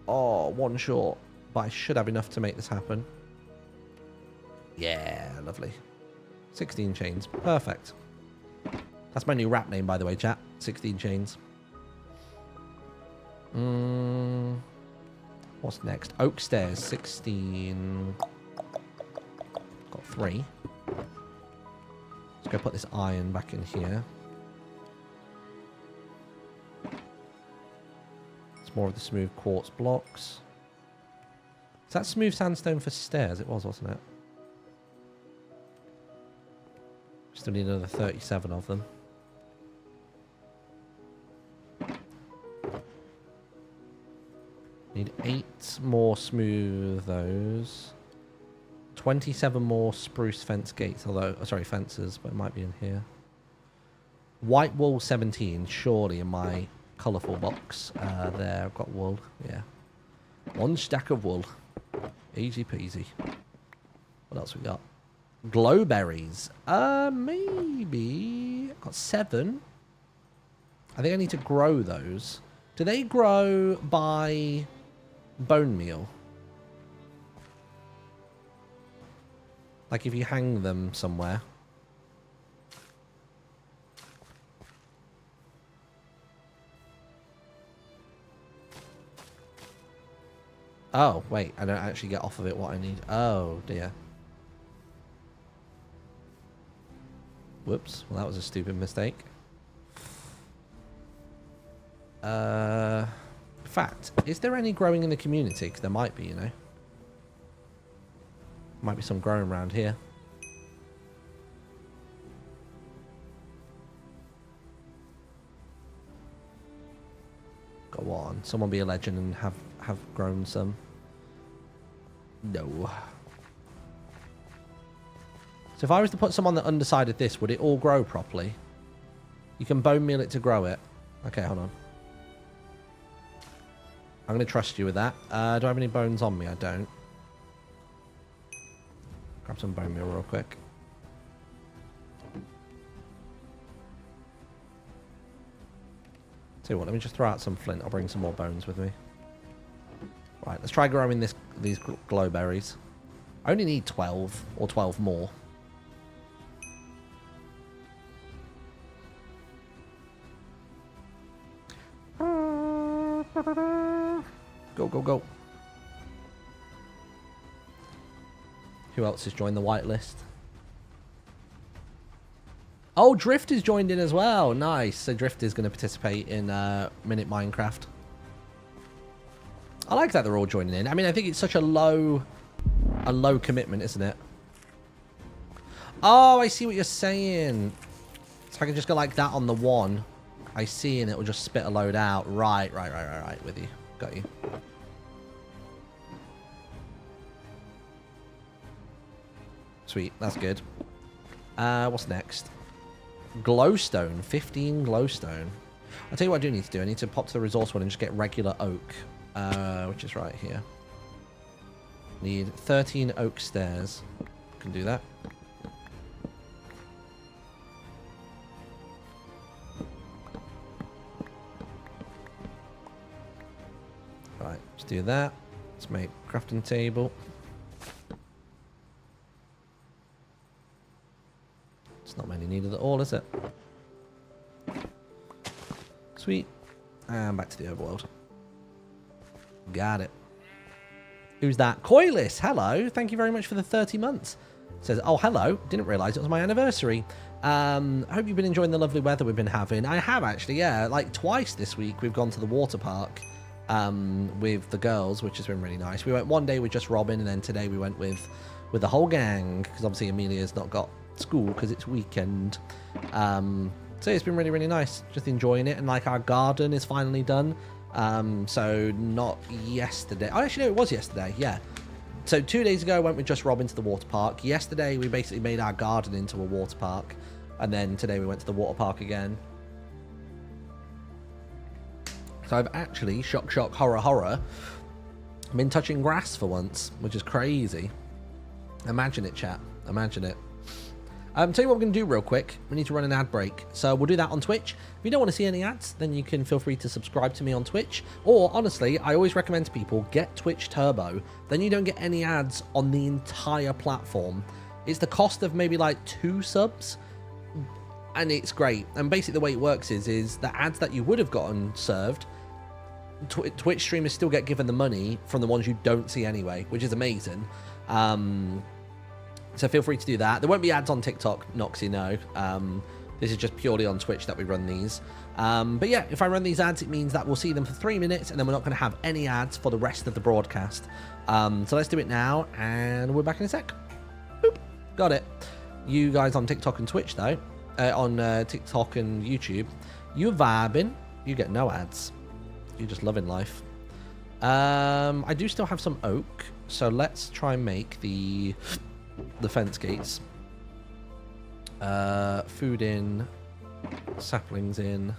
Oh, one short. But I should have enough to make this happen. Yeah, lovely. 16 chains. Perfect. That's my new rap name, by the way, chat. 16 chains. What's next? Oak stairs. 16. Got 3. Let's go put this iron back in here. It's more of the smooth quartz blocks. Is that smooth sandstone for stairs? It was, wasn't it? Still need another 37 of them. Need 8 more smooth those. 27 more spruce fence gates, although, sorry, fences, but it might be in here. White wool 17, surely in my colourful box. There, I've got wool, yeah. 1 stack of wool. Easy peasy. What else we got? Glowberries. Maybe. Got 7. I think I need to grow those. Do they grow by bone meal? Like if you hang them somewhere. Oh, wait. I don't actually get off of it what I need. Oh, dear. Whoops. Well, that was a stupid mistake. In fact, is there any growing in the community? Because there might be, you know. Might be some growing around here. Go on. Someone be a legend and have grown some. No. So if I was to put some on the underside of this, would it all grow properly? You can bone meal it to grow it. Okay, hold on. I'm going to trust you with that. Do I have any bones on me? I don't. Grab some bone meal real quick. Tell you what, let me just throw out some flint. I'll bring some more bones with me. Right, let's try growing these glow berries. I only need 12 or 12 more. Go, go, go. Who else has joined the whitelist? Oh, Drift has joined in as well. Nice. So Drift is going to participate in Minute Minecraft. I like that they're all joining in. I mean, I think it's such a low commitment, isn't it? Oh, I see what you're saying. So I can just go like that on the one. I see, and it will just spit a load out. Right. With you. Got you. Sweet. That's good. What's next? Glowstone. 15 glowstone. I'll tell you what I do need to do. I need to pop to the resource one and just get regular oak. Which is right here. Need 13 oak stairs. Can do that. Right, let's do that. Let's make crafting table. It's not many needed at all, is it? Sweet. And back to the overworld. Got it. Who's that? Coilus, hello. Thank you very much for the 30 months. Says, oh, hello. Didn't realise it was my anniversary. Hope you've been enjoying the lovely weather we've been having. I have, actually, yeah. Like, twice this week we've gone to the water park with the girls, which has been really nice. We went one day with just Robin, and then today we went with the whole gang, because obviously Amelia's not got school because it's weekend. So it's been really, really nice. Just enjoying it. And, like, our garden is finally done. So not yesterday. Oh, actually, no, it was yesterday. Yeah. So 2 days ago, I went with just Robin to the water park. Yesterday, we basically made our garden into a water park. And then today, we went to the water park again. So I've actually, shock, shock, horror, horror, been touching grass for once, which is crazy. Imagine it, chat. Imagine it. Tell you what we're going to do real quick. We need to run an ad break. So we'll do that on Twitch. If you don't want to see any ads, then you can feel free to subscribe to me on Twitch. Or, honestly, I always recommend to people, get Twitch Turbo. Then you don't get any ads on the entire platform. It's the cost of maybe like 2 subs. And it's great. And basically the way it works is the ads that you would have gotten served, Twitch streamers still get given the money from the ones you don't see anyway, which is amazing. So feel free to do that. There won't be ads on TikTok, Noxy, no. This is just purely on Twitch that we run these. But yeah, if I run these ads, it means that we'll see them for 3 minutes, and then we're not going to have any ads for the rest of the broadcast. So let's do it now, and we're back in a sec. Boop. Got it. You guys on TikTok and Twitch, though, on TikTok and YouTube, you're vibing. You get no ads. You're just loving life. I do still have some oak, so let's try and make the fence gates. Food in, saplings in,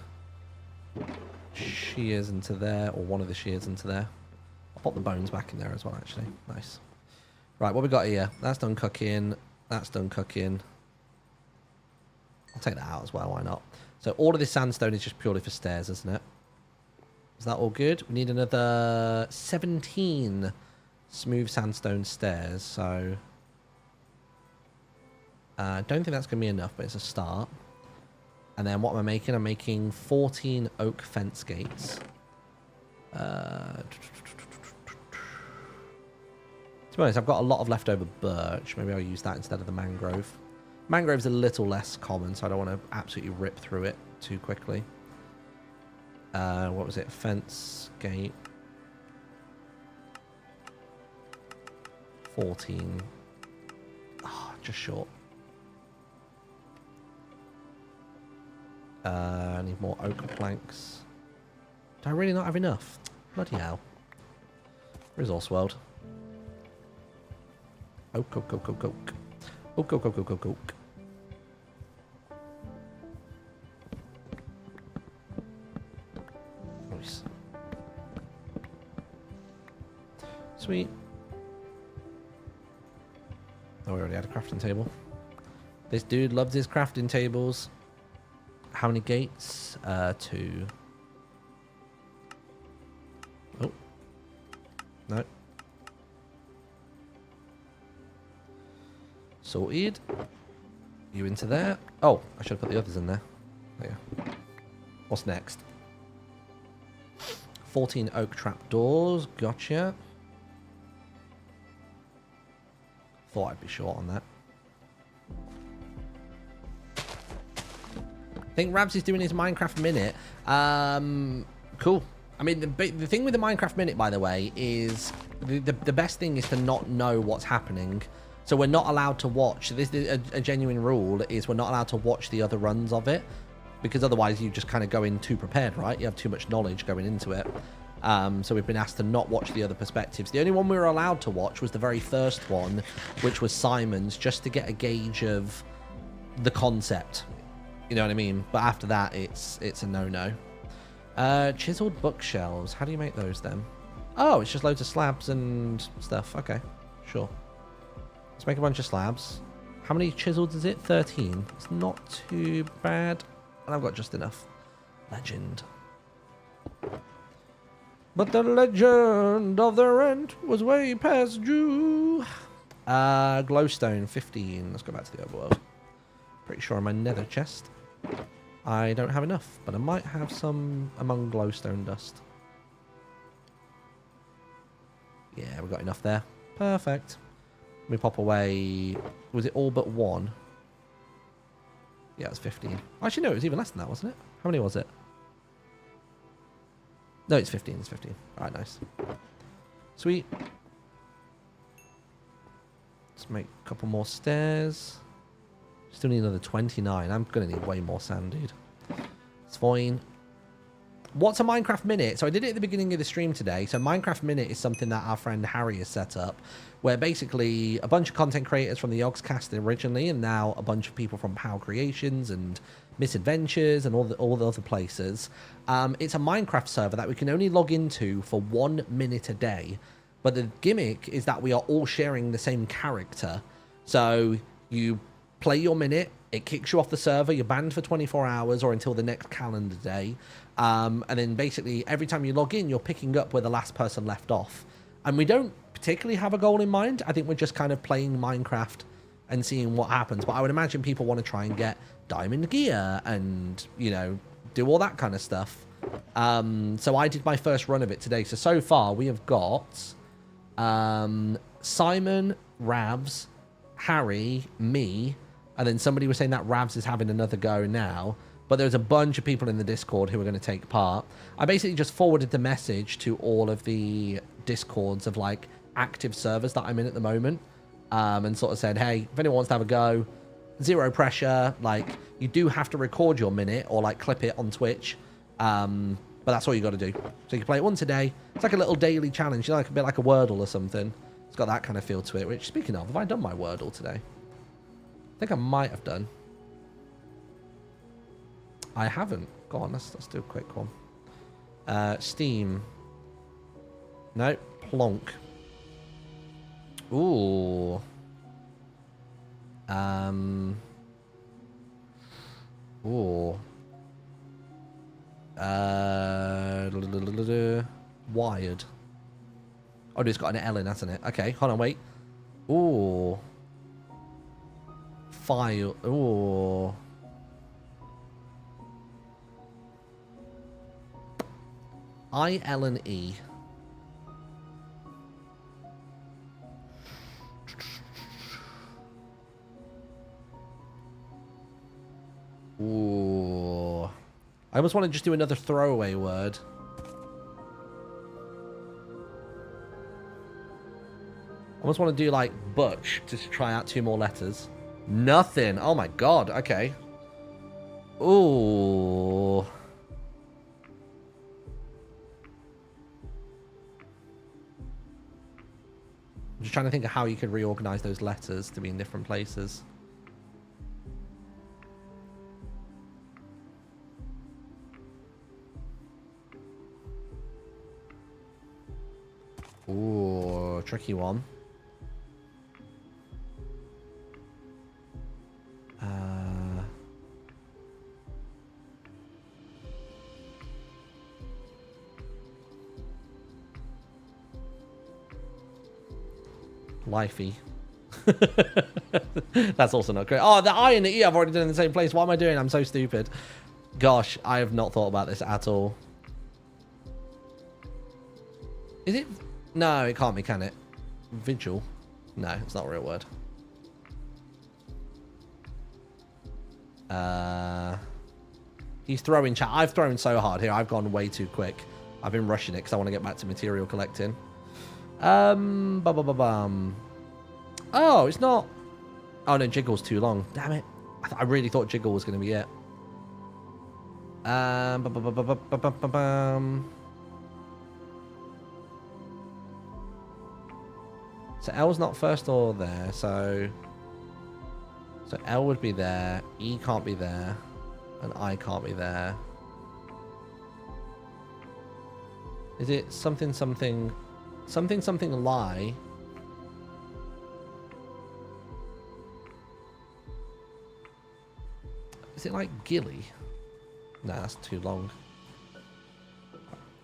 shears into there, or one of the shears into there. I'll pop the bones back in there as well, actually. Nice. Right, what we got here? That's done cooking. That's done cooking. I'll take that out as well, why not? So all of this sandstone is just purely for stairs, isn't it? Is that all good? We need another 17 smooth sandstone stairs, so I don't think that's going to be enough, but it's a start. And then what am I making? I'm making 14 oak fence gates. To be honest, I've got a lot of leftover birch. Maybe I'll use that instead of the mangrove. Mangrove's a little less common, so I don't want to absolutely rip through it too quickly. What was it? Fence, gate. 14. Oh, just short. I need more oak planks. Do I really not have enough? Bloody hell. Resource world. Oak, oak, oak, oak, oak. Oak, oak, oak, oak, oak, oak. Nice. Sweet. Oh, we already had a crafting table. This dude loves his crafting tables. How many gates? 2. Oh. No. Sorted. You into there? Oh, I should have put the others in there. There you go. What's next? 14 oak trapdoors. Gotcha. Thought I'd be short on that. I think Rabs is doing his Minecraft Minute. Cool. I mean, the thing with the Minecraft Minute, by the way, is the best thing is to not know what's happening. So we're not allowed to watch. This is a genuine rule, is we're not allowed to watch the other runs of it. Because otherwise you just kind of go in too prepared, right? You have too much knowledge going into it. So we've been asked to not watch the other perspectives. The only one we were allowed to watch was the very first one, which was Simon's, just to get a gauge of the concept. You know what I mean? But after that, it's a no-no. Chiseled bookshelves. How do you make those then? Oh, it's just loads of slabs and stuff. Okay, sure. Let's make a bunch of slabs. How many chiseled is it? 13. It's not too bad. And I've got just enough. Legend. But the legend of the rent was way past due. Glowstone, 15. Let's go back to the overworld. Pretty sure on my nether chest I don't have enough, but I might have some among glowstone dust. Yeah, we got enough there. Perfect. Let me pop away. Was it all but 1? Yeah, it's 15. Actually, no, it was even less than that, wasn't it? How many was it? No, it's 15. It's 15. All right, nice. Sweet. Let's make a couple more stairs. Still need another 29. I'm going to need way more sand, dude. It's fine. What's a Minecraft Minute? So I did it at the beginning of the stream today. So Minecraft Minute is something that our friend Harry has set up, where basically a bunch of content creators from the Yogscast originally, and now a bunch of people from Pow Creations and Misadventures and all the other places. It's a Minecraft server that we can only log into for 1 minute a day. But the gimmick is that we are all sharing the same character. So you play your minute, it kicks you off the server, you're banned for 24 hours or until the next calendar day. And then basically every time you log in, you're picking up where the last person left off. And we don't particularly have a goal in mind. I think we're just kind of playing Minecraft and seeing what happens. But I would imagine people want to try and get diamond gear and, you know, do all that kind of stuff. So I did my first run of it today. So far we have got Simon, Ravs, Harry, me, and then somebody was saying that Ravs is having another go now. But there's a bunch of people in the Discord who are going to take part. I basically just forwarded the message to all of the Discords of like active servers that I'm in at the moment, and sort of said, hey, if anyone wants to have a go, zero pressure. Like, you do have to record your minute or like clip it on Twitch, but that's all you got to do. So you can play it once a day. It's like a little daily challenge, you know, like a bit like a Wordle or something. It's got that kind of feel to it. Which, speaking of, have I done my Wordle today? I think I might have done. I haven't. Go on, let's do a quick one. Steam. No, Plonk. Ooh. Ooh. Wired. Oh, it's got an L in, hasn't it? Okay, hold on, wait. Ooh. File. Ooh. I, L, and E. almost want to just do another throwaway word. I almost want to do, like, Butch, just to try out 2 more letters. Nothing. Oh, my God. Okay. Ooh. I'm just trying to think of how you could reorganize those letters to be in different places. Ooh, tricky one. Lifey. That's also not great. Oh, the I and the E I've already done in the same place. What am I doing? I'm so stupid. Gosh, I have not thought about this at all. Is it? No, it can't be, can it? Vigil? No, it's not a real word. He's throwing chat. I've thrown so hard here. I've gone way too quick. I've been rushing it because I want to get back to material collecting. Oh, it's not. Oh no, Jiggle's too long. Damn it. I really thought Jiggle was going to be it. So L's not first or there, so L would be there, E can't be there, and I can't be there. Is it something lie? Is it like Gilly? No, that's too long.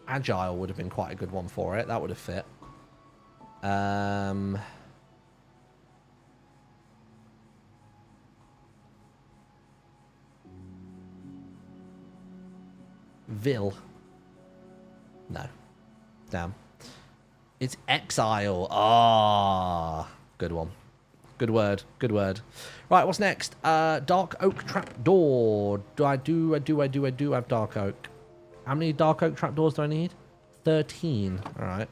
Agile would have been quite a good one for it. That would have fit. Vil. No. Damn. It's exile. Ah, good one. Good word. Good word. Right, what's next? Dark oak trapdoor. I do have dark oak. How many dark oak trapdoors do I need? 13. All right.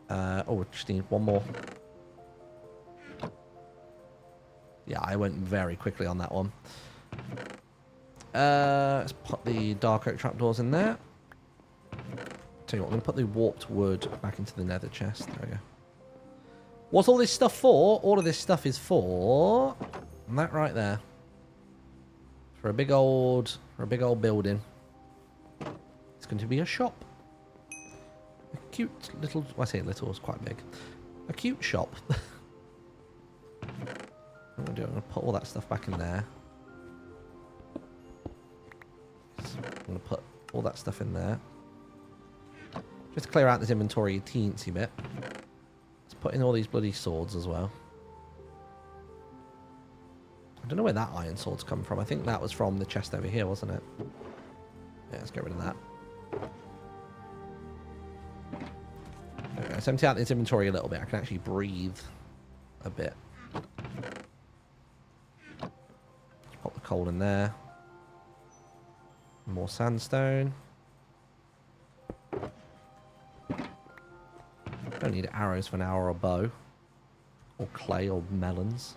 Oh, just need one more. Yeah, I went very quickly on that one. Let's put the dark oak trapdoors in there. Tell you what, I'm going to put the warped wood back into the nether chest. There we go. What's all this stuff for? All of this stuff is for that right there. For a big old building. It's going to be a shop. A cute little, well, I say little, it's quite big. A cute shop. I'm going to put all that stuff back in there. I'm going to put all that stuff in there. Just to clear out this inventory a teensy bit. Let's put in all these bloody swords as well. I don't know where that iron sword's come from. I think that was from the chest over here, wasn't it? Yeah, let's get rid of that. Okay, let's empty out this inventory a little bit. I can actually breathe a bit. Pop the coal in there. More sandstone. Don't need arrows for an hour or bow. Or clay or melons.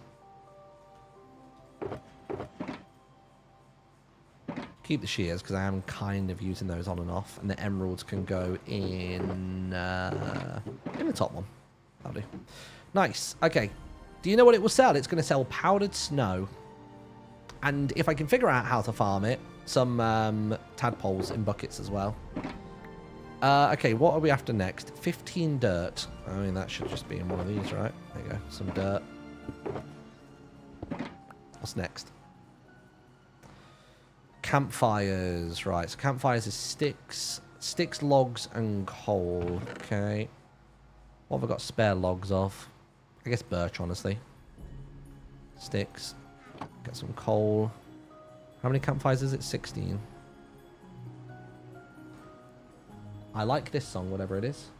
Keep the shears because I am kind of using those on and off. And the emeralds can go in the top one. That'll do. Nice. Okay. Do you know what it will sell? It's going to sell powdered snow. And if I can figure out how to farm it, some tadpoles in buckets as well. Okay, what are we after next? 15 dirt. I mean, that should just be in one of these, right? There you go. Some dirt. What's next? Campfires. Right, so campfires is sticks. Sticks, logs, and coal. Okay. What have I got spare logs of? I guess birch, honestly. Sticks. Get some coal. How many campfires is it? 16. I like this song, whatever it is.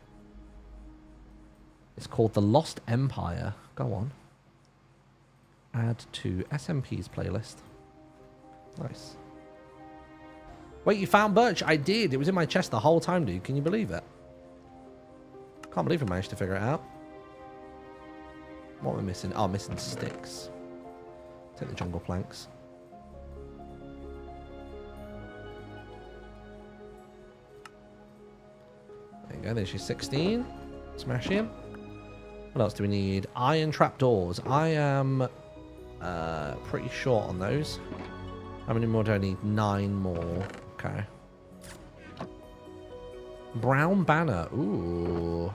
It's called The Lost Empire. Go on. Add to SMP's playlist. Nice. Wait, you found birch? I did. It was in my chest the whole time, dude. Can you believe it? Can't believe I managed to figure it out. What am I missing? Oh, I'm missing sticks. Take the jungle planks. There you go. There's your 16. Smash him. What else do we need? Iron trapdoors. I am pretty short on those. How many more do I need? 9 more. Okay. Brown banner. Ooh.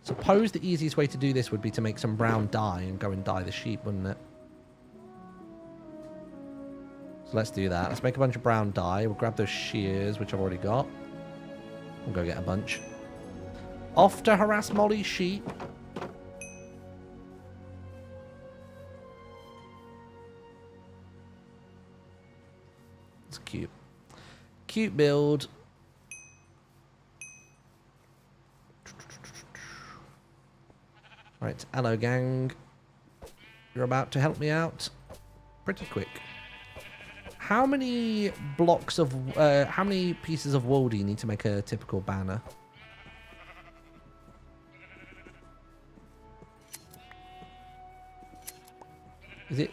Suppose the easiest way to do this would be to make some brown dye and go and dye the sheep, wouldn't it? So let's do that. Let's make a bunch of brown dye. We'll grab those shears, which I've already got. We'll go get a bunch. Off to harass Molly's sheep. It's cute. Cute build. Right, hello gang. You're about to help me out pretty quick. How many blocks of, how many pieces of wool do you need to make a typical banner? Is it?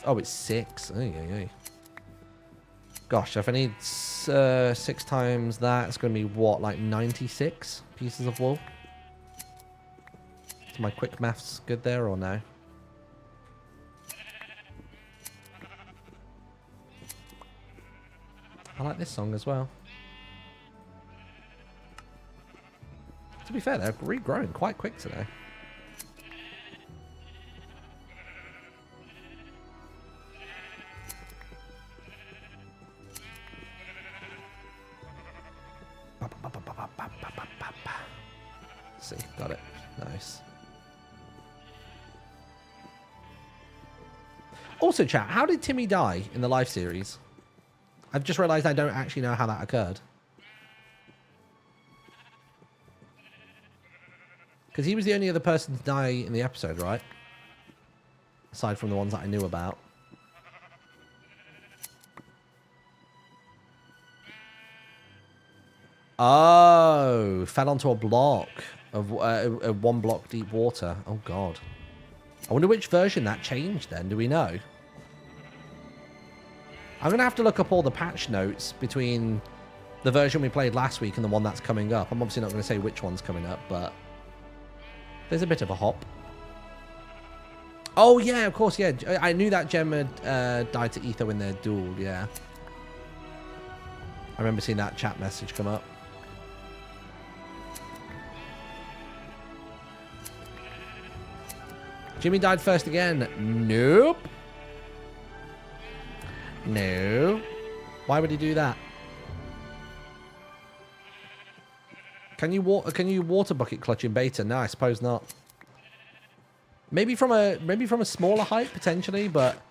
Oh, it's 6. Oy, oy, oy. Gosh, if I need 6 times that, it's going to be what, like 96 pieces of wool? Is my quick maths good there or no? I like this song as well. To be fair, they're regrowing quite quick today. See, got it. Nice. Also, chat, how did Timmy die in the live series? I've just realised I don't actually know how that occurred. Because he was the only other person to die in the episode, right? Aside from the ones that I knew about. Oh, fell onto a block of 1 block deep water. Oh, God. I wonder which version that changed then. Do we know? I'm going to have to look up all the patch notes between the version we played last week and the one that's coming up. I'm obviously not going to say which one's coming up, but there's a bit of a hop. Oh, yeah, of course, yeah. I knew that gem had died to Ether when they're dueled, yeah. I remember seeing that chat message come up. Jimmy died first again. Nope. No. Why would he do that? Can you water bucket clutch in beta? No, I suppose not. Maybe from a smaller height potentially, but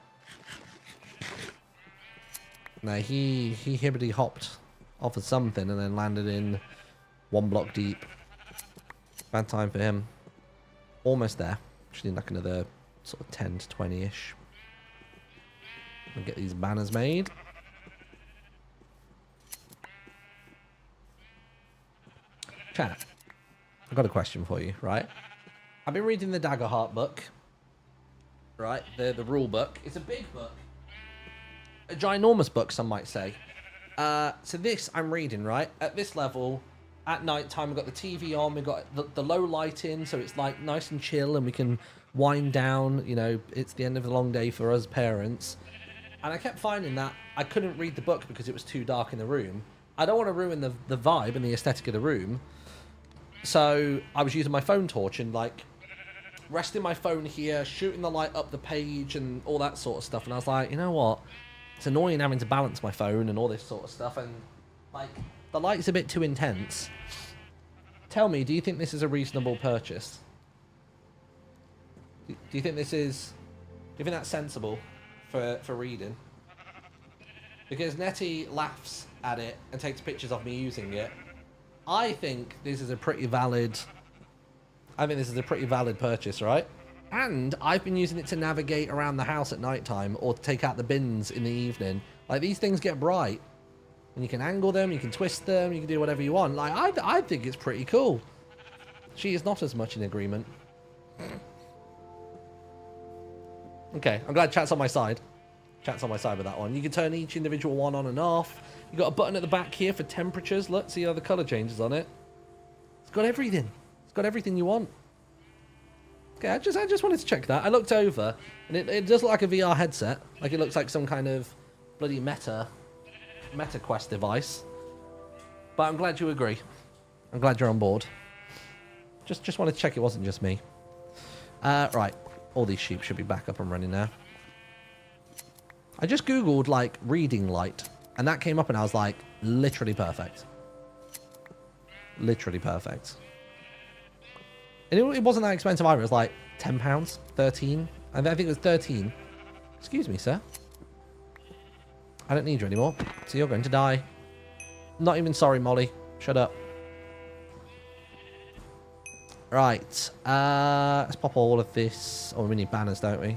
no, he hibbity hopped off of something and then landed in 1 block deep. Bad time for him. Almost there. Just need like another sort of 10 to 20-ish. And get these banners made. Chat, I've got a question for you, right? I've been reading the Daggerheart book, right? The rule book. It's a big book. A ginormous book, some might say. So this I'm reading, right? At this level, at night time, we've got the TV on, we've got the low lighting, so it's like nice and chill and we can wind down, you know, it's the end of the long day for us parents. And I kept finding that I couldn't read the book because it was too dark in the room. I don't want to ruin the vibe and the aesthetic of the room. So I was using my phone torch and like resting my phone here, shooting the light up the page and all that sort of stuff. And I was like, you know what? It's annoying having to balance my phone and all this sort of stuff. And like the light's a bit too intense. Tell me, do you think this is a reasonable purchase? Do you think this is... Do you think that's sensible for reading? Because Nettie laughs at it and takes pictures of me using it. I think this is a pretty valid... I think this is a pretty valid purchase, right? And I've been using it to navigate around the house at nighttime or to take out the bins in the evening. Like, these things get bright. And you can angle them, you can twist them, you can do whatever you want. Like, I think it's pretty cool. She is not as much in agreement. Okay, I'm glad chat's on my side. Chat's on my side with that one. You can turn each individual one on and off. You got a button at the back here for temperatures. Look, see how the color changes on it. It's got everything. It's got everything you want. Okay, I just wanted to check that. I looked over, and it does look like a VR headset. Like, it looks like some kind of bloody Meta Quest device. But I'm glad you agree. I'm glad you're on board. Just wanted to check it wasn't just me. Right. All these sheep should be back up and running now. I just googled, like, reading light, and that came up, and I was like, literally perfect. Literally perfect. And it wasn't that expensive either. It was like £10, 13. I think it was 13. Excuse me, sir. I don't need you anymore, so you're going to die. Not even sorry, Molly. Shut up. Right. Let's pop all of this. Oh, we need banners, don't we?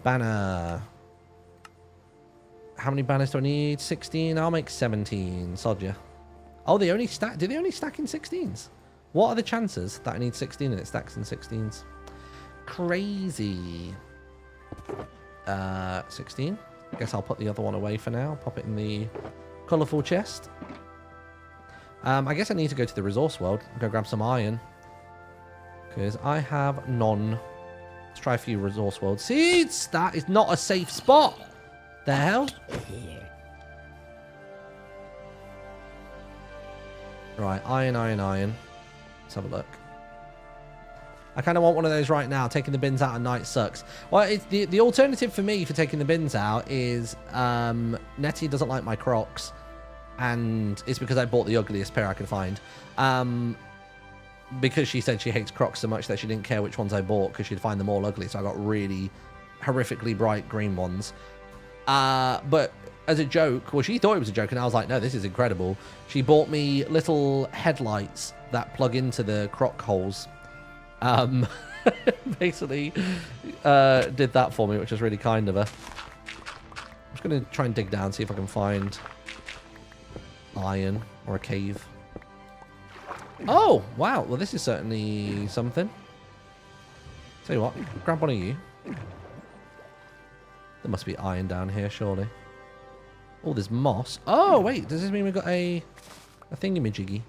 Banner. How many banners do I need? 16? I'll make 17. Sod ya. Oh, they only stack. Do they only stack in 16s? What are the chances that I need 16 and it stacks in 16s? Crazy. 16. I guess I'll put the other one away for now. Pop it in the colourful chest. I guess I need to go to the resource world and go grab some iron. Because I have none. Let's try a few resource world seeds. That is not a safe spot. The hell? Right, iron, iron, iron. Let's have a look. I kind of want one of those right now. Taking the bins out at night sucks. Well, it's the alternative for me for taking the bins out is Nettie doesn't like my Crocs. And it's because I bought the ugliest pair I could find. Because she said she hates Crocs so much that she didn't care which ones I bought because she'd find them all ugly. So I got really horrifically bright green ones. But as a joke, well, she thought it was a joke, and I was like, no, this is incredible. She bought me little headlights that plug into the Croc holes. Basically, did that for me, which was really kind of her. I'm just going to try and dig down, see if I can find iron or a cave. Oh, wow. Well, this is certainly something. Tell you what, grab one of you. There must be iron down here, surely. Oh, there's moss. Oh, wait. Does this mean we've got a thingamajiggy?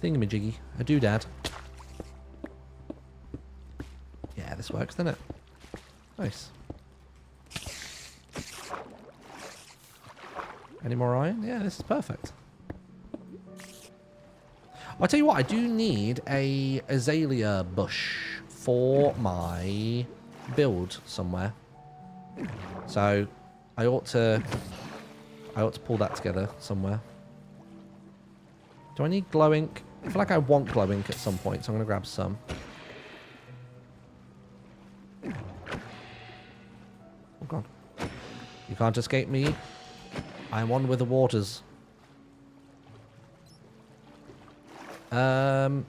Thingamajiggy. A doodad. Yeah, this works, doesn't it? Nice. Any more iron? Yeah, this is perfect. I'll tell you what, I do need a azalea bush for my build somewhere. So I ought to pull that together somewhere. Do I need glow ink? I feel like I want glow ink at some point, so I'm going to grab some. Oh god. You can't escape me. I am one with the waters. Yeah,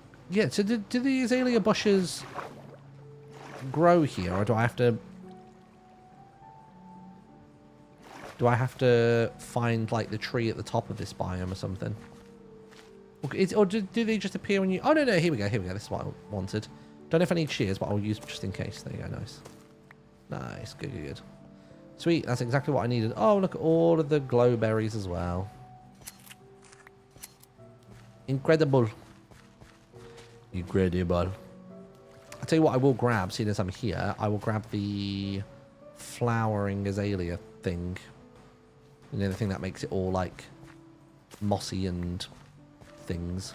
so do the azalea bushes grow here, or do I have to find, like, the tree at the top of this biome or something? Or do they just appear when you... Oh, no, here we go, this is what I wanted. Don't know if I need shears, but I'll use just in case. There you go, nice. Nice, good. Sweet, that's exactly what I needed. Oh, look at all of the glow berries as well. Incredible. I'll tell you what I will grab, seeing as I'm here. I will grab the flowering azalea thing. You know, the thing that makes it all, like, mossy and things.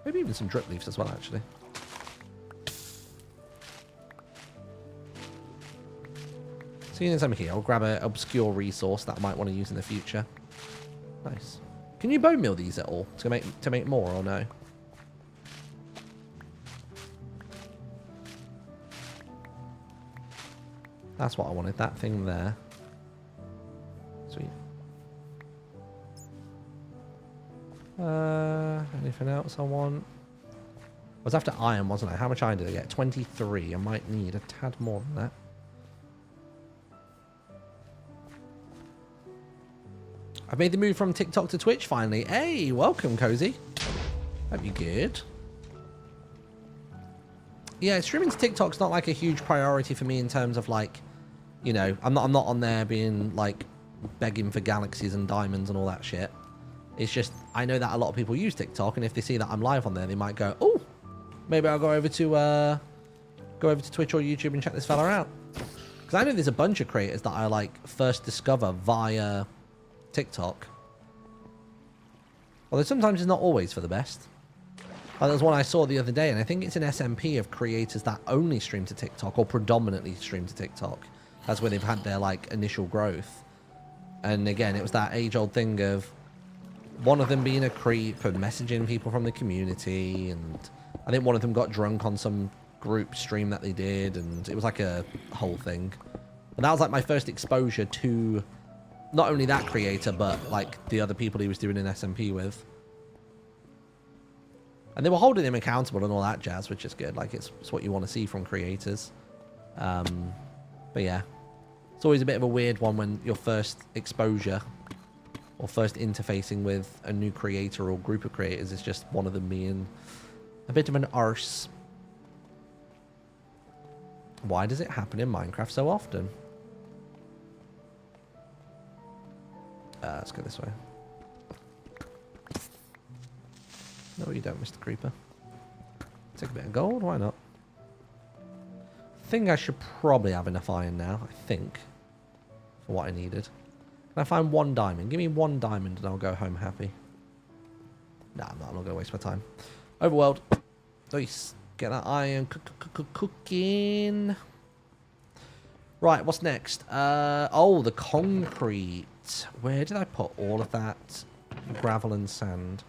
Maybe even some drip leaves as well, actually. Seeing as I'm here, I'll grab an obscure resource that I might want to use in the future. Nice. Can you bone meal these at all to make more, or no? That's what I wanted, that thing there. Sweet. Anything else I want? I was after iron, wasn't I? How much iron did I get? 23. I might need a tad more than that. I've made the move from TikTok to Twitch finally. Hey, welcome, Cozy. Hope you're good. Yeah, streaming to TikTok's not like a huge priority for me in terms of like, you know, I'm not on there being like begging for galaxies and diamonds and all that shit. It's just I know that a lot of people use TikTok, and if they see that I'm live on there, they might go, "Oh, maybe I'll go over to Twitch or YouTube and check this fella out." Because I know there's a bunch of creators that I like first discover via TikTok. Although sometimes it's not always for the best. Like there was one I saw the other day, and I think it's an SMP of creators that only stream to TikTok or predominantly stream to TikTok. That's where they've had their like initial growth. And again, it was that age-old thing of one of them being a creep and messaging people from the community, and I think one of them got drunk on some group stream that they did, and it was like a whole thing. And that was like my first exposure to not only that creator, but like the other people he was doing an SMP with. And they were holding him accountable and all that jazz, which is good. Like it's what you want to see from creators. But yeah, it's always a bit of a weird one when your first exposure or first interfacing with a new creator or group of creators is just one of them being a bit of an arse. Why does it happen in Minecraft so often? Let's go this way. No, you don't, Mr. Creeper. Take a bit of gold, why not? I think I should probably have enough iron now, I think, for what I needed. Can I find one diamond? Give me one diamond and I'll go home happy. Nah, I'm not going to waste my time. Overworld. Nice. Get that iron cooking. Right, what's next? Oh, the concrete. Where did I put all of that gravel and sand?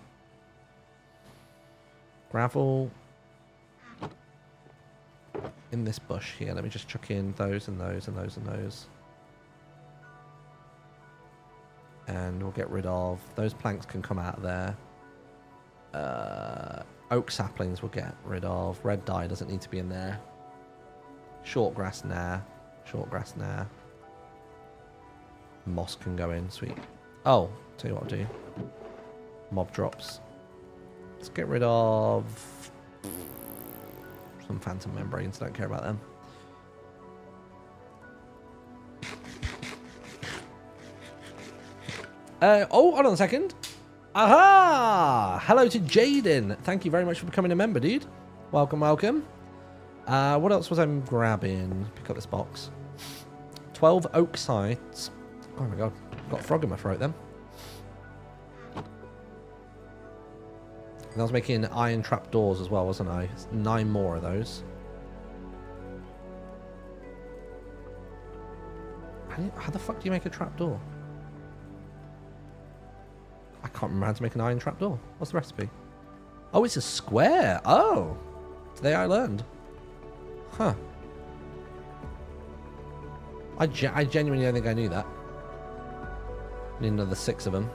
Gravel in this bush here. Let me just chuck in those and those and those and those. And we'll get rid of those planks. Can come out of there. Oak saplings we'll get rid of. Red dye doesn't need to be in there. Short grass, nah. Short grass, nah. Moss can go in, sweet. Oh, tell you what I'll do. Mob drops. Let's get rid of some phantom membranes. Don't care about them. Oh, hold on a second. Aha! Hello to Jaden. Thank you very much for becoming a member, dude. Welcome, welcome. What else was I grabbing? Pick up this box. 12 oak sides. Oh my god. Got a frog in my throat then. And I was making iron trap doors as well, wasn't I? 9 more of those. How the fuck do you make a trap door? I can't remember how to make an iron trap door. What's the recipe? Oh, it's a square. Oh. Today I learned. Huh. I genuinely don't think I knew that. Need another 6 of them.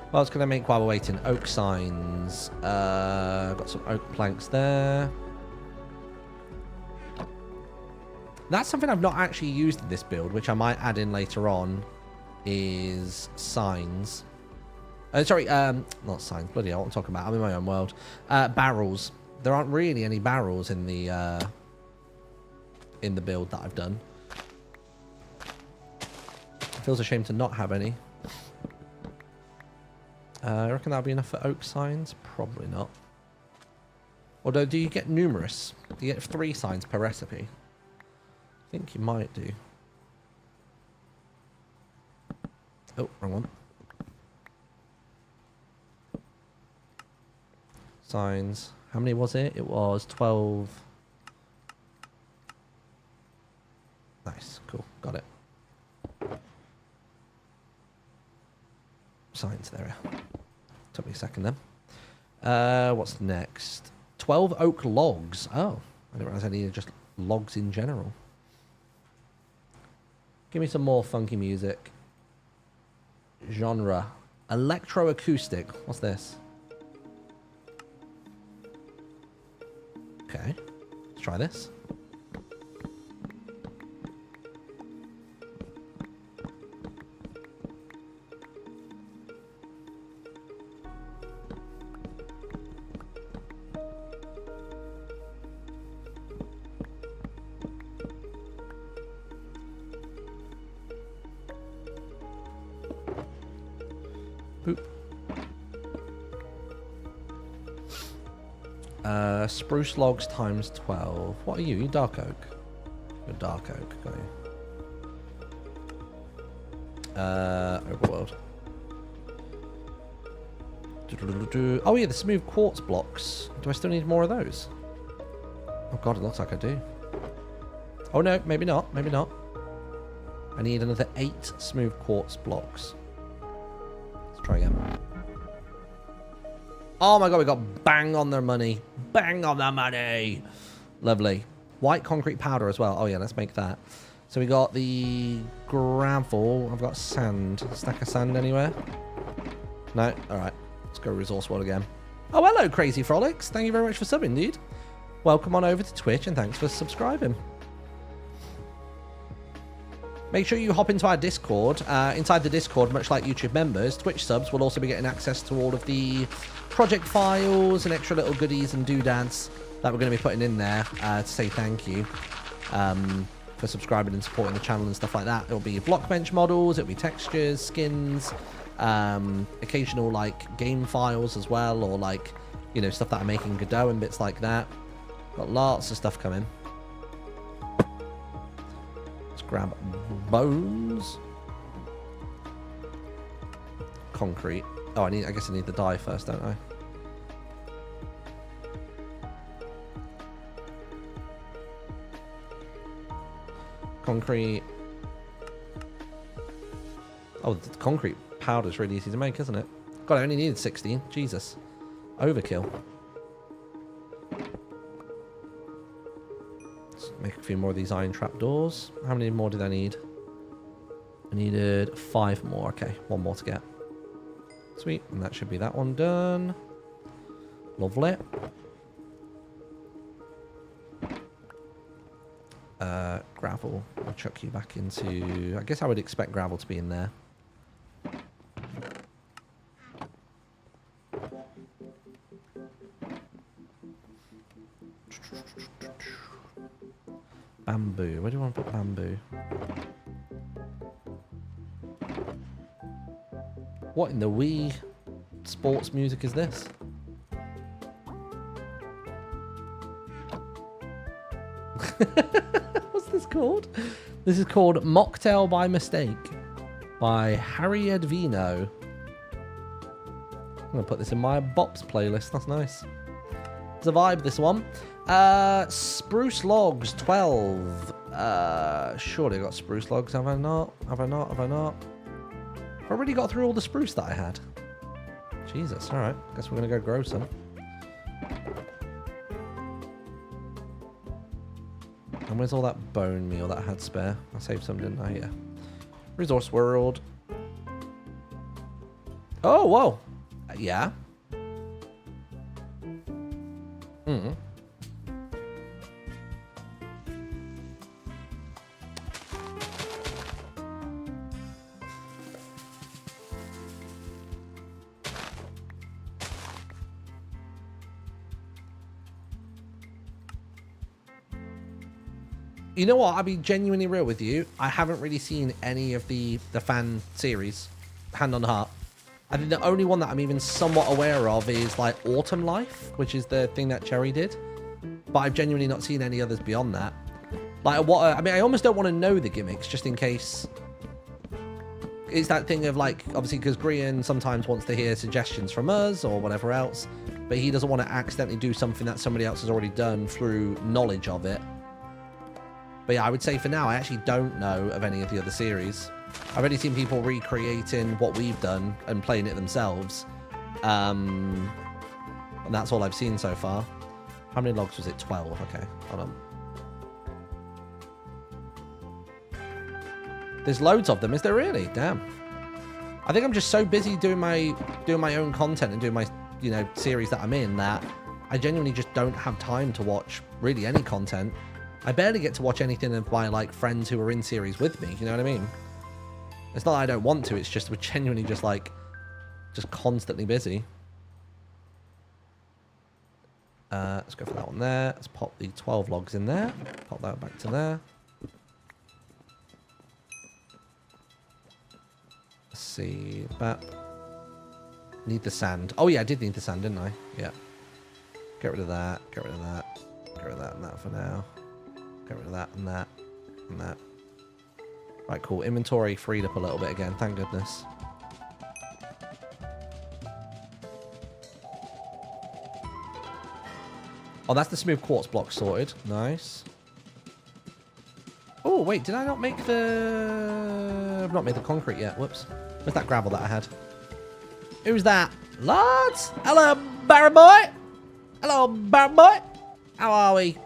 What else can I make while we're waiting? Oak signs. Got some oak planks there. That's something I've not actually used in this build, which I might add in later on, is signs. Sorry, not signs. Bloody hell, what I'm talking about. I'm in my own world. Barrels. There aren't really any barrels in the build that I've done. It feels a shame to not have any. I reckon that'll be enough for oak signs? Probably not. Although, do you get numerous? Do you get 3 signs per recipe? I think you might do. Oh, wrong one. Signs. How many was it? It was 12. Nice. Cool. Got it. Signs. There we are. Took me a second then. What's next? 12 oak logs. Oh. I didn't realize I needed just logs in general. Give me some more funky music. Genre. Electroacoustic. What's this? Let's try this. Boop. Spruce logs times 12. What are you? You dark oak? You're dark oak, got you. Overworld. Oh yeah, the smooth quartz blocks. Do I still need more of those? Oh god, it looks like I do. Oh no, maybe not, maybe not. I need another 8 smooth quartz blocks. Let's try again. Oh my god, we got bang on their money. Bang on the money. Lovely. White concrete powder as well. Oh yeah, let's make that. So we got the gravel. I've got sand. Stack of sand anywhere? No? Alright. Let's go resource world again. Oh, hello, Crazy Frolics. Thank you very much for subbing, dude. Welcome on over to Twitch and thanks for subscribing. Make sure you hop into our Discord. Inside the Discord, much like YouTube members, Twitch subs will also be getting access to all of the project files and extra little goodies and doodads that we're going to be putting in there to say thank you for subscribing and supporting the channel and stuff like that. It'll be block bench models, it'll be textures, skins, occasional like game files as well, or like, you know, stuff that I'm making Godot and bits like that. Got lots of stuff coming. Grab bones. Concrete. Oh, I guess I need the dye first, don't I? Concrete. Oh, the concrete powder's really easy to make, isn't it? God, I only needed 16. Jesus. Overkill. Make a few more of these iron trapdoors. How many more did I need? I needed 5 more. Okay, 1 more to get. Sweet. And that should be that one done. Lovely. Gravel. I'll chuck you back into... I guess I would expect gravel to be in there. Bamboo. Where do you want to put bamboo? What in the wee sports music is this? What's this called? This is called Mocktail by Mistake by Harry Edvino. I'm going to put this in my Bops playlist. That's nice. It's a vibe, this one. Spruce logs, 12. Surely I got spruce logs, have I not? Have I not? Have I not? I've already got through all the spruce that I had. Jesus, alright. Guess we're going to go grow some. And where's all that bone meal that I had spare? I saved some, didn't I? Yeah. Resource world. Oh, whoa. Yeah. Hmm. You know what? I'll be genuinely real with you. I haven't really seen any of the fan series, hand on heart. I think the only one that I'm even somewhat aware of is like Autumn Life, which is the thing that Cherry did. But I've genuinely not seen any others beyond that. Like what? I mean, I almost don't want to know the gimmicks just in case. It's that thing of like, obviously, because Grian sometimes wants to hear suggestions from us or whatever else, but he doesn't want to accidentally do something that somebody else has already done through knowledge of it. But yeah, I would say for now, I actually don't know of any of the other series. I've only seen people recreating what we've done and playing it themselves. And that's all I've seen so far. How many logs was it? 12. Okay, hold on. There's loads of them. Is there really? Damn. I think I'm just so busy doing my own content and doing my, you know, series that I'm in that I genuinely just don't have time to watch really any content. I barely get to watch anything of my like friends who are in series with me. You know what I mean? It's not that I don't want to. It's just we're genuinely just like just constantly busy. Let's go for that one there. Let's pop the 12 logs in there. Pop that back to there. Let's see. That. Need the sand. Oh, yeah, I did need the sand, didn't I? Yeah. Get rid of that. Get rid of that. Get rid of that and that for now. Get rid of that and that and that. Right, cool. Inventory freed up a little bit again. Thank goodness. Oh, that's the smooth quartz block sorted. Nice. Oh, wait. Did I not make the... I've not made the concrete yet. Whoops. Where's that gravel that I had? Who's that? Lads? Hello, Barry boy. Hello, Barry boy. How are we?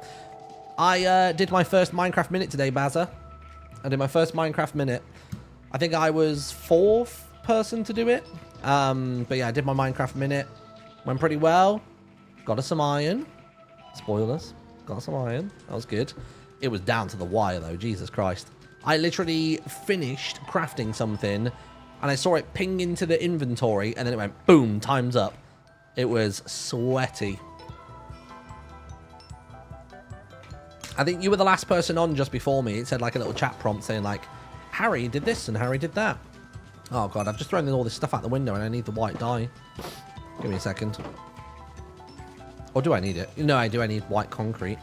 I did my first Minecraft minute today, Bazza. I did my first Minecraft minute. I think I was 4th person to do it. But yeah, I did my Minecraft minute. Went pretty well. Got us some iron. Spoilers. Got us some iron. That was good. It was down to the wire, though. Jesus Christ. I literally finished crafting something, and I saw it ping into the inventory, and then it went, boom, time's up. It was sweaty. I think you were the last person on just before me. It said like a little chat prompt saying like, Harry did this and Harry did that. Oh, God, I've just thrown all this stuff out the window, and I need the white dye. Give me a second. Or do I need it? No, I do. I need white concrete.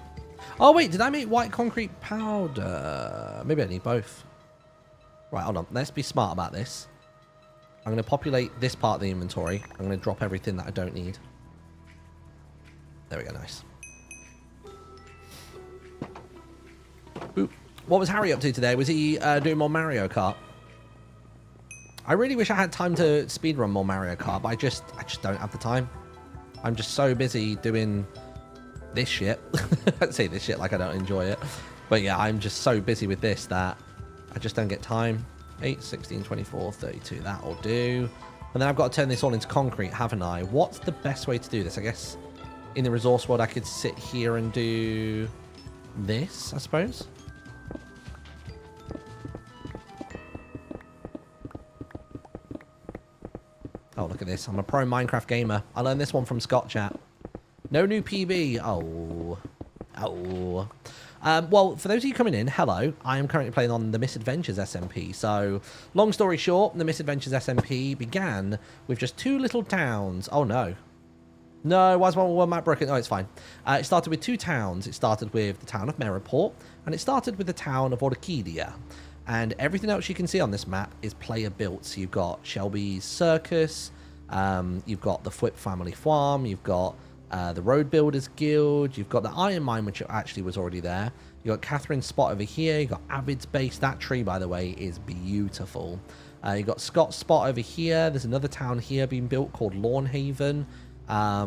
Oh, wait. Did I make white concrete powder? Maybe I need both. Right, hold on. Let's be smart about this. I'm going to populate this part of the inventory. I'm going to drop everything that I don't need. There we go. Nice. Boop. What was Harry up to today? Was he doing more Mario Kart? I really wish I had time to speedrun more Mario Kart, but I just don't have the time. I'm just so busy doing this shit. I'd say this shit like I don't enjoy it. But yeah, I'm just so busy with this that I just don't get time. 8, 16, 24, 32. That'll do. And then I've got to turn this all into concrete, haven't I? What's the best way to do this? I guess in the resource world, I could sit here and do this, I suppose. Oh, look at this. I'm a pro Minecraft gamer. I learned this one from Scott Chat. No new PB. Oh. Oh. Well, for those of you coming in, hello. I am currently playing on the Misadventures SMP. So, long story short, the Misadventures SMP began with just 2 little towns. Oh, no. No, why is one map broken? Oh, it's fine. It started with 2 towns. It started with the town of Merriport, and it started with the town of Orchidia. And everything else you can see on this map is player built. So you've got Shelby's Circus, you've got the Fwip Family Farm, you've got the Road Builders Guild, you've got the Iron Mine, which actually was already there. You've got Catherine's spot over here, you've got Avid's base. That tree, by the way, is beautiful. You've got Scott's spot over here. There's another town here being built called Lawnhaven.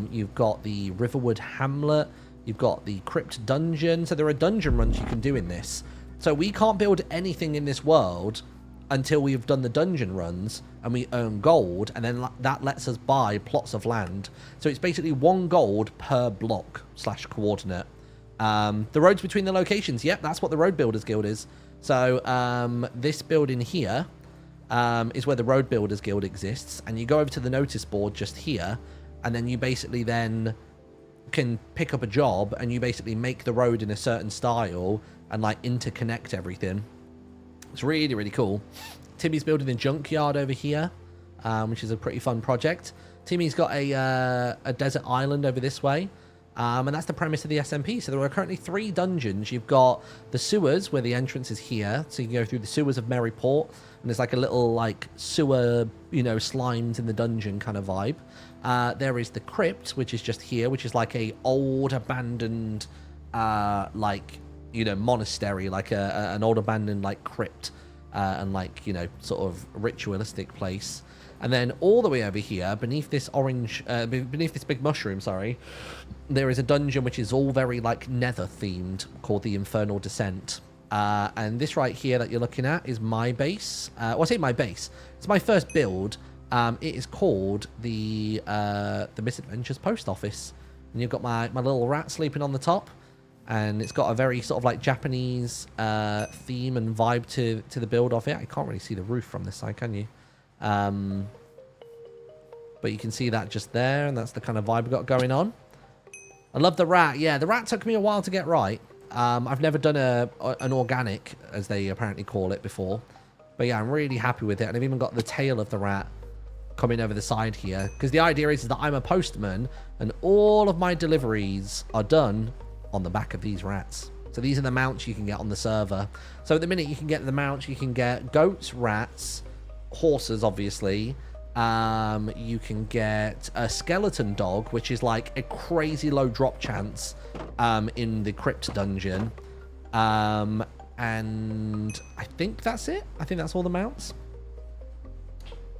You've got the Riverwood Hamlet. You've got the Crypt Dungeon. So there are dungeon runs you can do in this. So we can't build anything in this world until we've done the dungeon runs and we earn gold, and then that lets us buy plots of land. So it's basically 1 gold per block / coordinate. The roads between the locations, yep, that's what the Road Builders Guild is. So this building here is where the Road Builders Guild exists, and you go over to the notice board just here, and then you basically then can pick up a job, and you basically make the road in a certain style and like interconnect everything. It's really, really cool. Timmy's building a junkyard over here, which is a pretty fun project. Timmy's got a desert island over this way, and that's the premise of the SMP. So there are currently 3 dungeons. You've got the sewers, where the entrance is here, so you can go through the sewers of Merryport, and there's like a little like sewer, you know, slimes in the dungeon kind of vibe. There is the crypt, which is just here, which is like a old abandoned like, you know, monastery, like an old abandoned like crypt, and like, you know, sort of ritualistic place. And then all the way over here, beneath this orange, beneath this big mushroom, sorry, there is a dungeon which is all very like nether themed, called the Infernal Descent. And this right here that you're looking at is my base. Well, I say my base. It's my first build. It is called the Misadventures Post Office. And you've got my little rat sleeping on the top. And it's got a very sort of like Japanese theme and vibe to the build of it. I can't really see the roof from this side, can you? But you can see that just there, and that's the kind of vibe we've got going on. I love the rat. Yeah, the rat took me a while to get right. I've never done an organic, as they apparently call it, before. But yeah, I'm really happy with it. And I've even got the tail of the rat coming over the side here. Because the idea is that I'm a postman, and all of my deliveries are done on the back of these rats. So these are the mounts you can get on the server. So at the minute, you can get the mounts. You can get goats, rats, horses, obviously. You can get a skeleton dog, which is like a crazy low drop chance in the crypt dungeon. And I think that's it. I think that's all the mounts.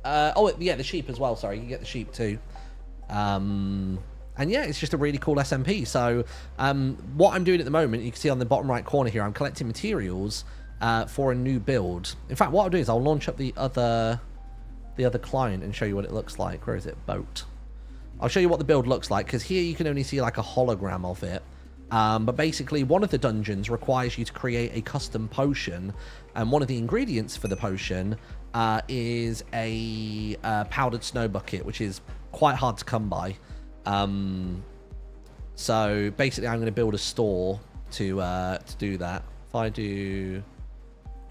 Oh, yeah, the sheep as well. Sorry, you get the sheep too. And yeah, it's just a really cool SMP. So what I'm doing at the moment, you can see on the bottom right corner here, I'm collecting materials for a new build. In fact, what I'll do is I'll launch up the other client and show you what it looks like. Where is it? Boat. I'll show you what the build looks like, because here you can only see like a hologram of it. But basically, one of the dungeons requires you to create a custom potion, and one of the ingredients for the potion is a powdered snow bucket, which is quite hard to come by. So basically, I'm going to build a store to do that. If I do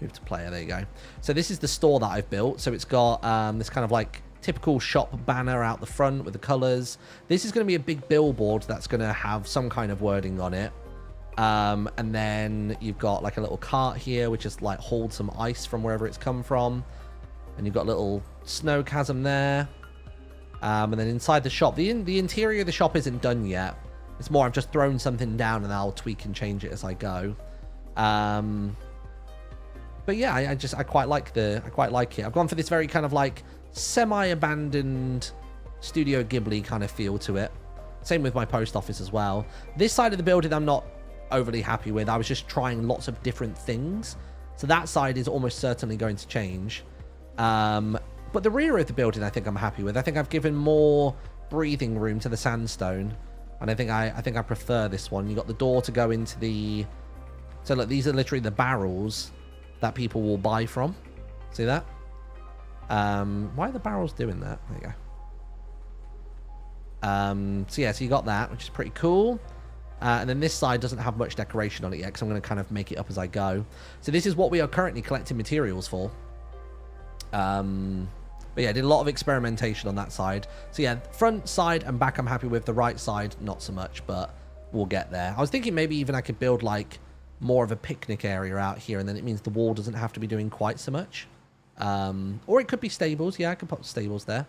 move to player, there you go. So this is the store that I've built. So it's got this kind of like typical shop banner out the front with the colors. This is going to be a big billboard that's going to have some kind of wording on it. And then you've got like a little cart here, which is like holds some ice from wherever it's come from. And you've got a little snow chasm there. And then inside the shop, the interior of the shop isn't done yet. It's more I've just thrown something down and I'll tweak and change it as I go. But yeah, I quite like it. I've gone for this very kind of like semi-abandoned Studio Ghibli kind of feel to it. Same with my post office as well. This side of the building I'm not overly happy with. I was just trying lots of different things. So that side is almost certainly going to change. But the rear of the building I think I'm happy with. I think I've given more breathing room to the sandstone. And I think I prefer this one. You got the door to go into the... So look, these are literally the barrels that people will buy from. See that? Why are the barrels doing that? There you go. So yeah, so you got that, which is pretty cool. And then this side doesn't have much decoration on it yet, because I'm going to kind of make it up as I go. So this is what we are currently collecting materials for. But yeah, I did a lot of experimentation on that side. So yeah, front, side, and back I'm happy with. The right side, not so much, but we'll get there. I was thinking maybe even I could build like more of a picnic area out here, and then it means the wall doesn't have to be doing quite so much. Or it could be stables. Yeah, I could put stables there.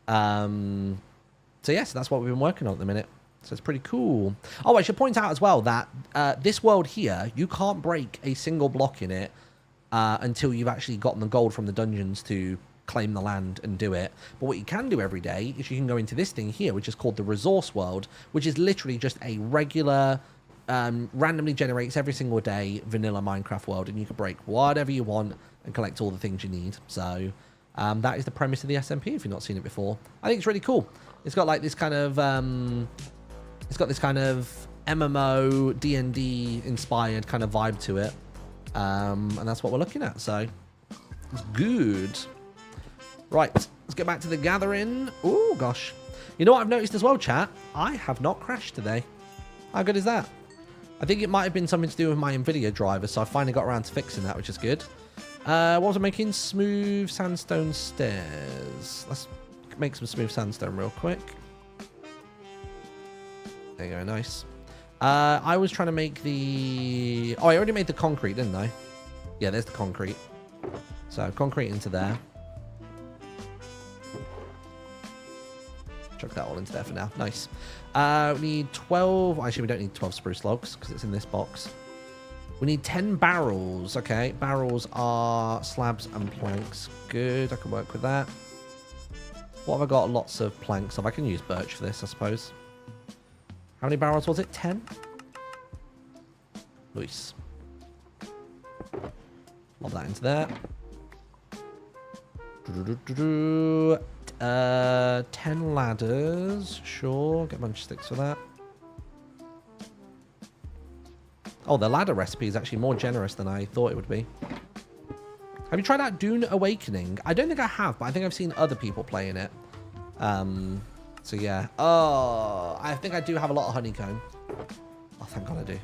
So yes, that's what we've been working on at the minute. So it's pretty cool. Oh, I should point out as well that this world here, you can't break a single block in it until you've actually gotten the gold from the dungeons to claim the land and do it. But what you can do every day is you can go into this thing here, which is called the resource world, which is literally just a regular, randomly generates every single day vanilla Minecraft world, and you can break whatever you want and collect all the things you need. So that is the premise of the SMP, if you've not seen it before. I think it's really cool. It's got like this kind of it's got this kind of MMO D&D inspired kind of vibe to it. And that's what we're looking at, so it's good. Right, let's get back to the gathering. Oh gosh, you know what I've noticed as well, chat? I have not crashed today. How good is that? I think it might have been something to do with my NVIDIA driver, so I finally got around to fixing that, which is good. What was I making? Smooth sandstone stairs. Let's make some smooth sandstone real quick. There you go, nice. I was trying to make the... Oh, I already made the concrete, didn't I? Yeah, there's the concrete. So, concrete into there. Chuck that all into there for now. Nice. We need 12... Actually, we don't need 12 spruce logs, because it's in this box. We need 10 barrels. Okay, barrels are slabs and planks. Good, I can work with that. What have I got? Lots of planks of. I can use birch for this, I suppose. How many barrels was it? 10? Nice. Lob that into there. 10 ladders. Sure, get a bunch of sticks for that. Oh, the ladder recipe is actually more generous than I thought it would be. Have you tried out Dune Awakening? I don't think I have, but I think I've seen other people playing it. So yeah. Oh, I think I do have a lot of honeycomb. Oh, thank God I do.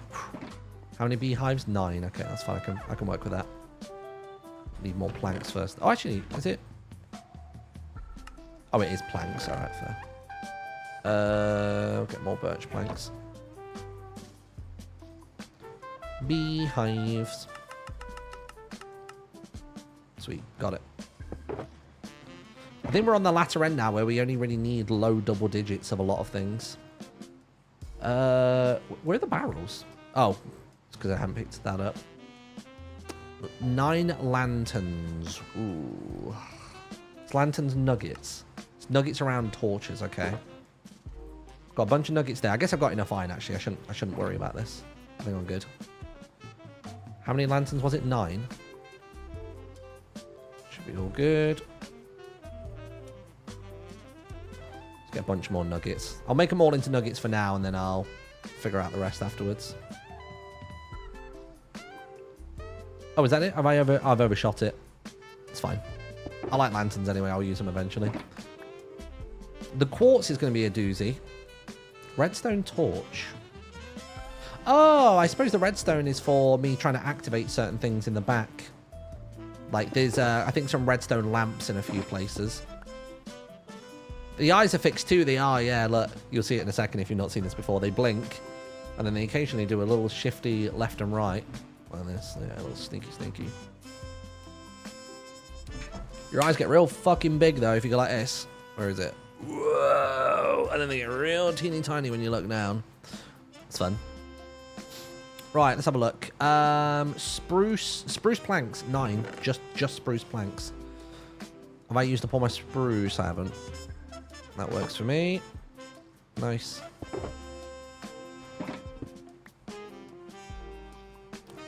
How many beehives? 9. Okay, that's fine. I can work with that. Need more planks first. Oh, actually, is it? Oh, it is planks. All right, fair. I'll get more birch planks. Beehives. Sweet, got it. I think we're on the latter end now where we only really need low double digits of a lot of things. Where are the barrels? Oh, it's because I haven't picked that up. 9 lanterns. Ooh. It's lanterns and nuggets. It's nuggets around torches, okay. Got a bunch of nuggets there. I guess I've got enough iron, actually. I shouldn't worry about this. I think I'm good. How many lanterns was it? 9. Should be all good. Let's get a bunch more nuggets. I'll make them all into nuggets for now, and then I'll figure out the rest afterwards. Oh, is that it? I've overshot it. It's fine. I like lanterns anyway. I'll use them eventually. The quartz is going to be a doozy. Redstone torch. Oh, I suppose the redstone is for me trying to activate certain things in the back. Like there's, I think, some redstone lamps in a few places. The eyes are fixed too. They are, yeah. Look, you'll see it in a second if you've not seen this before. They blink, and then they occasionally do a little shifty left and right. Like this, yeah, a little sneaky. Your eyes get real fucking big though if you go like this. Where is it? Whoa! And then they get real teeny tiny when you look down. It's fun. Right, let's have a look. Spruce planks, 9. Just spruce planks. Have I used up all my spruce? I haven't. That works for me. Nice.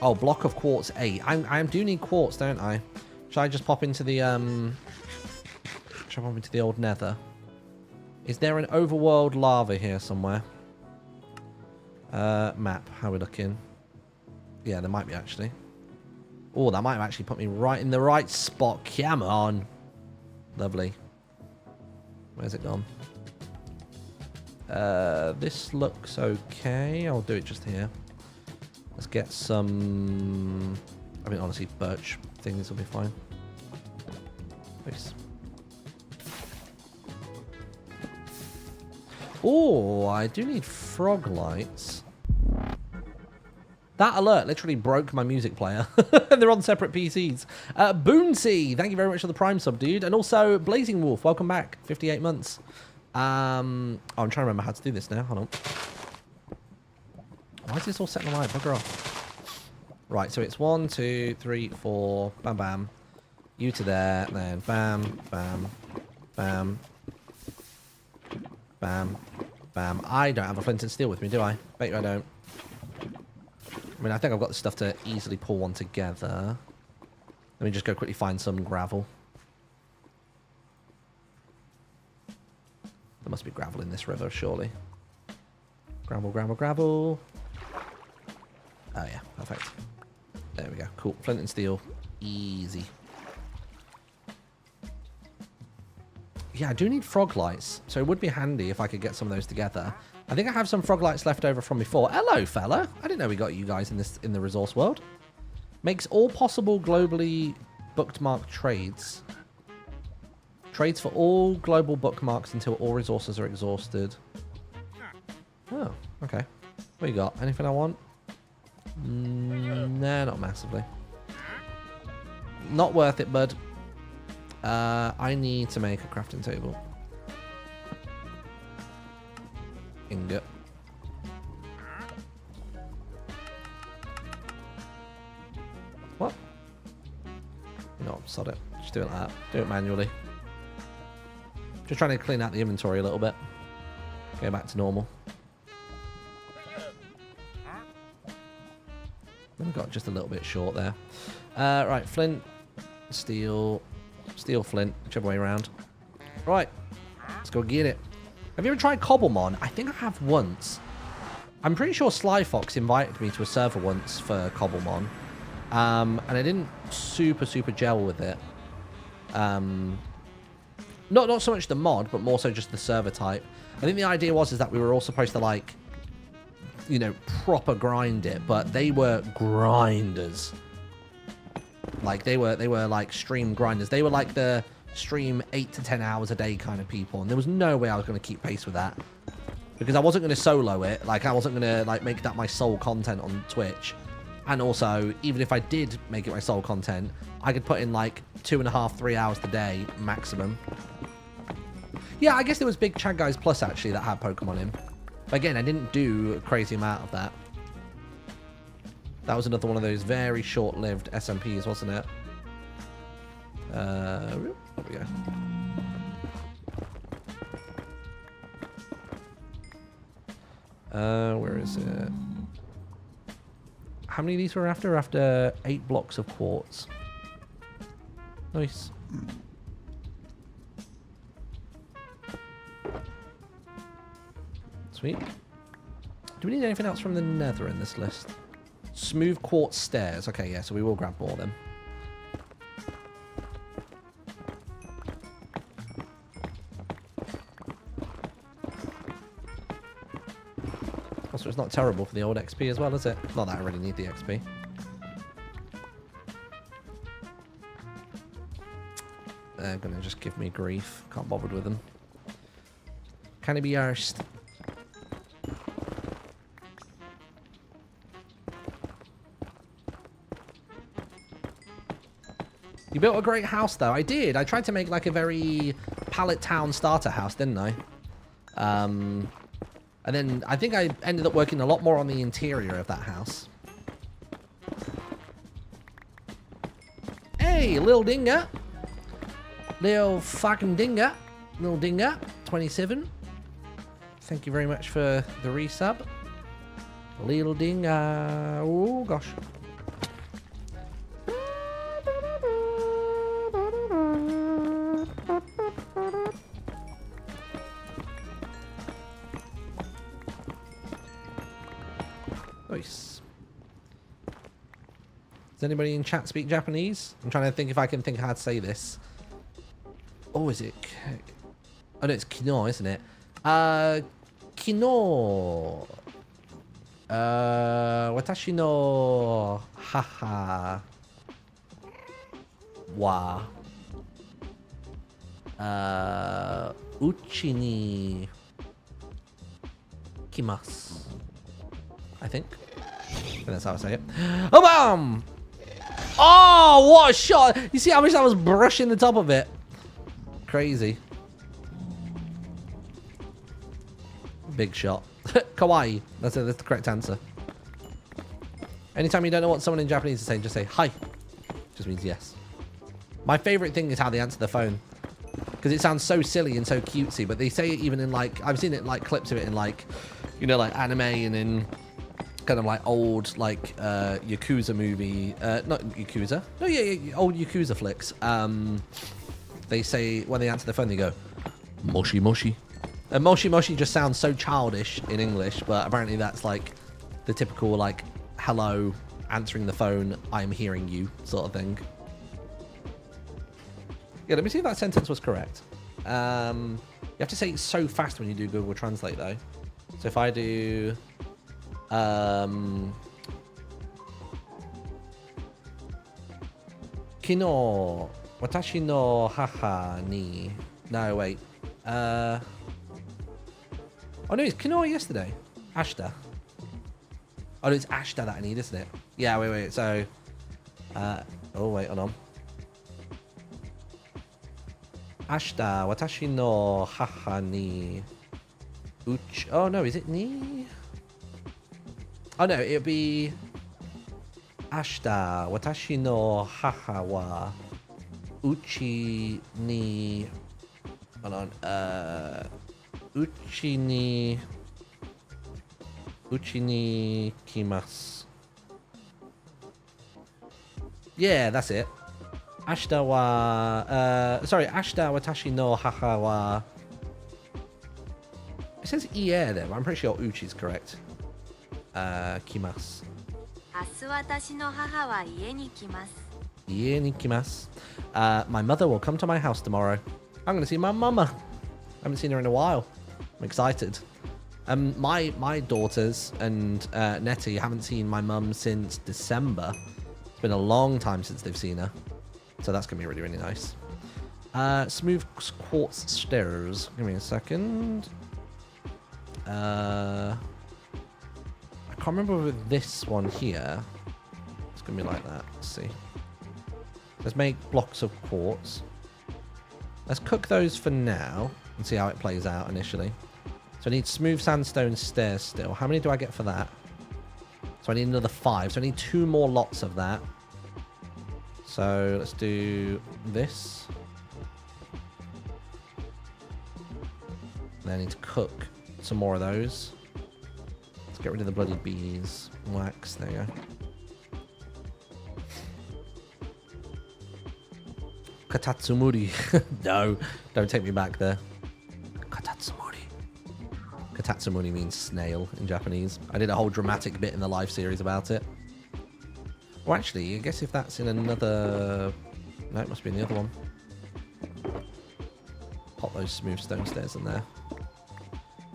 Oh, block of quartz 8. I do need quartz, don't I? Should I just pop into the old nether? Is there an overworld lava here somewhere? Map. How are we looking? Yeah, there might be actually. Oh, that might have actually put me right in the right spot. Come on. Lovely. Where's it gone? This looks okay. I'll do it just here. Let's get some... I mean, honestly, birch things will be fine. Nice. Oh, I do need frog lights. That alert literally broke my music player. They're on separate PCs. Boonsy, thank you very much for the Prime sub, dude. And also, Blazing Wolf, welcome back. 58 months. Oh, I'm trying to remember how to do this now. Hold on. Why is this all set on light? Bugger off. Right, so it's 1, 2, 3, 4. Bam, bam. You to there. Then bam, bam, bam. Bam, bam. I don't have a flint and steel with me, do I? Bet you I don't. I mean, I think I've got the stuff to easily pull one together. Let me just go quickly find some gravel. There must be gravel in this river, surely. Gravel, gravel, gravel. Oh, yeah. Perfect. There we go. Cool. Flint and steel. Easy. Yeah, I do need frog lights, so it would be handy if I could get some of those together. I think I have some frog lights left over from before. Hello, fella. I didn't know we got you guys in the resource world. Makes all possible globally bookmarked trades. Trades for all global bookmarks until all resources are exhausted. Oh, okay. What you got? Anything I want? Nah, not massively. Not worth it, bud. I need to make a crafting table. Ingot. What? No, sod it. Just do it like that. Do it manually. Just trying to clean out the inventory a little bit. Go back to normal. Then we got just a little bit short there. Right, flint, steel, steel, flint, whichever way around. Right. Let's go get it. Have you ever tried Cobblemon? I think I have once. I'm pretty sure Sly Fox invited me to a server once for Cobblemon. And I didn't super gel with it. Not so much the mod, but more so just the server type. I think the idea was that we were all supposed to, like, you know, proper grind it, but they were grinders. Like, they were like stream grinders. They were like the stream 8 to 10 hours a day kind of people, and there was no way I was going to keep pace with that. Because I wasn't going to solo it. Like, I wasn't going to, like, make that my sole content on Twitch. And also, even if I did make it my sole content, I could put in, like, 2.5, 3 hours a day maximum. Yeah, I guess there was Big Chad Guys Plus, actually, that had Pokemon in. But again, I didn't do a crazy amount of that. That was another one of those very short-lived SMPs, wasn't it? There we go. Where is it? How many of these were after? After 8 blocks of quartz. Nice. Sweet. Do we need anything else from the nether in this list? Smooth quartz stairs. Okay, yeah, so we will grab more of them. Also, it's not terrible for the old XP as well, is it? Not that I really need the XP. They're gonna just give me grief. Can't bother with them. Can he be arsed? You built a great house, though. I did. I tried to make, like, a very Pallet Town starter house, didn't I? And then I think I ended up working a lot more on the interior of that house. Hey, little dinger. Little fucking dinger. Little dinger. 27. Thank you very much for the resub. Little dinger. Oh, gosh. Nice. Does anybody in chat speak Japanese? I'm trying to think if I can think how to say this. Oh, is it? Oh, no, it's kino, isn't it? Kino. Watashi no haha wa uchi ni kimasu. I think that's how I say it. Oh, bam! Oh, what a shot! You see how much that was brushing the top of it? Crazy. Big shot. Kawaii. That's the correct answer. Anytime you don't know what someone in Japanese is saying, just say hi. Just means yes. My favorite thing is how they answer the phone. Because it sounds so silly and so cutesy, but they say it even in, like, I've seen it, like, clips of it in, like, you know, like anime and in kind of like old, like, Yakuza movie, not Yakuza, no, yeah, old Yakuza flicks. They say, when they answer the phone, they go, Moshi Moshi. And Moshi Moshi just sounds so childish in English, but apparently that's, like, the typical, like, hello, answering the phone, I'm hearing you, sort of thing. Yeah, let me see if that sentence was correct. You have to say it so fast when you do Google Translate, though. So if I do... Kino, watashi no haha ni... No, wait. Oh, no, it's Kino yesterday. Ashita. Oh, no, it's Ashita that I need, isn't it? Yeah, wait. So... oh, wait, hold on. Ashita, watashi no haha ni... Uch... Oh, no, is it ni? Oh, no, it'll be... Ashita, watashi no haha wa uchi ni... Hold on. Uchi ni kimasu. Yeah, that's it. Ashita wa... sorry, ashita watashi no haha wa... It says ie there, but I'm pretty sure uchi is correct. Kimasu. 明日私の母は家に来ます。 Ie ni kimasu. My mother will come to my house tomorrow. I'm going to see my mama. I haven't seen her in a while. I'm excited. My daughters and Nettie haven't seen my mum since December. It's been a long time since they've seen her. So that's going to be really, really nice. Smooth quartz stairs. Give me a second. I can't remember with this one here. It's going to be like that. Let's see. Let's make blocks of quartz. Let's cook those for now and see how it plays out initially. So I need smooth sandstone stairs still. How many do I get for that? So I need another 5. So I need 2 more lots of that. So let's do this. And I need to cook some more of those. Let's get rid of the bloody bees. Wax. There you go. Katatsumuri. No, don't take me back there. Katatsumuri. Katatsumuri means snail in Japanese. I did a whole dramatic bit in the live series about it. Well, actually, I guess if that's in another... No, it must be in the other one. Pop those smooth stone stairs in there.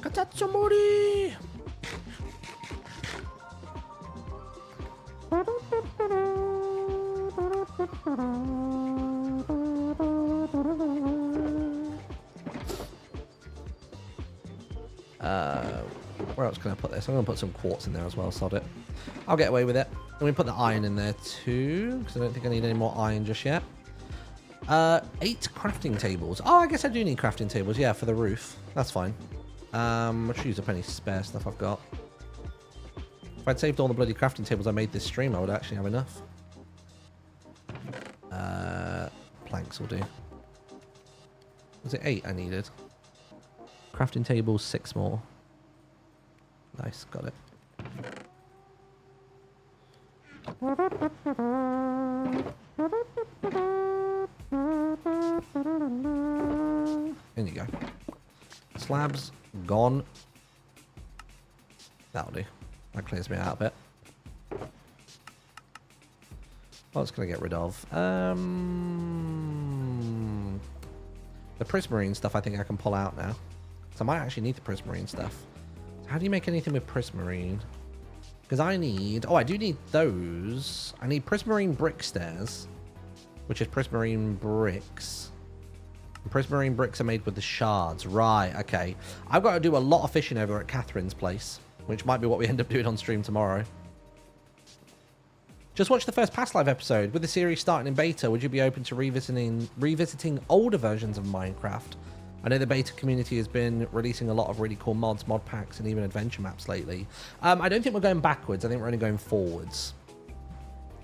Katatsumuri! Where else can I put this? I'm going to put some quartz in there as well, sod it. I'll get away with it. Let me put the iron in there too, because I don't think I need any more iron just yet. 8 crafting tables. Oh, I guess I do need crafting tables, yeah, for the roof. That's fine. I'll use up any spare stuff I've got. If I'd saved all the bloody crafting tables I made this stream, I would actually have enough. Planks will do. Was it 8 I needed? Crafting tables, 6 more. Nice, got it. In you go. Slabs gone. That'll do. That clears me out a bit. What else can I get rid of? The prismarine stuff I think I can pull out now. So I might actually need the prismarine stuff. So how do you make anything with prismarine? Because I need... Oh, I do need those. I need prismarine brick stairs, which is prismarine bricks. And prismarine bricks are made with the shards. Right, okay. I've got to do a lot of fishing over at Catherine's place, which might be what we end up doing on stream tomorrow. Just watch the first Past Life episode. With the series starting in beta, would you be open to revisiting older versions of Minecraft? I know the beta community has been releasing a lot of really cool mods, mod packs, and even adventure maps lately. I don't think we're going backwards. I think we're only going forwards.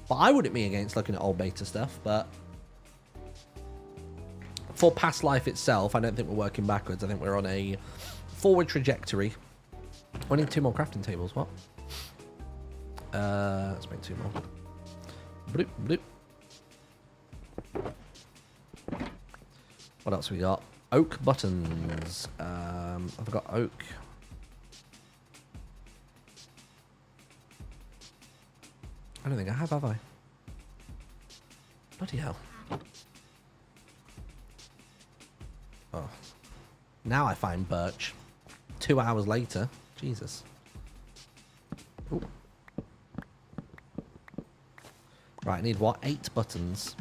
But I wouldn't be against looking at old beta stuff, but for Past Life itself, I don't think we're working backwards. I think we're on a forward trajectory. I need 2 more crafting tables. What? Let's make 2 more. Bloop, bloop. What else we got? Oak buttons. I've got oak. I don't think I have I? Bloody hell. Oh. Now I find birch. 2 hours later. Jesus. Ooh. Right, I need what? 8 buttons.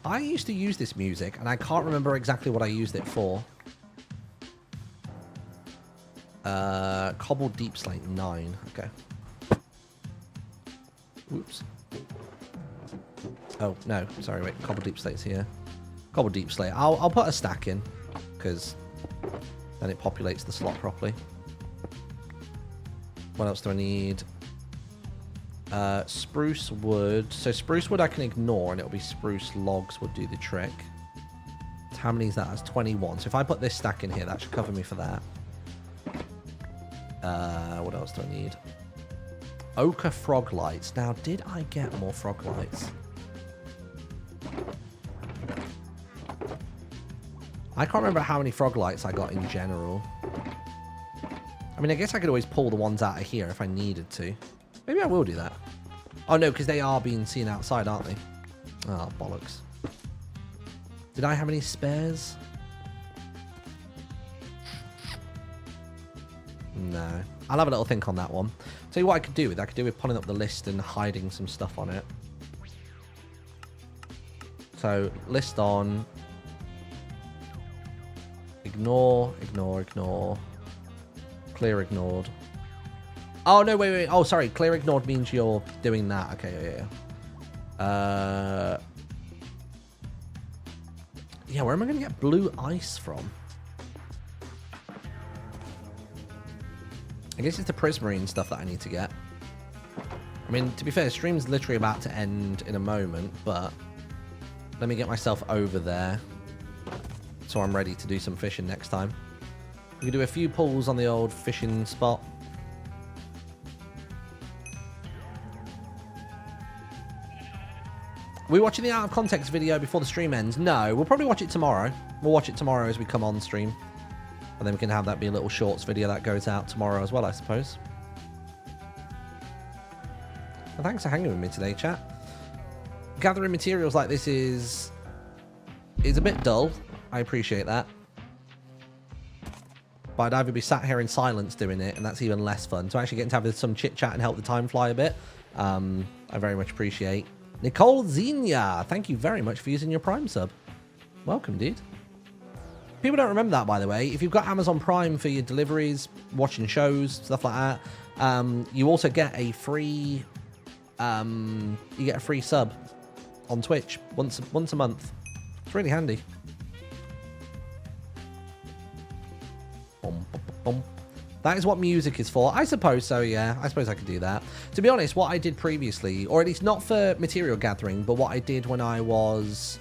I used to use this music, and I can't remember exactly what I used it for. Cobbled deep slate 9. Okay. Whoops. Oh, no. Sorry, wait. Cobbled deep slate's here. Cobbled deep slate. I'll put a stack in, because then it populates the slot properly. What else do I need? Spruce wood. So spruce wood I can ignore, and it'll be spruce logs would do the trick. How many is that? That's 21. So if I put this stack in here, that should cover me for that. What else do I need? Ochre frog lights. Now, did I get more frog lights? I can't remember how many frog lights I got in general. I mean, I guess I could always pull the ones out of here if I needed to. Maybe I will do that. Oh, no, because they are being seen outside, aren't they? Oh, bollocks. Did I have any spares? No. I'll have a little think on that one. Tell you what I could do with pulling up the list and hiding some stuff on it. So, list on. Ignore. Clear ignored. Oh, no, wait. Oh, sorry. Clear ignored means you're doing that. Okay, yeah. Yeah, where am I going to get blue ice from? I guess it's the prismarine stuff that I need to get. I mean, to be fair, the stream's literally about to end in a moment, but let me get myself over there so I'm ready to do some fishing next time. We can do a few pulls on the old fishing spot. Are we watching the out of context video before the stream ends? No, we'll probably watch it tomorrow. We'll watch it tomorrow as we come on stream. And then we can have that be a little shorts video that goes out tomorrow as well, I suppose. Well, thanks for hanging with me today, chat. Gathering materials like this is a bit dull. I appreciate that. But I'd either be sat here in silence doing it, and that's even less fun. So actually getting to have some chit-chat and help the time fly a bit, I very much appreciate. Nicole Xenia, thank you very much for using your Prime sub. Welcome, dude. People don't remember that, by the way. If you've got Amazon Prime for your deliveries, watching shows, stuff like that, you also get a free sub on Twitch once a month. It's really handy. That is what music is for. I suppose so, yeah. I suppose I could do that. To be honest, what I did previously, or at least not for material gathering, but what I did when I was...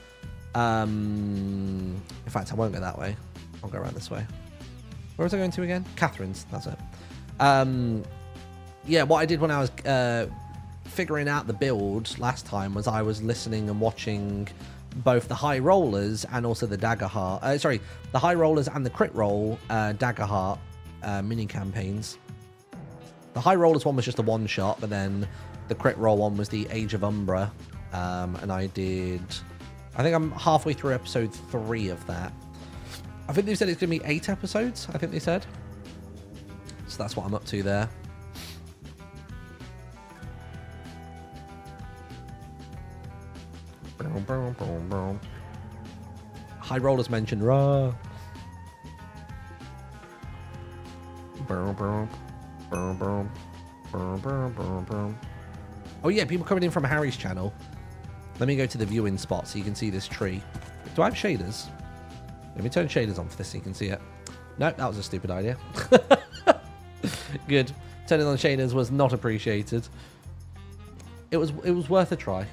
in fact, I won't go that way. I'll go around this way. Where was I going to again? Catherine's, that's it. Yeah, what I did when I was figuring out the build last time was I was listening and watching both the high rollers and also the dagger heart. The high rollers and the crit roll dagger heart mini campaigns. The high rollers one was just a one shot, but then the crit roll one was the Age of Umbra, and I think I'm halfway through episode 3 of that. I think they said it's going to be 8 episodes, I think they said. So that's what I'm up to there. High rollers mentioned. Rah. Oh yeah, people coming in from Harry's channel. Let me go to the viewing spot so you can see this tree. Do I have shaders? Let me turn shaders on for this so you can see it. No, that was a stupid idea. Good. Turning on shaders was not appreciated. It was worth a try.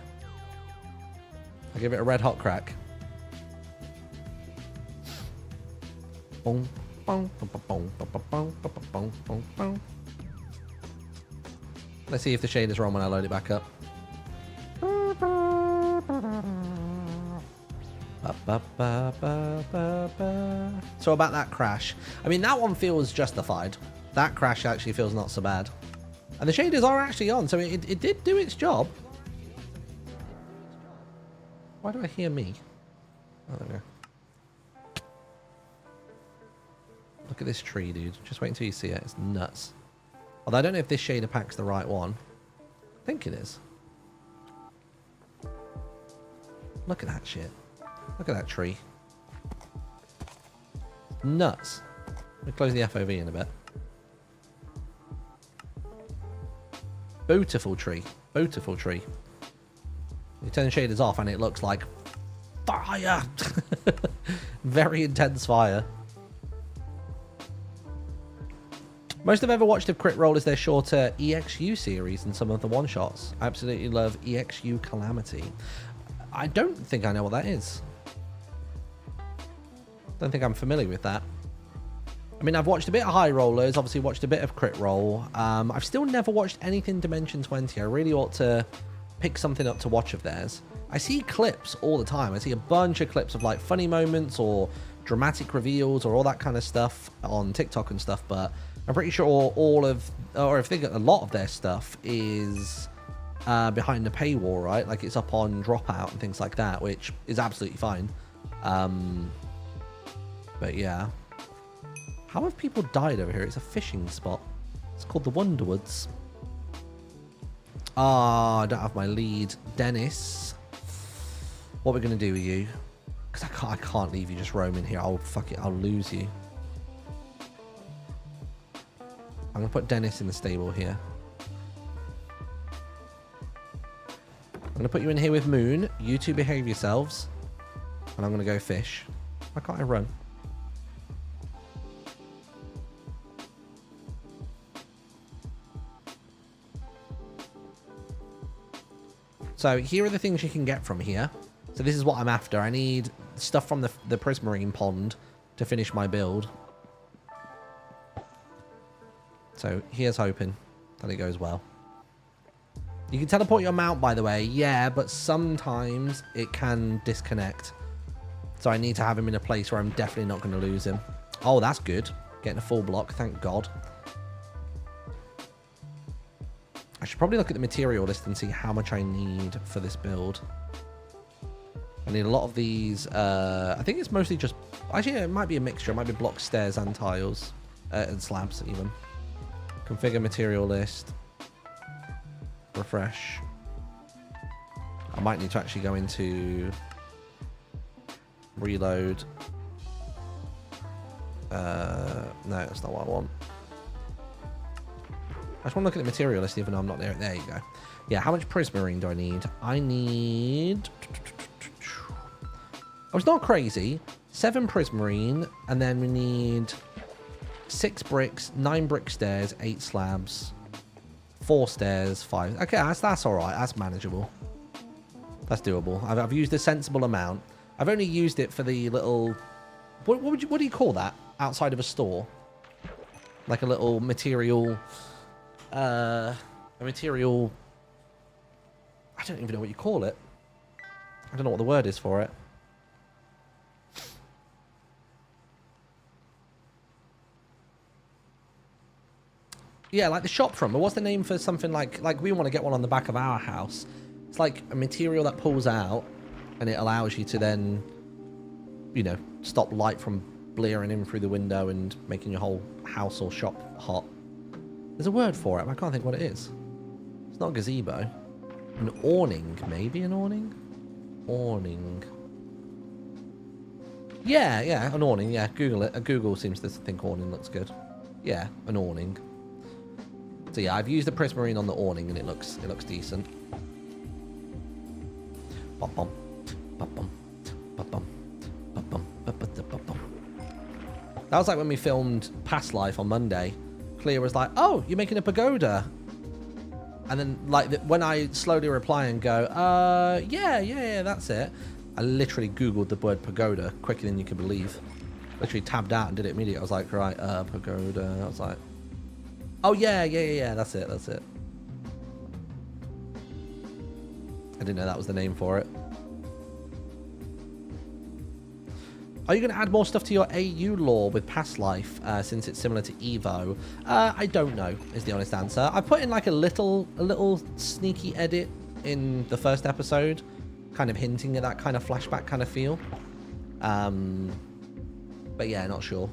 I give it a red hot crack. Let's see if the shaders are on when I load it back up. So about that crash. I mean, that one feels justified. That crash actually feels not so bad. And the shaders are actually on, so it did do its job. Why do I hear me? Oh, there we go. Look at this tree, dude. Just wait until you see it. It's nuts. Although I don't know if this shader pack's the right one. I think it is. Look at that shit. Look at that tree. Nuts. Let me close the FOV in a bit. Beautiful tree. Beautiful tree. You turn the shaders off and it looks like fire. Very intense fire. Most I've ever watched of Crit Roll is their shorter EXU series and some of the one-shots. I absolutely love EXU Calamity. I don't think I know what that is. Don't think I'm familiar with that. I mean, I've watched a bit of High Rollers, obviously watched a bit of Crit Roll. I've still never watched anything Dimension 20. I really ought to pick something up to watch of theirs. I see clips all the time. I see a bunch of clips of like funny moments or dramatic reveals or all that kind of stuff on TikTok and stuff, but I'm pretty sure I think a lot of their stuff is behind the paywall, right? Like it's up on Dropout and things like that, which is absolutely fine. But yeah. How have people died over here? It's a fishing spot. It's called the Wonderwoods. Ah, I don't have my lead. Dennis. What are we going to do with you? Because I can't leave you just roaming here. I'll lose you. I'm going to put Dennis in the stable here. I'm going to put you in here with Moon. You two behave yourselves. And I'm going to go fish. Why can't I run? So here are the things you can get from here. So this is what I'm after. I need stuff from the Prismarine pond to finish my build. So here's hoping that it goes well. You can teleport your mount, by the way. Yeah, but sometimes it can disconnect. So I need to have him in a place where I'm definitely not going to lose him. Oh, that's good. Getting a full block, thank God. I should probably look at the material list and see how much I need for this build. I need a lot of these. I think it's mostly just... Actually, it might be a mixture. It might be blocks, stairs, and tiles. And slabs, even. Configure material list. Refresh. I might need to actually go into... Reload. No, that's not what I want. I just want to look at the material list even though I'm not there. There you go. Yeah, how much Prismarine do I need? I need... Oh, it's not crazy. 7 Prismarine, and then we need 6 bricks, 9 brick stairs, 8 slabs, 4 stairs, 5. Okay, that's all right. That's manageable. That's doable. I've used a sensible amount. I've only used it for the little... What do you call that outside of a store? Like a little material... a material... I don't even know what you call it. I don't know what the word is for it. Yeah, like the shop front. But what's the name for something like we want to get one on the back of our house? It's like a material that pulls out and it allows you to then, you know, stop light from blearing in through the window and making your whole house or shop hot. There's a word for it, but I can't think what it is. It's not a gazebo. An awning, maybe an awning? Awning. Yeah, an awning, yeah. Google it. Google seems to think awning looks good. Yeah, an awning. So yeah, I've used the Prismarine on the awning and it looks decent. Bum, bum, bum, bum, bum, bum. That was like when we filmed Past Life on Monday. Clea was like, "Oh, you're making a pagoda," and then like when I slowly reply and go, yeah, that's it." I literally googled the word pagoda quicker than you could believe. Literally tabbed out and did it immediately. I was like, right, pagoda. I was like, oh yeah, that's it. I didn't know that was the name for it. Are you going to add more stuff to your AU lore with Past Life since it's similar to Evo? I don't know, is the honest answer. I put in like a little sneaky edit in the first episode, kind of hinting at that kind of flashback kind of feel. But yeah, not sure.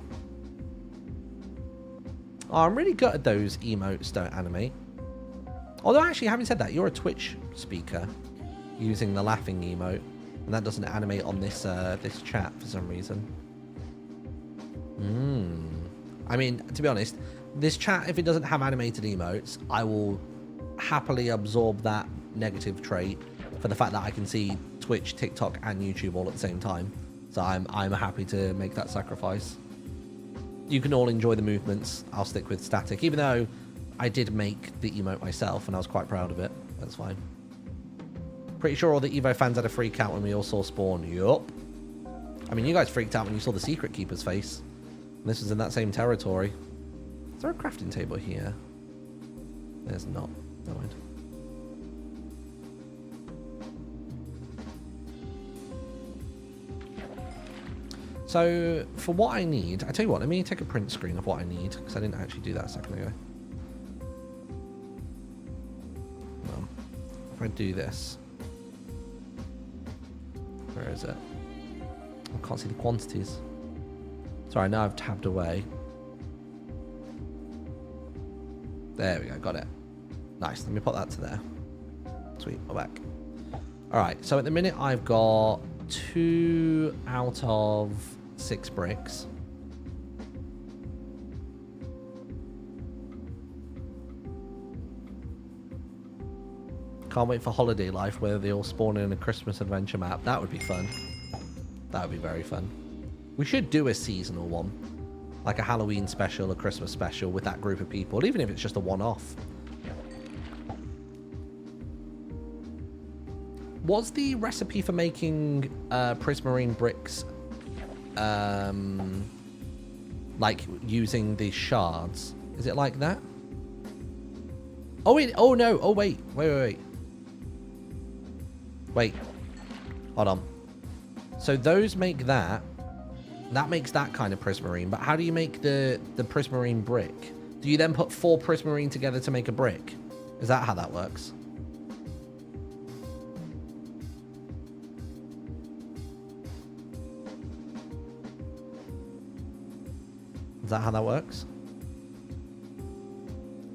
Oh, I'm really good at those emotes don't animate. Although actually, having said that, you're a Twitch speaker using the laughing emote. And that doesn't animate on this this chat for some reason. I mean, to be honest, this chat, if it doesn't have animated emotes, I will happily absorb that negative trait for the fact that I can see Twitch, TikTok, and YouTube all at the same time. So I'm happy to make that sacrifice. You can all enjoy the movements. I'll stick with static, even though I did make the emote myself and I was quite proud of it. That's fine. Pretty sure all the Evo fans had a freak out when we all saw Spawn. Yup. I mean, you guys freaked out when you saw the Secret Keeper's face. This is in that same territory. Is there a crafting table here? There's not. No mind. So, for what I need, I tell you what, let me take a print screen of what I need, because I didn't actually do that a second ago. Well, if I do this, where is it? I can't see the quantities. Sorry, now I've tabbed away. There we go, got it. Nice, let me put that to there. Sweet, we're back. Alright, so at the minute I've got 2 out of 6 bricks. Can't wait for Holiday Life where they all spawn in a Christmas adventure map. That would be fun. That would be very fun. We should do a seasonal one. Like a Halloween special, a Christmas special with that group of people. Even if it's just a one-off. What's the recipe for making prismarine bricks? Like using the shards? Is it like that? Oh wait! Oh no! Oh wait! Wait! Hold on. So those make that. That makes that kind of prismarine. But how do you make the prismarine brick? Do you then put 4 prismarine together to make a brick? Is that how that works? Is that how that works?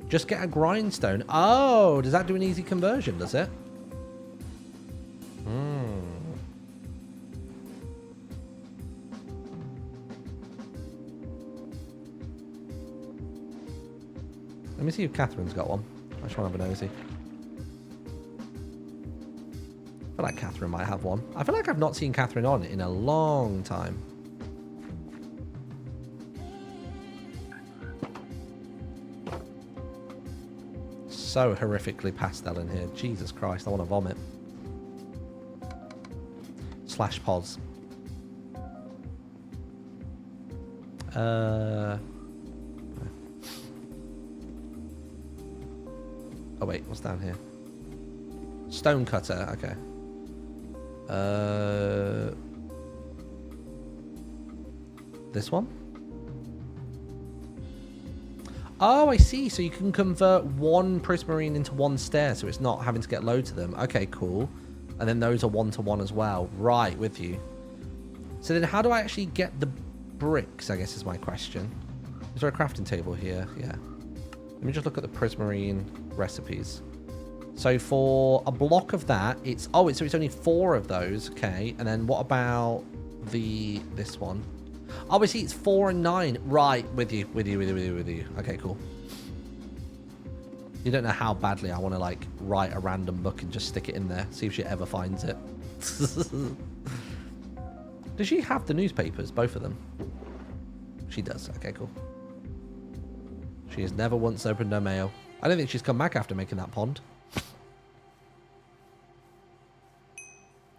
Just get a grindstone. Oh, does that do an easy conversion, does it? Let me see if Catherine's got one. I just want to have a nosy. I feel like Catherine might have one. I feel like I've not seen Catherine on in a long time. So horrifically pastel in here. Jesus Christ, I want to vomit. Slash pos. Oh wait, what's down here? Stone cutter, okay. This one? Oh, I see. So you can convert one prismarine into 1 stair, so it's not having to get loads of them. Okay, cool. And then those are 1-to-1 as well. Right, with you. So then how do I actually get the bricks, I guess is my question. Is there a crafting table here? Yeah. Let me just look at the prismarine recipes. So for a block of that, it's... Oh, so it's only 4 of those. Okay. And then what about this one? Oh, I see. It's 4 and 9. Right. With you. Okay, cool. You don't know how badly I want to, like, write a random book and just stick it in there. See if she ever finds it. Does she have the newspapers? Both of them? She does. Okay, cool. She has never once opened her mail. I don't think she's come back after making that pond.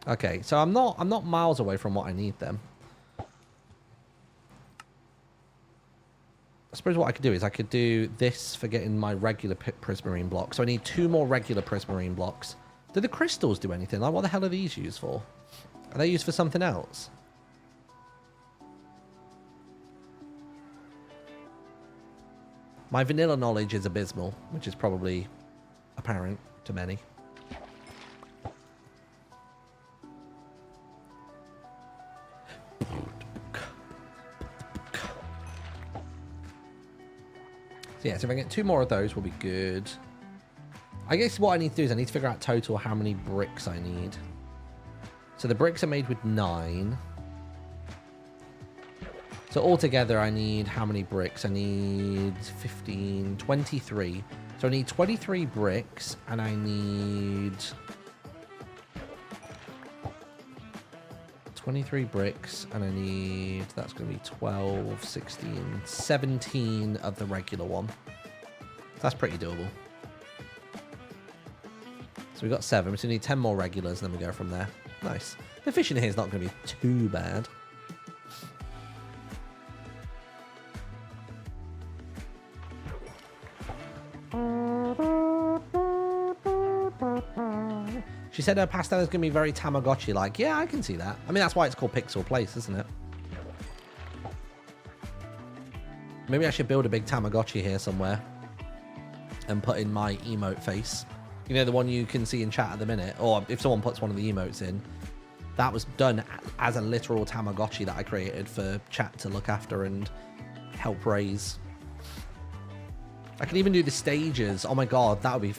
Okay, so I'm not miles away from what I need then. I suppose what I could do is I could do this for getting my regular prismarine blocks. So I need 2 more regular prismarine blocks. Do the crystals do anything? Like, what the hell are these used for? Are they used for something else? My vanilla knowledge is abysmal, which is probably apparent to many. So yeah, so if I get 2 more of those, we'll be good. I guess what I need to do is I need to figure out total how many bricks I need. So the bricks are made with 9. So altogether, I need how many bricks? I need 15, 23. So I need 23 bricks, and I need 23 bricks, and I need, that's going to be 12, 16, 17 of the regular one. That's pretty doable. So we got 7. So we need 10 more regulars, and then we go from there. Nice. The fishing here is not going to be too bad. said her pastel is going to be very Tamagotchi-like. Yeah, I can see that. I mean, that's why it's called Pixel Place, isn't it? Maybe I should build a big Tamagotchi here somewhere and put in my emote face. You know, the one you can see in chat at the minute, or if someone puts one of the emotes in. That was done as a literal Tamagotchi that I created for chat to look after and help raise. I can even do the stages. Oh my god, that'd be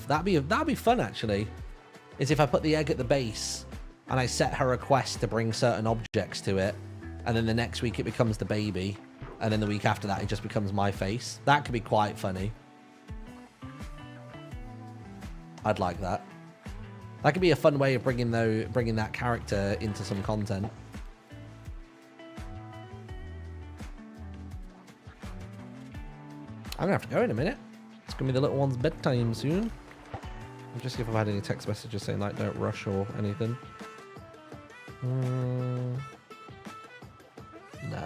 fun actually. Is if I put the egg at the base and I set her request to bring certain objects to it, and then the next week it becomes the baby, and then the week after that it just becomes my face. That could be quite funny. I'd like that. That could be a fun way of bringing that character into some content. I'm gonna have to go in a minute. It's gonna be the little one's bedtime soon. I'll just see if I've had any text messages saying like don't rush or anything. No.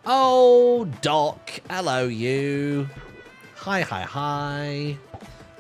Oh, Doc. Hello, you. Hi.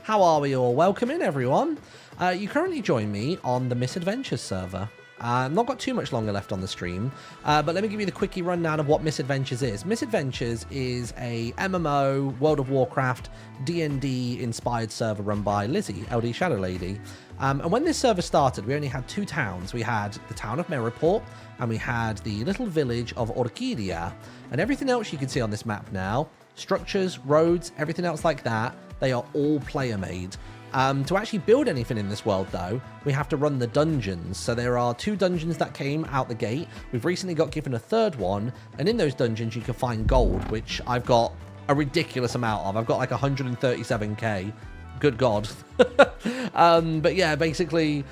How are we all? Welcome in, everyone. You currently join me on the Misadventures server. Not got too much longer left on the stream, but let me give you the quickie rundown of what Misadventures is. Misadventures is a MMO, World of Warcraft, D&D inspired server run by Lizzie, LD Shadow Lady. And when this server started, we only had 2 towns. We had the town of Merriport, and we had the little village of Orchidia. And everything else you can see on this map now, structures, roads, everything else like that, they are all player made. To actually build anything in this world, though, we have to run the dungeons. So there are 2 dungeons that came out the gate. We've recently got given a 3rd one, and in those dungeons you can find gold, which I've got a ridiculous amount of. I've got like 137k. Good God. But yeah, basically,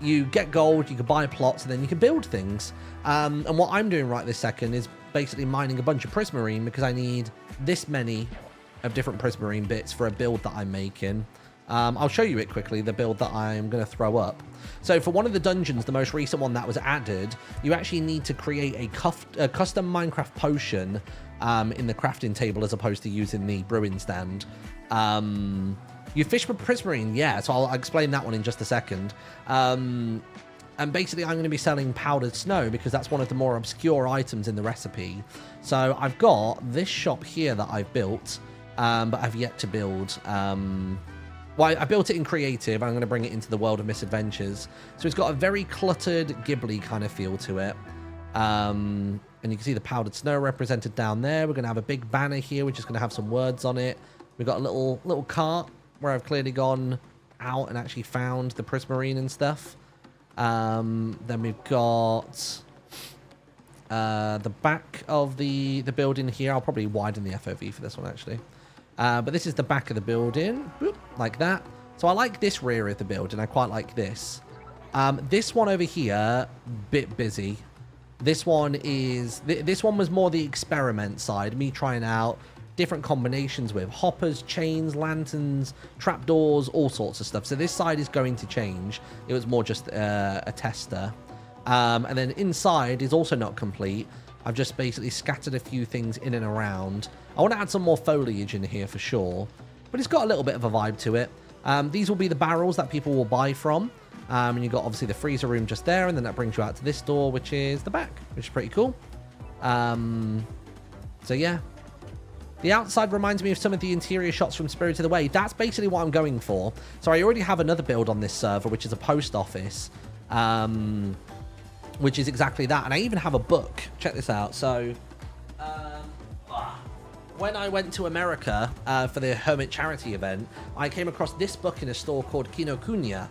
you get gold, you can buy plots, and then you can build things. And what I'm doing right this second is basically mining a bunch of prismarine because I need this many of different prismarine bits for a build that I'm making. I'll show you it quickly, the build that I'm going to throw up. So for one of the dungeons, the most recent one that was added, you actually need to create a custom Minecraft potion in the crafting table as opposed to using the brewing stand. You fish for prismarine, yeah, so I'll explain that one in just a second. And basically I'm going to be selling powdered snow because that's one of the more obscure items in the recipe. So I've got this shop here that I've built, but I've yet to build. Well, I built it in creative. I'm going to bring it into the world of Misadventures. So it's got a very cluttered, Ghibli kind of feel to it. And you can see the powdered snow represented down there. We're going to have a big banner here, which is going to have some words on it. We've got a little cart where I've clearly gone out and actually found the prismarine and stuff. Then we've got the back of the building here. I'll probably widen the FOV for this one, actually. But this is the back of the building, boop, like that. So I like this rear of the building. I quite like this. This one over here, bit busy. This one was more the experiment side, me trying out different combinations with hoppers, chains, lanterns, trapdoors, all sorts of stuff. So this side is going to change. It was more just a tester. And then inside is also not complete. I've just basically scattered a few things in and around. I want to add some more foliage in here for sure, but it's got a little bit of a vibe to it. These will be the barrels that people will buy from. And you've got obviously the freezer room just there, and then that brings you out to this door, which is the back, which is pretty cool. So yeah. The outside reminds me of some of the interior shots from Spirited Away. That's basically what I'm going for. So I already have another build on this server, which is a post office, which is exactly that. And I even have a book. Check this out. So when I went to America for the Hermit Charity event, I came across this book in a store called Kinokuniya,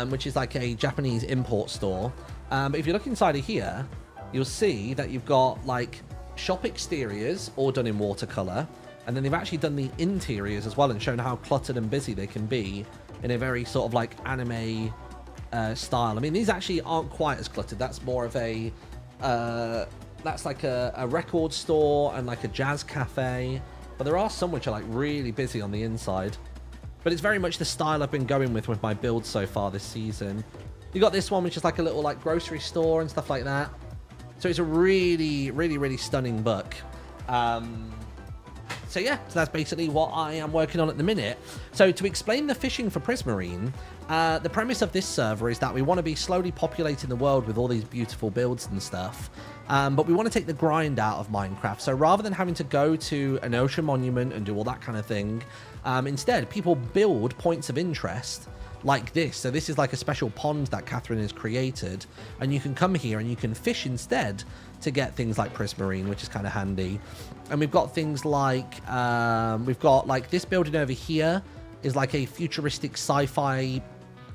which is like a Japanese import store. But if you look inside of here, you'll see that you've got like shop exteriors all done in watercolor, and then they've actually done the interiors as well and shown how cluttered and busy they can be in a very sort of like anime style. I mean, these actually aren't quite as cluttered. That's more of a that's like a record store and like a jazz cafe, but there are some which are like really busy on the inside. But it's very much the style I've been going with my builds so far this season. You got this one which is like a little like grocery store and stuff like that. So it's a really, really, really stunning book. So So yeah, so that's basically what I am working on at the minute. So to explain the fishing for Prismarine, the premise of this server is that we want to be slowly populating the world with all these beautiful builds and stuff. But we want to take the grind out of Minecraft. So rather than having to go to an ocean monument and do all that kind of thing, instead people build points of interest like this. So this is like a special pond that Catherine has created, and you can come here and you can fish instead to get things like Prismarine, which is kind of handy. And we've got things like we've got like this building over here is like a futuristic sci-fi, I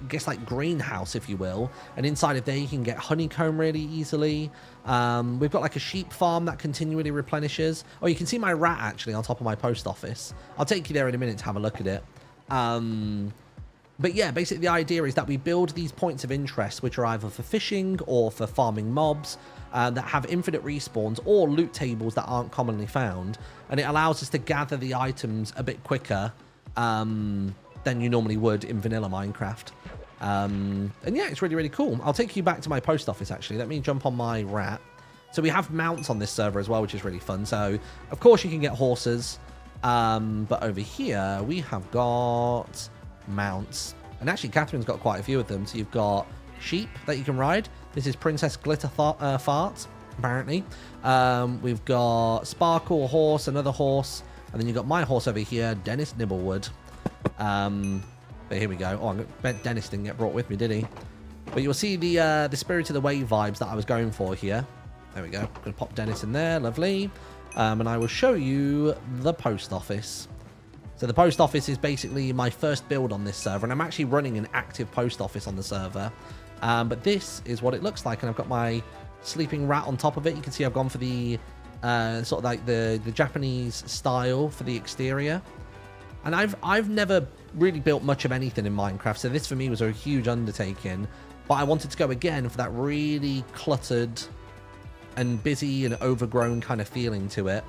guess, like greenhouse, if you will, and inside of there you can get honeycomb really easily. We've got like a sheep farm that continually replenishes. Oh, you can see my rat actually on top of my post office. I'll take you there in a minute to have a look at it. But yeah, basically the idea is that we build these points of interest, which are either for fishing or for farming mobs, that have infinite respawns or loot tables that aren't commonly found. And it allows us to gather the items a bit quicker than you normally would in vanilla Minecraft. And yeah, it's really, really cool. I'll take you back to my post office, actually. Let me jump on my rat. So we have mounts on this server as well, which is really fun. So, of course, you can get horses. But over here, we have got mounts. And actually, Catherine's got quite a few of them. So you've got sheep that you can ride. This is Princess Glitter Fart, apparently. We've got Sparkle horse, another horse. And then you've got my horse over here, Dennis Nibblewood. But here we go. Oh, I bet Dennis didn't get brought with me, did he? But you'll see the Spirit of the Wave vibes that I was going for here. There we go. I'm going to pop Dennis in there. Lovely. And I will show you the post office. So the post office is basically my first build on this server, and I'm actually running an active post office on the server. But this is what it looks like, and I've got my sleeping rat on top of it. You can see I've gone for the sort of like the Japanese style for the exterior. And I've never really built much of anything in Minecraft, so this for me was a huge undertaking. But I wanted to go again for that really cluttered and busy and overgrown kind of feeling to it.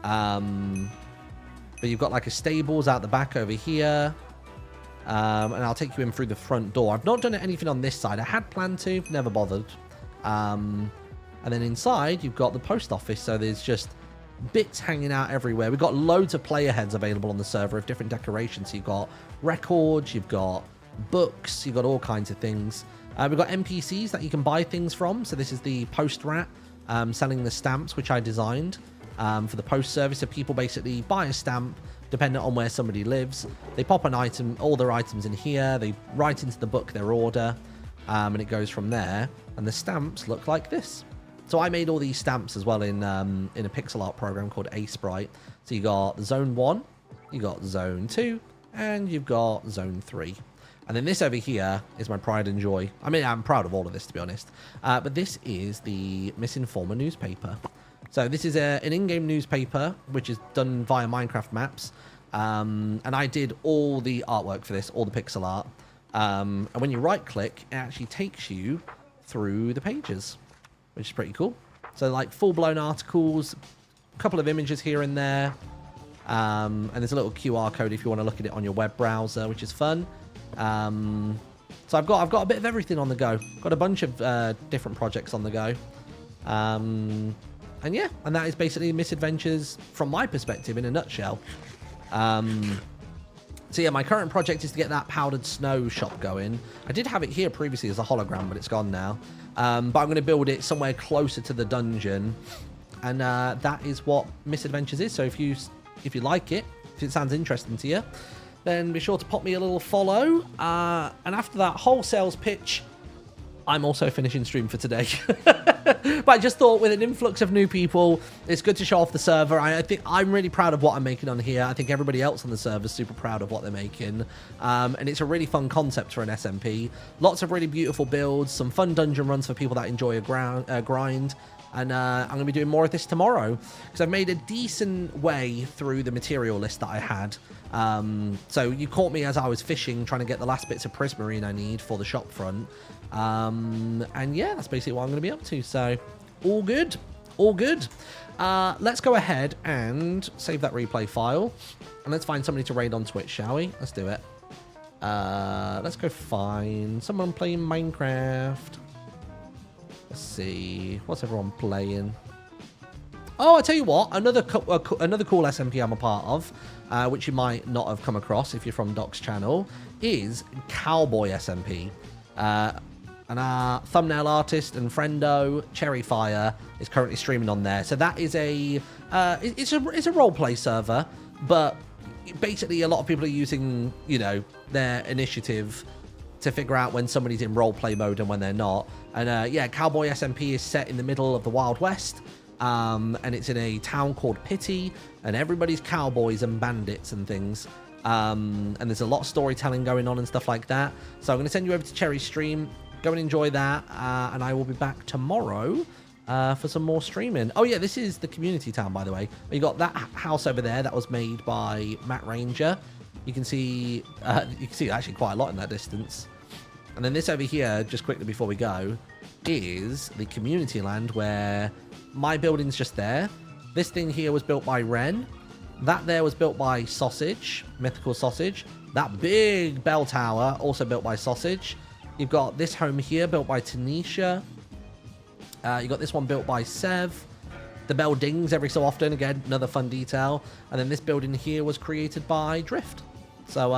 But you've got like a stables out the back over here. And I'll take you in through the front door. I've not done anything on this side. I had planned to, never bothered. And then inside, you've got the post office. So there's just bits hanging out everywhere. We've got loads of player heads available on the server of different decorations. So you've got records, you've got books, you've got all kinds of things. We've got NPCs that you can buy things from. So this is the post rat selling the stamps, which I designed. For the post service, so people basically buy a stamp dependent on where somebody lives. They pop an item, all their items in here, they write into the book their order, and it goes from there. And the stamps look like this. So I made all these stamps as well in a pixel art program called A-Sprite. So you got Zone 1, you got Zone 2, and you've got Zone 3. And then this over here is my pride and joy. I mean, I'm proud of all of this, to be honest. But this is the Misinformer newspaper. So this is an in-game newspaper, which is done via Minecraft maps. And I did all the artwork for this, all the pixel art. And when you right-click, it actually takes you through the pages, which is pretty cool. So like full-blown articles, a couple of images here and there. And there's a little QR code if you want to look at it on your web browser, which is fun. So I've got a bit of everything on the go. Got a bunch of different projects on the go. And yeah, and that is basically Misadventures from my perspective in a nutshell. So yeah, my current project is to get that powdered snow shop going. I did have it here previously as a hologram, but it's gone now. But I'm going to build it somewhere closer to the dungeon. And that is what Misadventures is. So if you like it, if it sounds interesting to you, then be sure to pop me a little follow. And after that whole sales pitch, I'm also finishing stream for today. But I just thought with an influx of new people, it's good to show off the server. I think I'm really proud of what I'm making on here. I think everybody else on the server is super proud of what they're making. And it's a really fun concept for an SMP. Lots of really beautiful builds, some fun dungeon runs for people that enjoy a grind. And I'm going to be doing more of this tomorrow because I've made a decent way through the material list that I had. So you caught me as I was fishing, trying to get the last bits of Prismarine I need for the shop front. And yeah, that's basically what I'm going to be up to. So all good, all good. Let's go ahead and save that replay file. And let's find somebody to raid on Twitch, shall we? Let's do it. Let's go find someone playing Minecraft. Let's see. What's everyone playing? Oh, I tell you what, another cool SMP I'm a part of, which you might not have come across if you're from Doc's channel, is Cowboy SMP. And our thumbnail artist and friendo, Cherryfire, is currently streaming on there. So that is it's a roleplay server, but basically a lot of people are using, you know, their initiative to figure out when somebody's in roleplay mode and when they're not. And yeah, Cowboy SMP is set in the middle of the Wild West. And it's in a town called Pity, and everybody's cowboys and bandits and things. And there's a lot of storytelling going on and stuff like that. So I'm going to send you over to Cherry's stream. Go and enjoy that, and I will be back tomorrow for some more streaming. Oh yeah, this is the community town, by the way. You got that house over there that was made by Matt Ranger. You can see actually quite a lot in that distance. And then this over here, just quickly before we go, is the community land where my building's just there. This thing here was built by Ren. That there was built by Sausage, Mythical Sausage. That big bell tower, also built by Sausage. You've got this home here built by Tanisha. You got this one built by Sev. The bell dings every so often. Again, another fun detail. And then this building here was created by Drift. So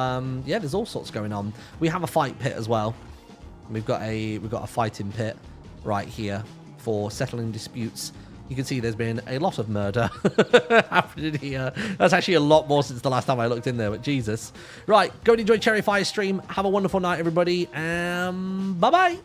yeah, there's all sorts going on. We have a fight pit as well. We've got a fighting pit right here for settling disputes. You can see there's been a lot of murder happening here. That's actually a lot more since the last time I looked in there, but Jesus. Right, go and enjoy Cherryfire's stream. Have a wonderful night, everybody, and bye-bye.